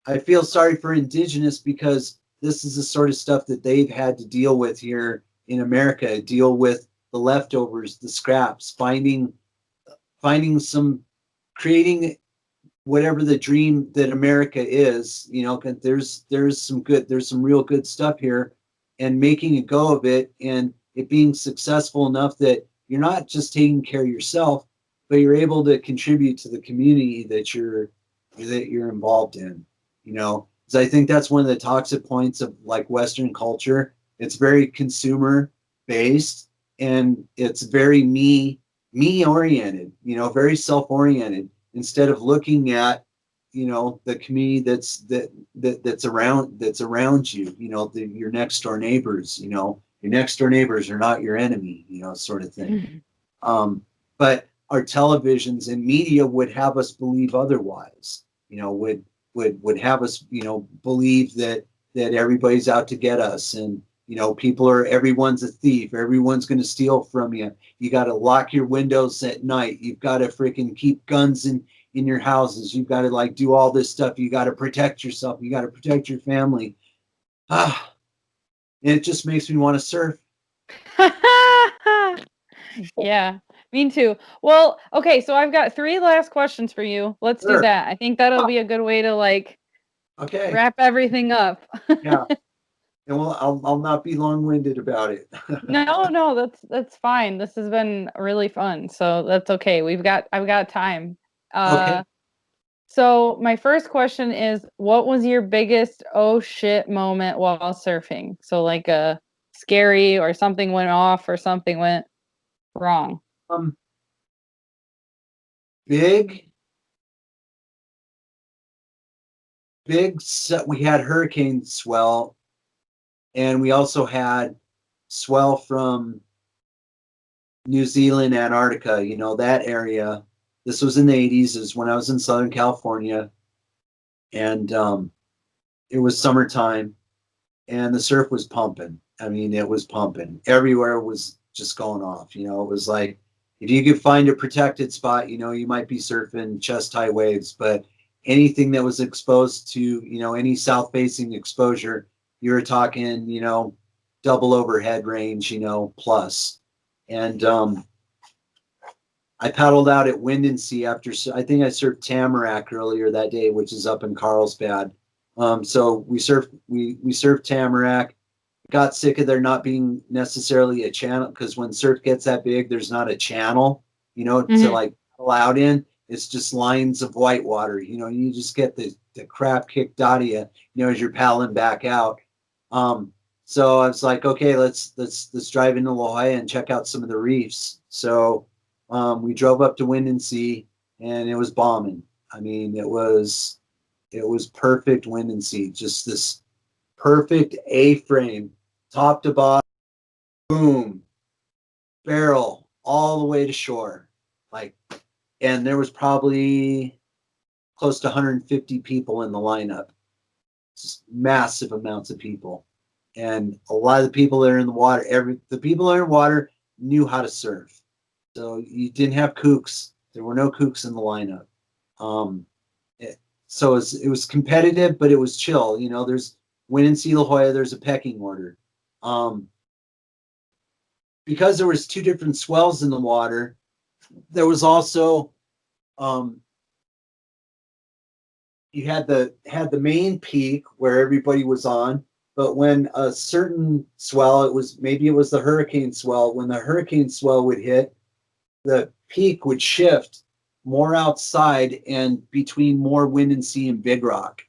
I feel sorry for indigenous because this is the sort of stuff that they've had to deal with here in America, deal with the leftovers, the scraps, finding some creating whatever the dream that America is. There's some real good stuff here, and making a go of it and it being successful enough that you're not just taking care of yourself, but you're able to contribute to the community that you're involved in. Because I think that's one of the toxic points of like Western culture It's very consumer based, and it's very me oriented, very self oriented, instead of looking at, the community that's around you, your next door neighbors, your next door neighbors are not your enemy, sort of thing. But our televisions and media would have us believe otherwise, would have us, believe that everybody's out to get us, and everyone's a thief, everyone's going to steal from you. You got to lock your windows at night, you've got to freaking keep guns in your houses, you've got to like do all this stuff, you got to protect yourself, you got to protect your family. And it just makes me want to surf. Yeah, me too. Well, okay, so I've got 3 last questions for you. Let's do Sure. that. I think that'll be a good way to Okay. wrap everything up. Yeah. And well, I'll not be long-winded about it. No, that's fine. This has been really fun, so that's okay. I've got time. Okay. So my first question is, what was your biggest oh shit moment while surfing? So like a scary, or something went off, or something went wrong. Um, big, we had hurricane swell, and we also had swell from New Zealand, Antarctica, that area. This was in the 80s, is when I was in Southern California, and it was summertime, and the surf was pumping. I mean, it was pumping. Everywhere was just going off. It was like, if you could find a protected spot, you might be surfing chest high waves, but anything that was exposed to, any south facing exposure, you were talking, double overhead range, plus. And I paddled out at Wind and Sea after, I think I surfed Tamarack earlier that day, which is up in Carlsbad. So we surfed Tamarack, got sick of there not being necessarily a channel, because when surf gets that big, there's not a channel, to like paddle out in. It's just lines of white water. You just get the crap kicked out of you, as you're paddling back out. So I was like, okay, let's drive into La Jolla and check out some of the reefs. So we drove up to Wind and Sea, and it was bombing. I mean, it was perfect Wind and Sea, just this perfect A-frame, top to bottom, boom, barrel, all the way to shore. And there was probably close to 150 people in the lineup, just massive amounts of people. And a lot of the people that are in the water, the people that are in water knew how to surf. So you didn't have kooks. There were no kooks in the lineup. So it was competitive, but it was chill. There's Wind and Sea La Jolla, there's a pecking order. Because there was 2 different swells in the water, there was also you had the main peak where everybody was on, but when a certain swell, maybe it was the hurricane swell, when the hurricane swell would hit, the peak would shift more outside and between more Wind and Sea and Big Rock.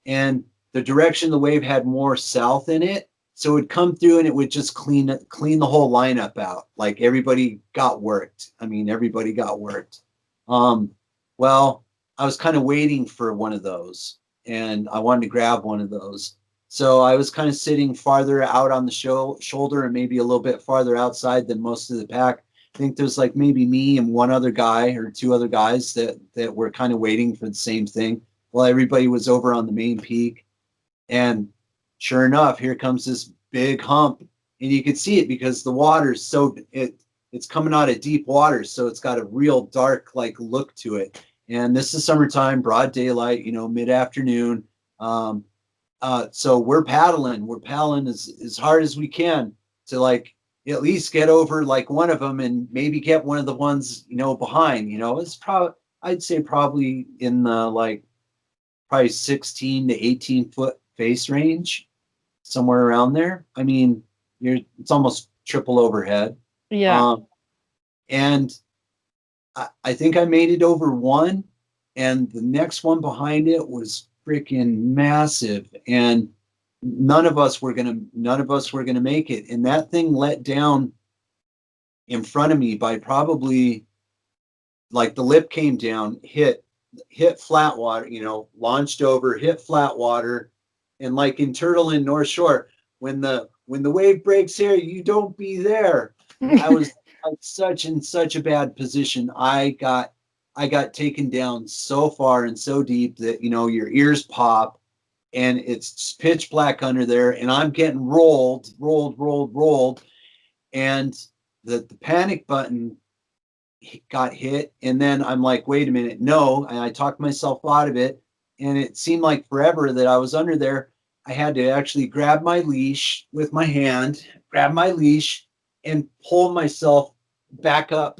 And the direction of the wave had more south in it. So it would come through and it would just clean the whole lineup out. Like everybody got worked. I mean, everybody got worked. Well, I was kind of waiting for one of those, and I wanted to grab one of those. So I was kind of sitting farther out on the shoulder and maybe a little bit farther outside than most of the pack. I think there's like maybe me and one other guy or 2 other guys that were kind of waiting for the same thing, while everybody was over on the main peak. And sure enough, here comes this big hump, and you can see it because the water's it's coming out of deep water, so it's got a real dark look to it. And this is summertime, broad daylight, mid-afternoon. So we're paddling as hard as we can to at least get over one of them, and maybe get one of the ones behind. It's probably, I'd say, probably in the probably 16 to 18 foot face range, somewhere around there. I mean, it's almost triple overhead. Yeah. And I think I made it over one, and the next one behind it was freaking massive. And none of us were gonna make it. And that thing let down in front of me by probably, like, the lip came down, hit flat water, launched over, hit flat water. And like in Turtle in North Shore, when the wave breaks here, you don't be there. I was like such a bad position. I got taken down so far and so deep that your ears pop, and it's pitch black under there, and I'm getting rolled, and the panic button got hit. And then I'm like, wait a minute, no. And I talked myself out of it. And it seemed like forever that I was under there. I had to actually grab my leash with my hand, grab my leash, and pull myself back up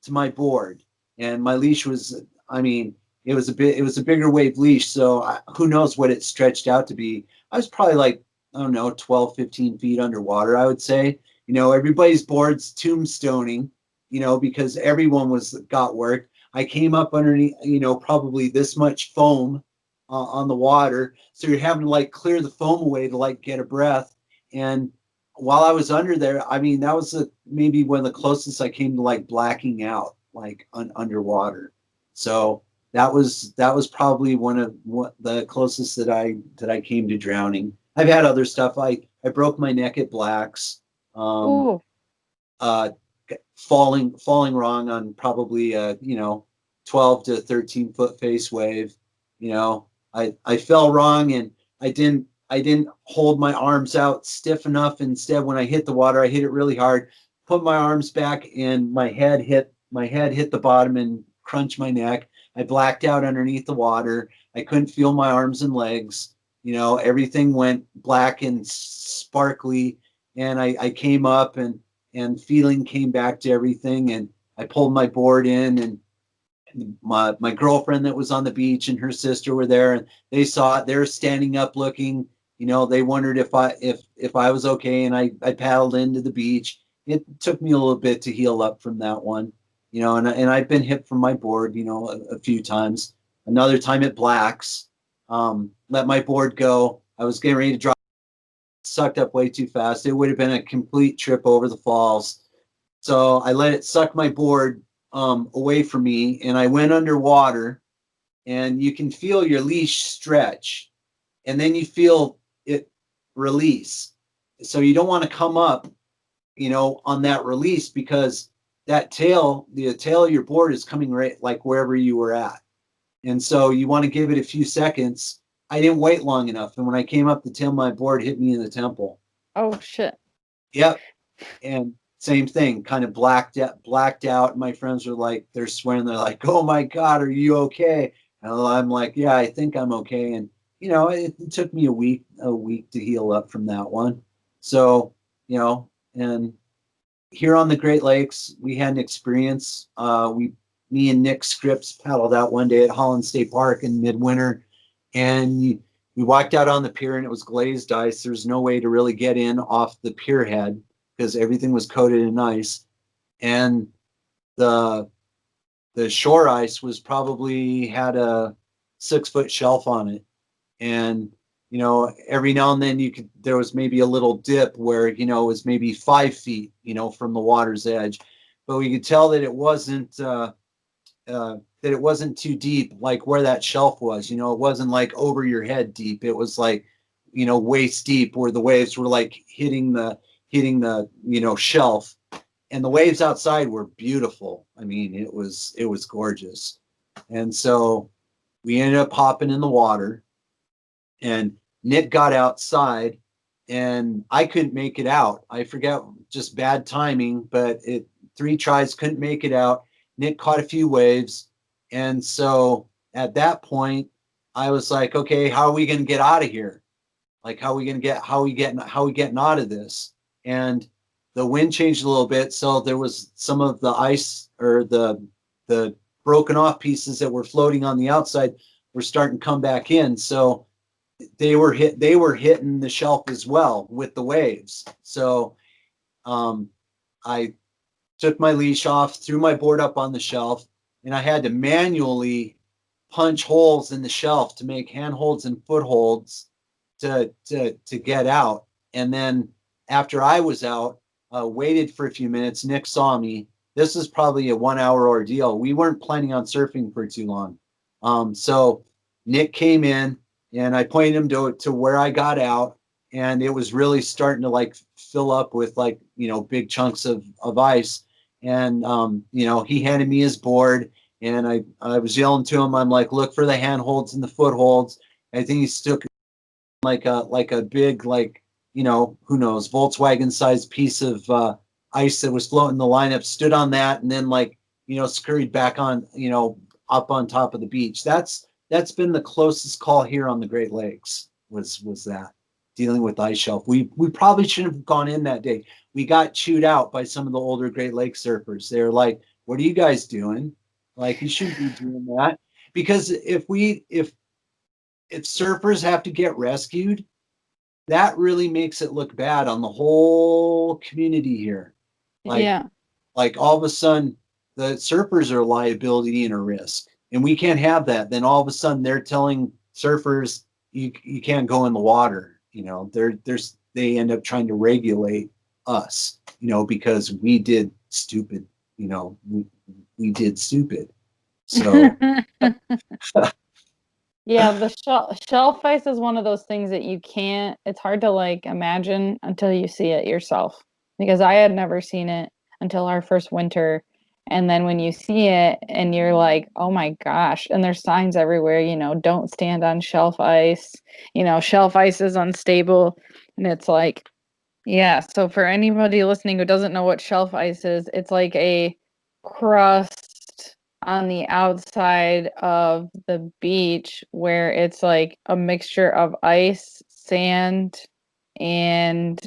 to my board. And my leash was, I mean, it was a bigger wave leash. So who knows what it stretched out to be. I was probably like, I don't know, 12, 15 feet underwater, I would say. Everybody's board's tombstoning, because everyone got work. I came up underneath, probably this much foam on the water. So you're having to like clear the foam away to like get a breath. And while I was under there, I mean, that was maybe one of the closest I came to like blacking out, like underwater. So that was probably the closest that I came to drowning. I've had other stuff. I broke my neck at blacks. Um, Ooh. uh, falling wrong on probably 12 to 13 foot face wave. I fell wrong, and I didn't hold my arms out stiff enough. Instead, when I hit the water, I hit it really hard, put my arms back, and my head hit the bottom and crunched my neck. I blacked out underneath the water. I couldn't feel my arms and legs. Everything went black and sparkly. And I came up, and feeling came back to everything. And I pulled my board in, and my girlfriend that was on the beach and her sister were there, and they saw it. They're standing up looking. They wondered if I was okay, and I paddled into the beach. It took me a little bit to heal up from that one. And I've been hit from my board, a few times. Another time at Blacks, let my board go. I was getting ready to drop, sucked up way too fast. It would have been a complete trip over the falls. So I let it suck my board away from me, and I went underwater. And you can feel your leash stretch, and then you feel it release. So you don't want to come up, on that release, because the tail of your board is coming right like wherever you were at. And so you want to give it a few seconds. I didn't wait long enough. And when I came up, the tail of my board hit me in the temple. Oh shit. Yep. And same thing, kind of blacked out. My friends were like, they're swearing, they're like, oh my God, are you okay? And I'm like, yeah, I think I'm okay. And it took me a week to heal up from that one. So, and here on the Great Lakes, we had an experience. Me and Nick Scripps paddled out one day at Holland State Park in midwinter, and we walked out on the pier, and it was glazed ice. There's no way to really get in off the pier head because everything was coated in ice. And the shore ice was probably had a 6 foot shelf on it. And every now and then there was maybe a little dip where it was maybe 5 feet from the water's edge. But we could tell that it wasn't too deep, like where that shelf was. It wasn't like over your head deep. It was like waist deep, where the waves were like hitting the shelf. And the waves outside were beautiful. I mean, it was gorgeous. And so we ended up hopping in the water, and Nick got outside, and I couldn't make it out. I forget, just bad timing, but 3 tries, couldn't make it out. Nick caught a few waves. And so at that point, I was like, okay, how are we going to get out of here? Like, how are we getting out of this? And the wind changed a little bit. So there was some of the ice, or the broken off pieces that were floating on the outside, were starting to come back in. So they were hitting the shelf as well with the waves. So I took my leash off, threw my board up on the shelf, and I had to manually punch holes in the shelf to make handholds and footholds. to get out. And then after I was out, waited for a few minutes. Nick saw me. This is probably a 1 hour ordeal. We weren't planning on surfing for too long. So Nick came in and I pointed him to where I got out, and it was really starting to like fill up with like, big chunks of ice. And, he handed me his board, and I was yelling to him. I'm like, look for the handholds and the footholds. I think he stuck like a big, like, who knows, Volkswagen sized piece of ice that was floating in the lineup, stood on that, and then like, scurried back on, up on top of the beach. That's been the closest call here on the Great Lakes, was that, dealing with ice shelf. We probably shouldn't have gone in that day. We got chewed out by some of the older Great Lakes surfers. They're like, what are you guys doing? Like, you shouldn't be doing that. Because if surfers have to get rescued, that really makes it look bad on the whole community here. Yeah. Like all of a sudden, the surfers are a liability and a risk, and we can't have that. Then all of a sudden, they're telling surfers you can't go in the water. They end up trying to regulate us, because we did stupid. We did stupid. So Yeah, the shelf ice is one of those things that it's hard to like imagine until you see it yourself. Because I had never seen it until our first winter. And then when you see it and you're like, oh my gosh, and there's signs everywhere, don't stand on shelf ice, shelf ice is unstable. And it's like, yeah, so for anybody listening who doesn't know what shelf ice is, it's like a crust on the outside of the beach where it's like a mixture of ice, sand, and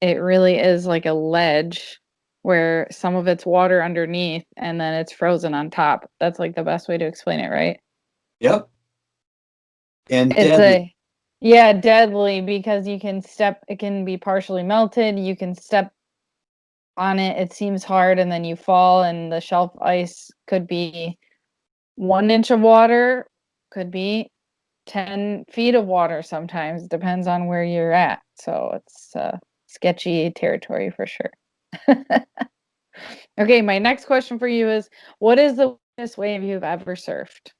it really is like a ledge where some of it's water underneath and then it's frozen on top. That's like the best way to explain it, right? yep, and It's deadly. yeah, deadly because it can be partially melted. You can step on it, it seems hard, and then you fall, and the shelf ice could be 1 inch of water, could be 10 feet of water sometimes, depends on where you're at. So it's sketchy territory for sure. Okay, my next question for you is, what is the weirdest wave you've ever surfed?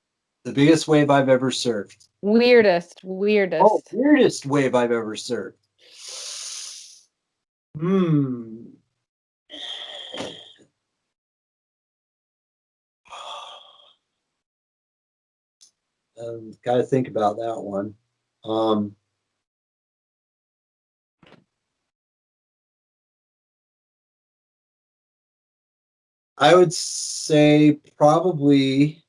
The biggest wave I've ever surfed. Weirdest, Oh, weirdest. weirdest wave I've ever surfed. Hmm. Got to think about that one. Um, I would say probably,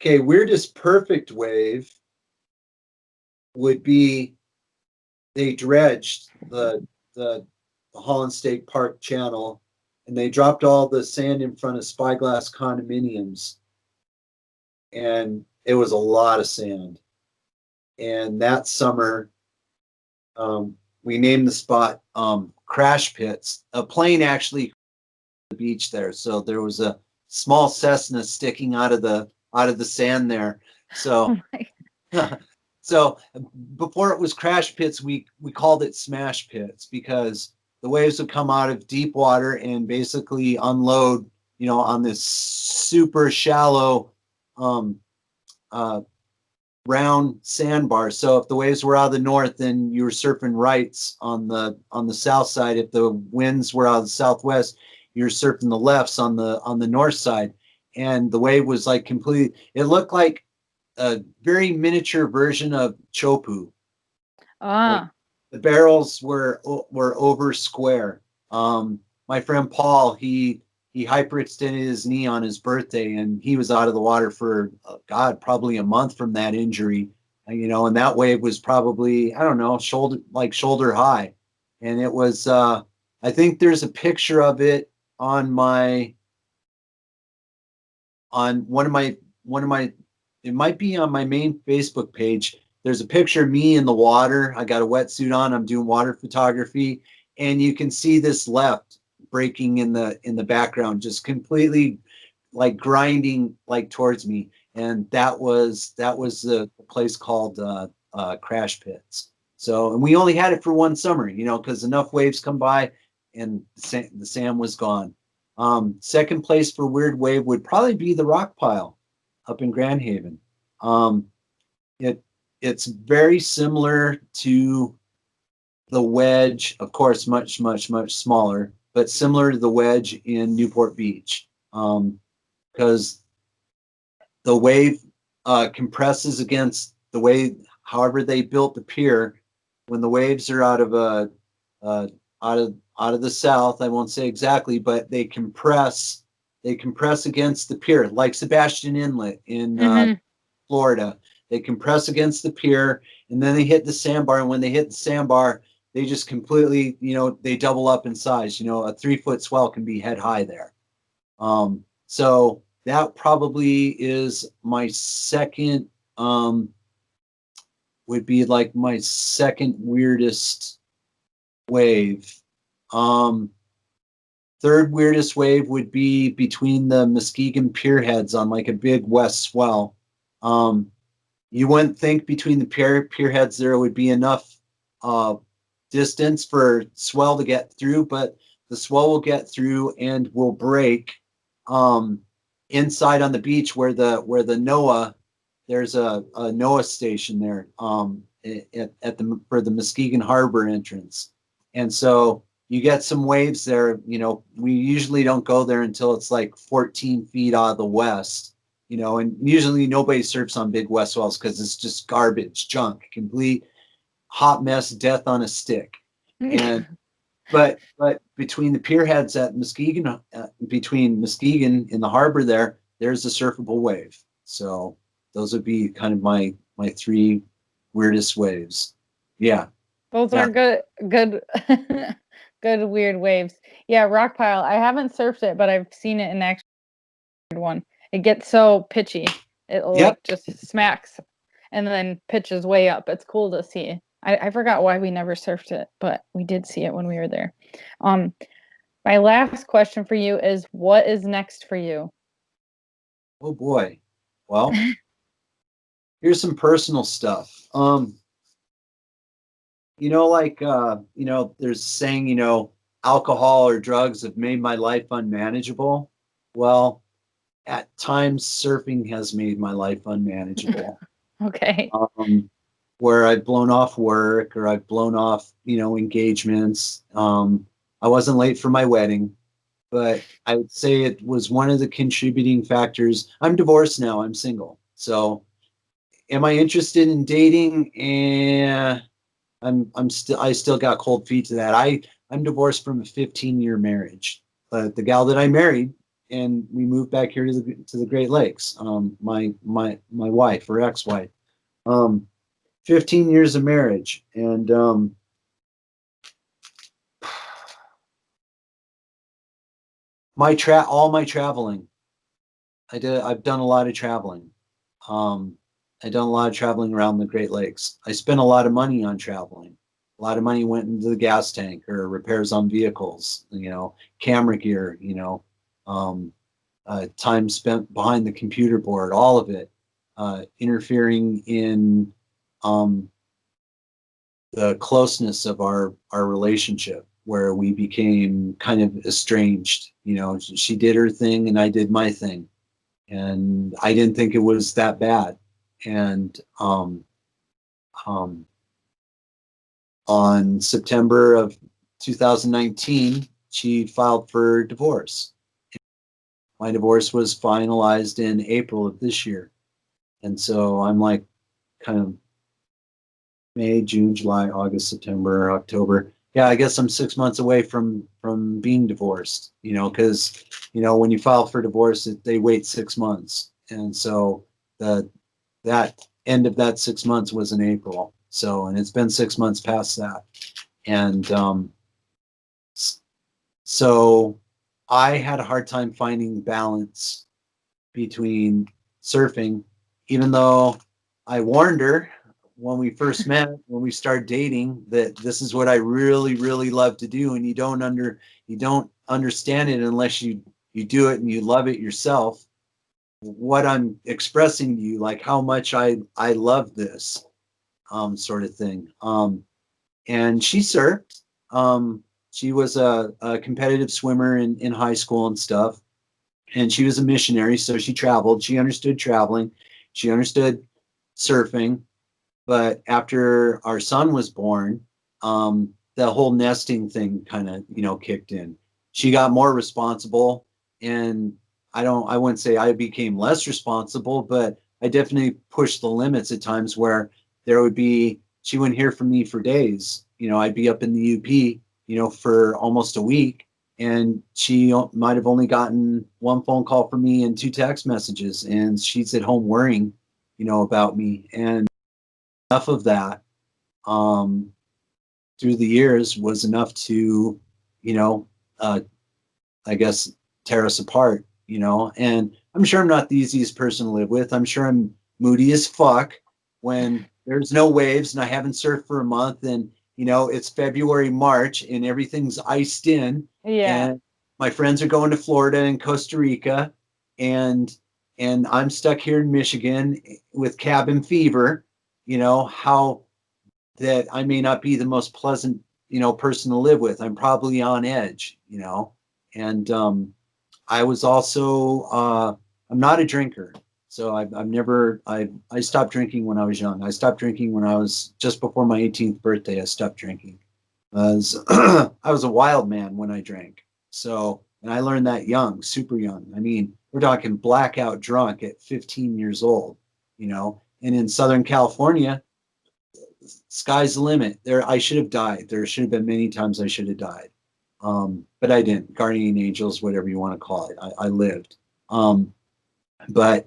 okay, weirdest perfect wave would be they dredged the Holland State Park channel, and they dropped all the sand in front of Spyglass condominiums, and it was a lot of sand. And that summer, we named the spot Crash Pits. A plane actually the beach there, so there was a small Cessna sticking out of the sand there. So Oh my. so before it was Crash Pits, we called it Smash Pits, because the waves would come out of deep water and basically unload, on this super shallow um, uh, round sandbar. So if the waves were out of the north, then you were surfing rights on the south side. If the winds were out of the southwest, you were surfing the lefts on the north side. And the wave was like completely. It looked like a very miniature version of Chopu. Like Ah. the barrels were over square. My friend Paul, he hyperextended his knee on his birthday, and he was out of the water for God, probably a month from that injury. And that wave was probably, I don't know, shoulder high, and it was. I think there's a picture of it on one of my. It might be on my main Facebook page. There's a picture of me in the water. I got a wetsuit on. I'm doing water photography, and you can see this left breaking in the background, just completely like grinding like towards me. and that was the place called Crash Pits. So, and we only had it for one summer, because enough waves come by, and the sand was gone. Second place for weird wave would probably be the Rock Pile up in Grand Haven. It's very similar to the wedge, of course, much, much, much smaller, but similar to the wedge in Newport Beach, because the wave compresses against the wave. However, they built the pier. When the waves are out of out of the south, I won't say exactly, but they compress. They compress against the pier, like Sebastian Inlet in Florida. They compress against the pier, and then they hit the sandbar. And when they hit the sandbar, they just completely, they double up in size. A 3-foot swell can be head high there. So that probably is my second, would be like my second weirdest wave. Third weirdest wave would be between the Muskegon pier heads on like a big west swell. You wouldn't think between the pier heads there would be enough distance for swell to get through, but the swell will get through and will break inside on the beach where the NOAA, there's a NOAA station there for the Muskegon Harbor entrance. And so you get some waves there. We usually don't go there until it's like 14 feet out of the west, and usually nobody surfs on big west swells because it's just garbage, junk, complete hot mess, death on a stick. And but between the pier heads at Muskegon, between Muskegon in the harbor there's a surfable wave. So those would be kind of my three weirdest waves. Yeah. Those are good good weird waves. Yeah, Rock Pile. I haven't surfed it, but I've seen it in action. One. It gets so pitchy. It like just smacks and then pitches way up. It's cool to see. I forgot why we never surfed it, but we did see it when we were there. My last question for you is, what is next for you? Oh boy. Well, here's some personal stuff. There's a saying, alcohol or drugs have made my life unmanageable. Well, at times surfing has made my life unmanageable. Okay. Where I've blown off work or I've blown off, engagements. I wasn't late for my wedding, but I would say it was one of the contributing factors. I'm divorced now. I'm single. So am I interested in dating? And I still got cold feet to that. I'm divorced from a 15-year marriage, but the gal that I married, and we moved back here to the Great Lakes. My wife or ex-wife, 15 years of marriage, and all my traveling. I've done a lot of traveling. I've done a lot of traveling around the Great Lakes. I spent a lot of money on traveling. A lot of money went into the gas tank or repairs on vehicles, camera gear, time spent behind the computer board, all of it, interfering in the closeness of our relationship, where we became kind of estranged. She did her thing and I did my thing. And I didn't think it was that bad. And on September of 2019, she filed for divorce. My divorce was finalized in April of this year. And so I'm like kind of May, June, July, August, September, October. Yeah, I guess I'm 6 months away from being divorced, because, when you file for divorce, they wait 6 months. And so that end of that 6 months was in April. So, and it's been 6 months past that. And so I had a hard time finding balance between surfing, even though I warned her when we first met, when we started dating, that this is what I really, really love to do. And you don't understand it unless you do it and you love it yourself. what I'm expressing to you, like how much I love this sort of thing. And she surfed. She was a competitive swimmer in high school and stuff. And she was a missionary, so she traveled. She understood traveling. She understood surfing. But after our son was born, the whole nesting thing kind of, kicked in. She got more responsible, and I wouldn't say I became less responsible, but I definitely pushed the limits at times where she wouldn't hear from me for days. I'd be up in the UP, for almost a week, and she might have only gotten one phone call from me and two text messages, and she's at home worrying, about me. And enough of that um, through the years was enough to, you know, uh, I guess, tear us apart, And I'm sure I'm not the easiest person to live with. I'm sure I'm moody as fuck when there's no waves and I haven't surfed for a month, and, it's February, March, and everything's iced in. Yeah. And my friends are going to Florida and Costa Rica, and I'm stuck here in Michigan with cabin fever. How that I may not be the most pleasant, person to live with. I'm probably on edge, and I was also I'm not a drinker. So I've never I stopped drinking when I was young. I stopped drinking when I was just before my 18th birthday. I stopped drinking. I was I was a wild man when I drank. So, and I learned that young, super young. I mean, we're talking blackout drunk at 15 years old, And in Southern California, sky's the limit. There, I should have died. There should have been many times I should have died, but I didn't. Guardian angels, whatever you want to call it, I lived. But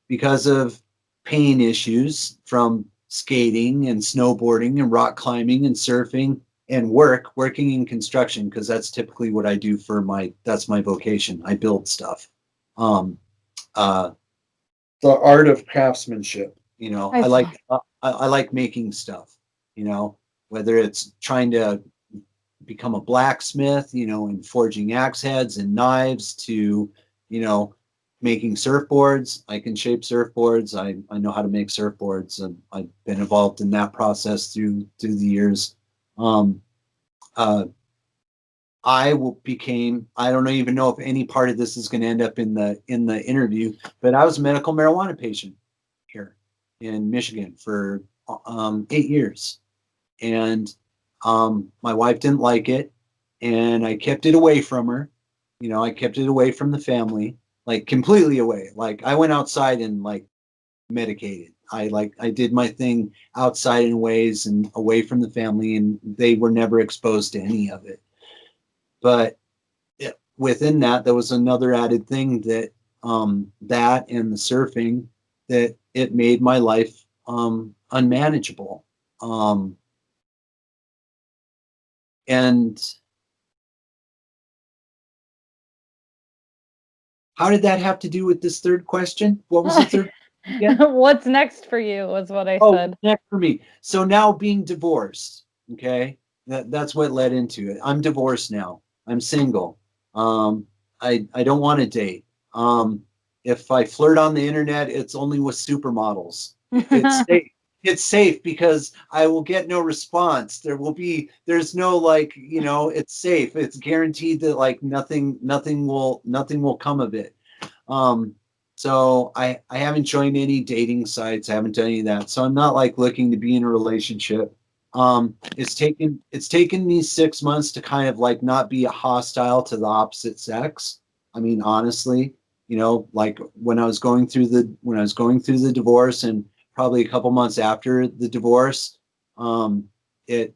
because of pain issues from skating and snowboarding and rock climbing and surfing and working in construction, because that's typically what I do that's my vocation. I build stuff. Um, uh, the art of craftsmanship. I like I like making stuff. Whether it's trying to become a blacksmith, and forging axe heads and knives, to making surfboards. I can shape surfboards. I know how to make surfboards, and I've been involved in that process through the years. Um, uh, I don't even know if any part of this is going to end up in the interview, but I was a medical marijuana patient here in Michigan for 8 years. And my wife didn't like it, and I kept it away from her. I kept it away from the family, like completely away. Like I went outside and like medicated. I did my thing outside in ways and away from the family, and they were never exposed to any of it. But within that, there was another added thing that that and the surfing, that it made my life unmanageable. And how did that have to do with this third question? What was the third again? What's next for you was what I Oh, said. next for me. So now being divorced, okay, that's what led into it. I'm divorced now. I'm single. I don't want to date. If I flirt on the internet, it's only with supermodels. It's safe. It's safe because I will get no response. There's no like, it's safe. It's guaranteed that like nothing will come of it. Um, so I haven't joined any dating sites. I haven't done any of that. So I'm not like looking to be in a relationship. It's taken me 6 months to kind of like not be hostile to the opposite sex. I mean, honestly, like when I was going through the divorce, and probably a couple months after the divorce, it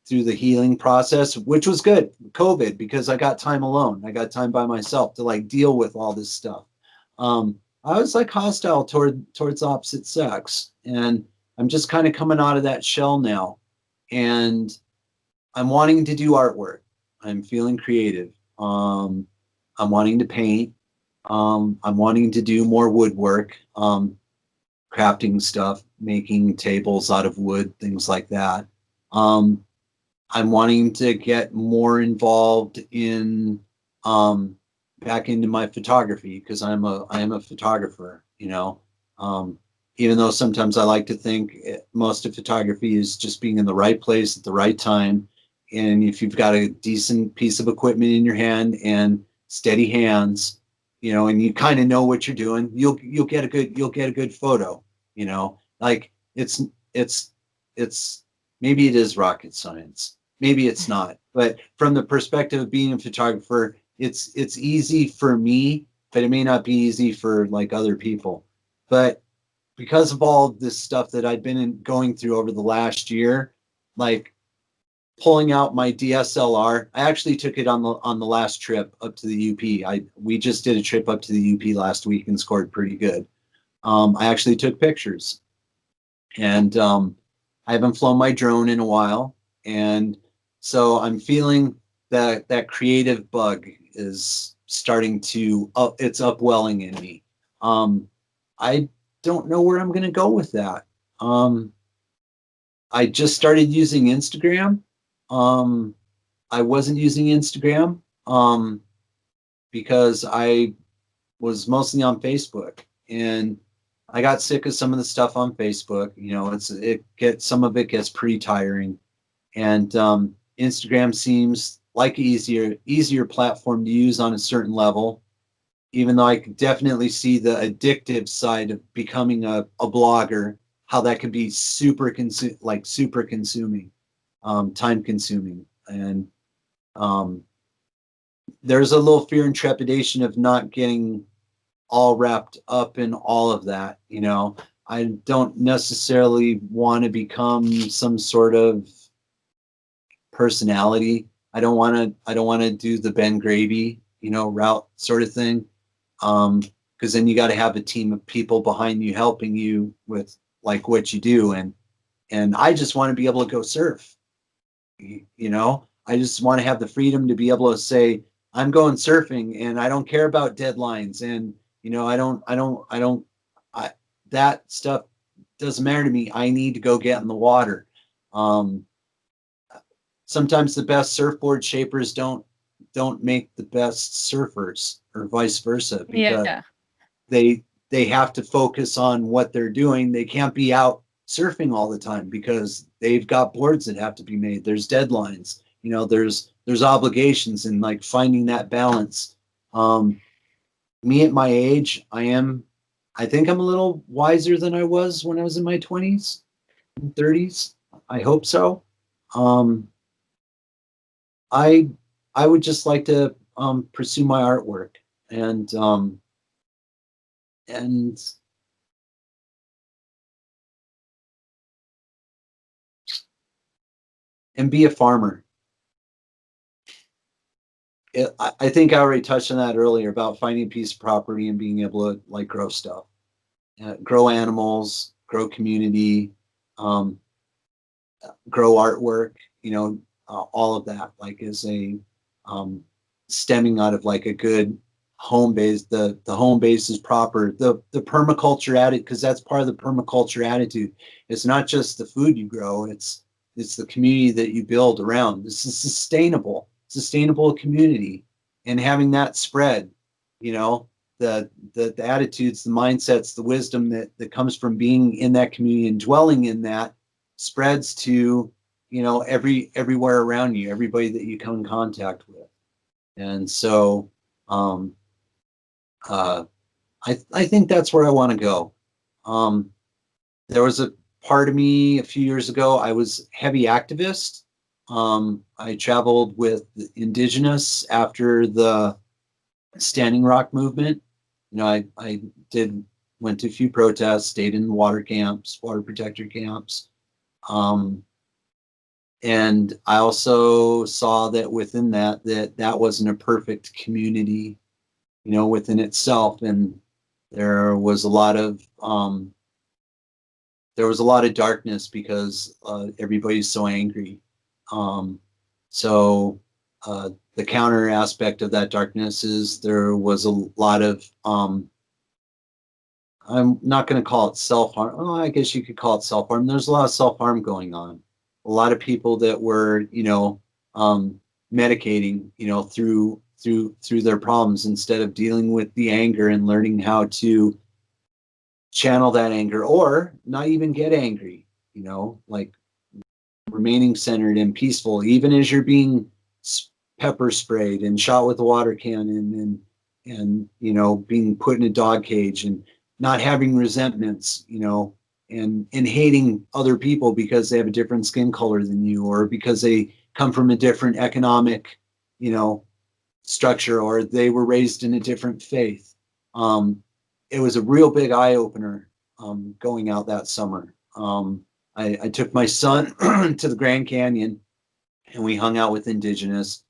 through the healing process, which was good, COVID, because I got time alone. I got time by myself to like deal with all this stuff. I was like hostile towards opposite sex, and I'm just kind of coming out of that shell now, and I'm wanting to do artwork. I'm feeling creative. I'm wanting to paint. I'm wanting to do more woodwork, crafting stuff, making tables out of wood, things like that. Um, I'm wanting to get more involved in back into my photography because I am a photographer, even though sometimes I like to think most of photography is just being in the right place at the right time. And if you've got a decent piece of equipment in your hand and steady hands, and you kind of know what you're doing, you'll get a good photo, like it's maybe it is rocket science. Maybe it's not. But from the perspective of being a photographer, it's easy for me, but it may not be easy for like other people. But because of all this stuff that I've been going through over the last year, like pulling out my DSLR, I actually took it on the last trip up to the UP. We just did a trip up to the UP last week and scored pretty good. I actually took pictures, and I haven't flown my drone in a while, and so I'm feeling that creative bug is starting to it's upwelling in me. I don't know where I'm going to go with that. I just started using Instagram. Um, I wasn't using Instagram because I was mostly on Facebook, and I got sick of some of the stuff on Facebook. Some of it gets pretty tiring, and Instagram seems like an easier platform to use on a certain level. Even though I could definitely see the addictive side of becoming a blogger, how that could be super consuming, time consuming, and um, there's a little fear and trepidation of not getting all wrapped up in all of that. I don't necessarily want to become some sort of personality. I don't want to do the Ben Gravy, route sort of thing. Because then you got to have a team of people behind you helping you with like what you do. And I just want to be able to go surf. I just want to have the freedom to be able to say, I'm going surfing and I don't care about deadlines. And, I, that stuff doesn't matter to me. I need to go get in the water. Um, Sometimes the best surfboard shapers don't make the best surfers, or vice versa, because Yeah. they have to focus on what they're doing. They can't be out surfing all the time because they've got boards that have to be made. There's deadlines. There's obligations, and like finding that balance. Me at my age, I think I'm a little wiser than I was when I was in my 20s and 30s. I hope so. Um, I I would just like to pursue my artwork, and and and be a farmer. I think I already touched on that earlier about finding a piece of property and being able to like grow stuff, grow animals, grow community, um, grow artwork. All of that like is a um, stemming out of like a good home base. The home base is proper. The permaculture attitude, because that's part of the permaculture attitude. It's not just the food you grow. It's the community that you build around. This is sustainable community, and having that spread, you know, the attitudes, the mindsets, the wisdom that comes from being in that community and dwelling in that spreads to, everywhere around you, everybody that you come in contact with. And so um, uh, I think that's where I want to go. Um, there was a part of me a few years ago, I was heavy activist. I traveled with the indigenous after the Standing Rock movement. I went to a few protests, stayed in water camps, water protector camps. Um, and I also saw that within that wasn't a perfect community, within itself. And there was a lot of darkness because everybody's so angry. Um, so the counter aspect of that darkness is there was a lot of I'm not going to call it self-harm. Oh, I guess you could call it self-harm. There's a lot of self-harm going on. A lot of people that were, medicating, through their problems instead of dealing with the anger and learning how to channel that anger or not even get angry, like remaining centered and peaceful, even as you're being pepper sprayed and shot with a water cannon and being put in a dog cage and not having resentments, and hating other people because they have a different skin color than you or because they come from a different economic, structure or they were raised in a different faith. It was a real big eye opener going out that summer. I took my son to the Grand Canyon and we hung out with indigenous.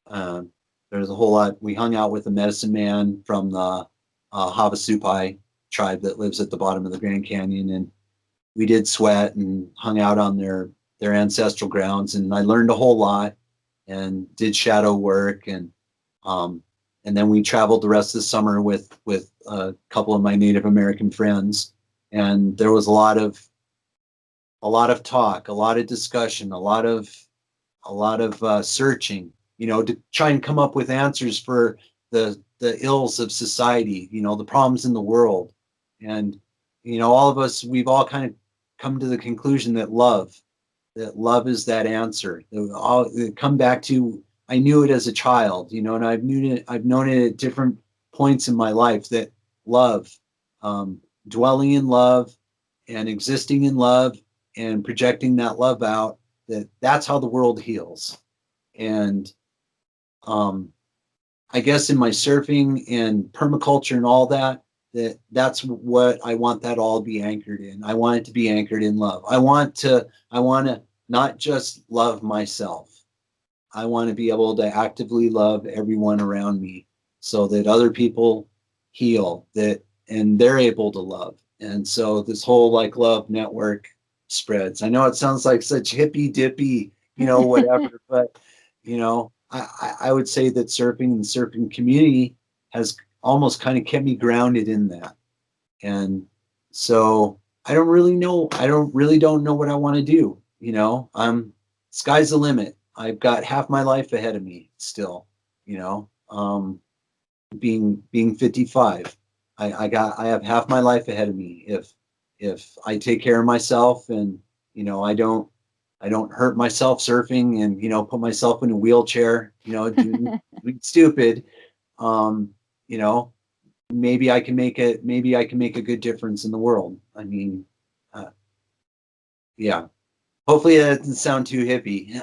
There's a whole lot. We hung out with a medicine man from the Havasupai tribe that lives at the bottom of the Grand Canyon, and we did sweat and hung out on their ancestral grounds. And I learned a whole lot and did shadow work, and then we traveled the rest of the summer with a couple of my Native American friends, and there was a lot of talk, a lot of discussion, a lot of searching, to try and come up with answers for the ills of society, the problems in the world. And, all of us, we've all kind of come to the conclusion that love is that answer. It come back to, I knew it as a child, and I've known it at different points in my life, that love, dwelling in love and existing in love and projecting that love out, that's how the world heals. And I guess in my surfing and permaculture and all that's what I want that all to be anchored in. I want it to be anchored in love. I want to not just love myself. I want to be able to actively love everyone around me so that other people heal, and they're able to love. And so this whole love network spreads. I know it sounds like such hippy dippy, whatever, but I would say that surfing and the surfing community has almost kind of kept me grounded in that. And so I don't really don't know what I want to do. Sky's the limit. I've got half my life ahead of me still, being 55. I have half my life ahead of me. If I take care of myself and, I don't hurt myself surfing and, put myself in a wheelchair, doing stupid, maybe I can make a good difference in the world. I mean, yeah. Hopefully that doesn't sound too hippie.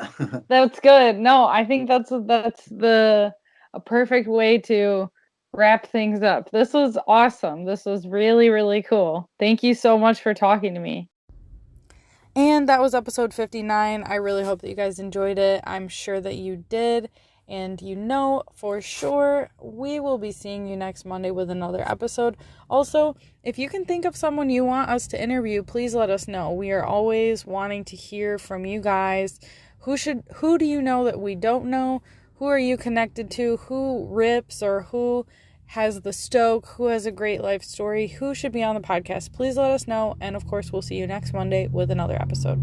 That's good. No, I think that's a perfect way to wrap things up. This was awesome. This was really, really cool. Thank you so much for talking to me. And that was episode 59. I really hope that you guys enjoyed it. I'm sure that you did. And for sure, we will be seeing you next Monday with another episode. Also, if you can think of someone you want us to interview, please let us know. We are always wanting to hear from you guys. Who do you know that we don't know? Who are you connected to? Who rips or who has the stoke? Who has a great life story? Who should be on the podcast? Please let us know. And of course, we'll see you next Monday with another episode.